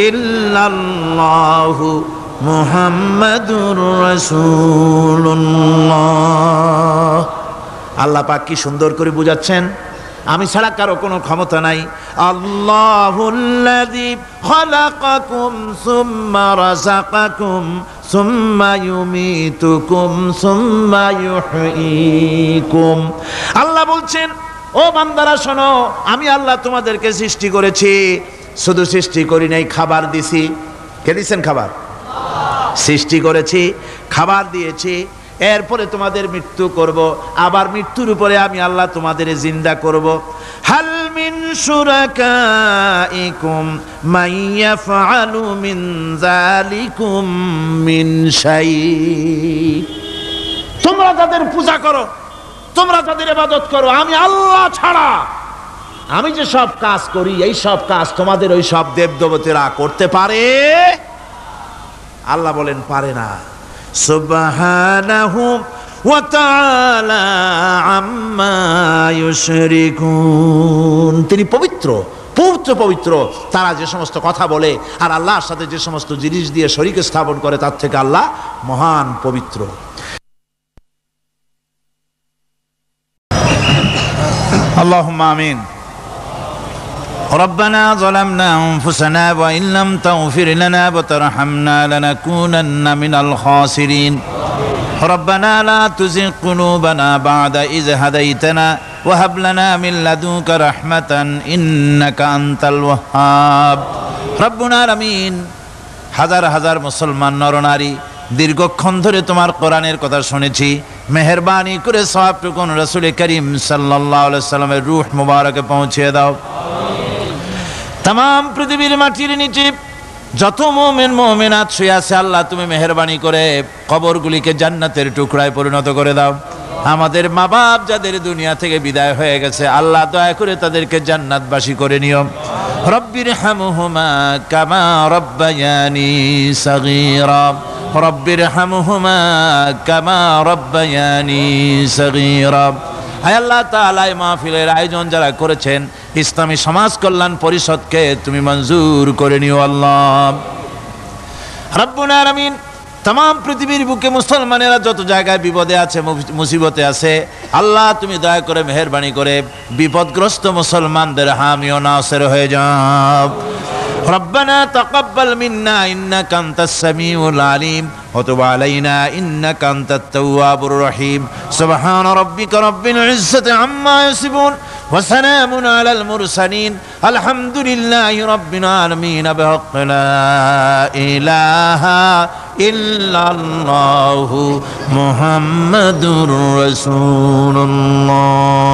ইল্লাল্লাহু মুহাম্মাদুর রাসূলুল্লাহ। আল্লাহ পাক কি সুন্দর করে বুঝাচ্ছেন, আমি ছাড়া কারো কোনো ক্ষমতা নাই। আল্লাহুল্লাযী খালাকাকুম সুম্মা রাযাকাকুম সুম্মা ইউমীতুকুম সুম্মা ইউহয়ীকুম। আল্লাহ বলছেন, ও বান্দারা শোনো, আমি আল্লাহ তোমাদেরকে সৃষ্টি করেছি, শুধু সৃষ্টি করি নাই, খাবার দিছি। কে দিচ্ছেন খাবার? সৃষ্টি করেছি, খাবার দিয়েছি, এরপরে তোমাদের মৃত্যু করব, আবার মৃত্যুর উপরে আমি আল্লাহ তোমাদের জিন্দা করব। হাল মিন শুরাকাইকুম মান ইয়াফআলু মিন যালিকুম মিন শাই। তোমরা তাদের পূজা করো, তোমরা তাদের ইবাদত করো, আমি আল্লাহ ছাড়া আমি যে সব কাজ করি এই সব কাজ তোমাদের ওই সব দেবদেবতীরা করতে পারে? আল্লাহ বলেন পারে না। সুবহানাহু ওয়া তাআলা আম্মা ইউশরিকুন। তিনি পবিত্র, পবিত্র পবিত্র। তারা যে সমস্ত কথা বলে আর আল্লাহর সাথে যে সমস্ত জিনিস দিয়ে শরীক স্থাপন করে তার থেকে আল্লাহ মহান পবিত্র। আল্লাহুম্মা আমিন। ربنا ظلمنا أنفسنا وإن لم تغفر لنا وترحمنا لنكونن من الخاسرين ربنا لا تزغ قلوبنا بعد إذ هديتنا وهب لنا من لدنك رحمة إنك أنت الوهاب ربنا العالمين। হাজার হাজার মুসলমান নরনারী দীর্ঘক্ষণ ধরে তোমার কোরআনের কথা শুনেছি, মেহেরবানি করে সওয়াবটুকু রাসূল করিম সাল্লাল্লাহু আলাইহি সাল্লামের রূহ মুবারকে পৌঁছে দাও। तमाम পৃথিবীর মাটির নিচে যত মুমিন মুমিনাত শুয়ে আছে আল্লাহ তুমি মেহেরবানি করে কবরগুলিকে জান্নাতের টুকরায় পরিণত করে দাও। আমাদের মা বাপ যাদের দুনিয়া থেকে বিদায় হয়ে গেছে আল্লাহ দয়া করে তাদেরকে জান্নাতবাসী করে নিও। রব্বিরহামহুমা কামা রব্বায়ানি সগীরা রব্বিরহামহুমা কামা রব্বায়ানি সগীরা। হায় আল্লাহ তাআলা এই মাহফিলের আয়োজন যারা করেছেন ইসলামী সমাজ কল্যাণ পরিষদকে তুমি মঞ্জুর করে নিও আল্লাহ রাব্বুল আলামিন। तमाम পৃথিবীর বুকে মুসলমানেরা যত জায়গায় বিপদে আছে মুসিবতে আছে আল্লাহ তুমি দয়া করে মেহেরবানি করে বিপদগ্রস্ত মুসলমানদের হামি ও নাসির হয়ে যাও। ربنا تقبل منا إنك أنت السميع العليم وتب علينا إنك أنت التواب الرحيم سبحان ربك رب العزة عما يصفون وسلام على المرسلين الحمد لله رب العالمين بحق لا إله إلا الله محمد رسول الله।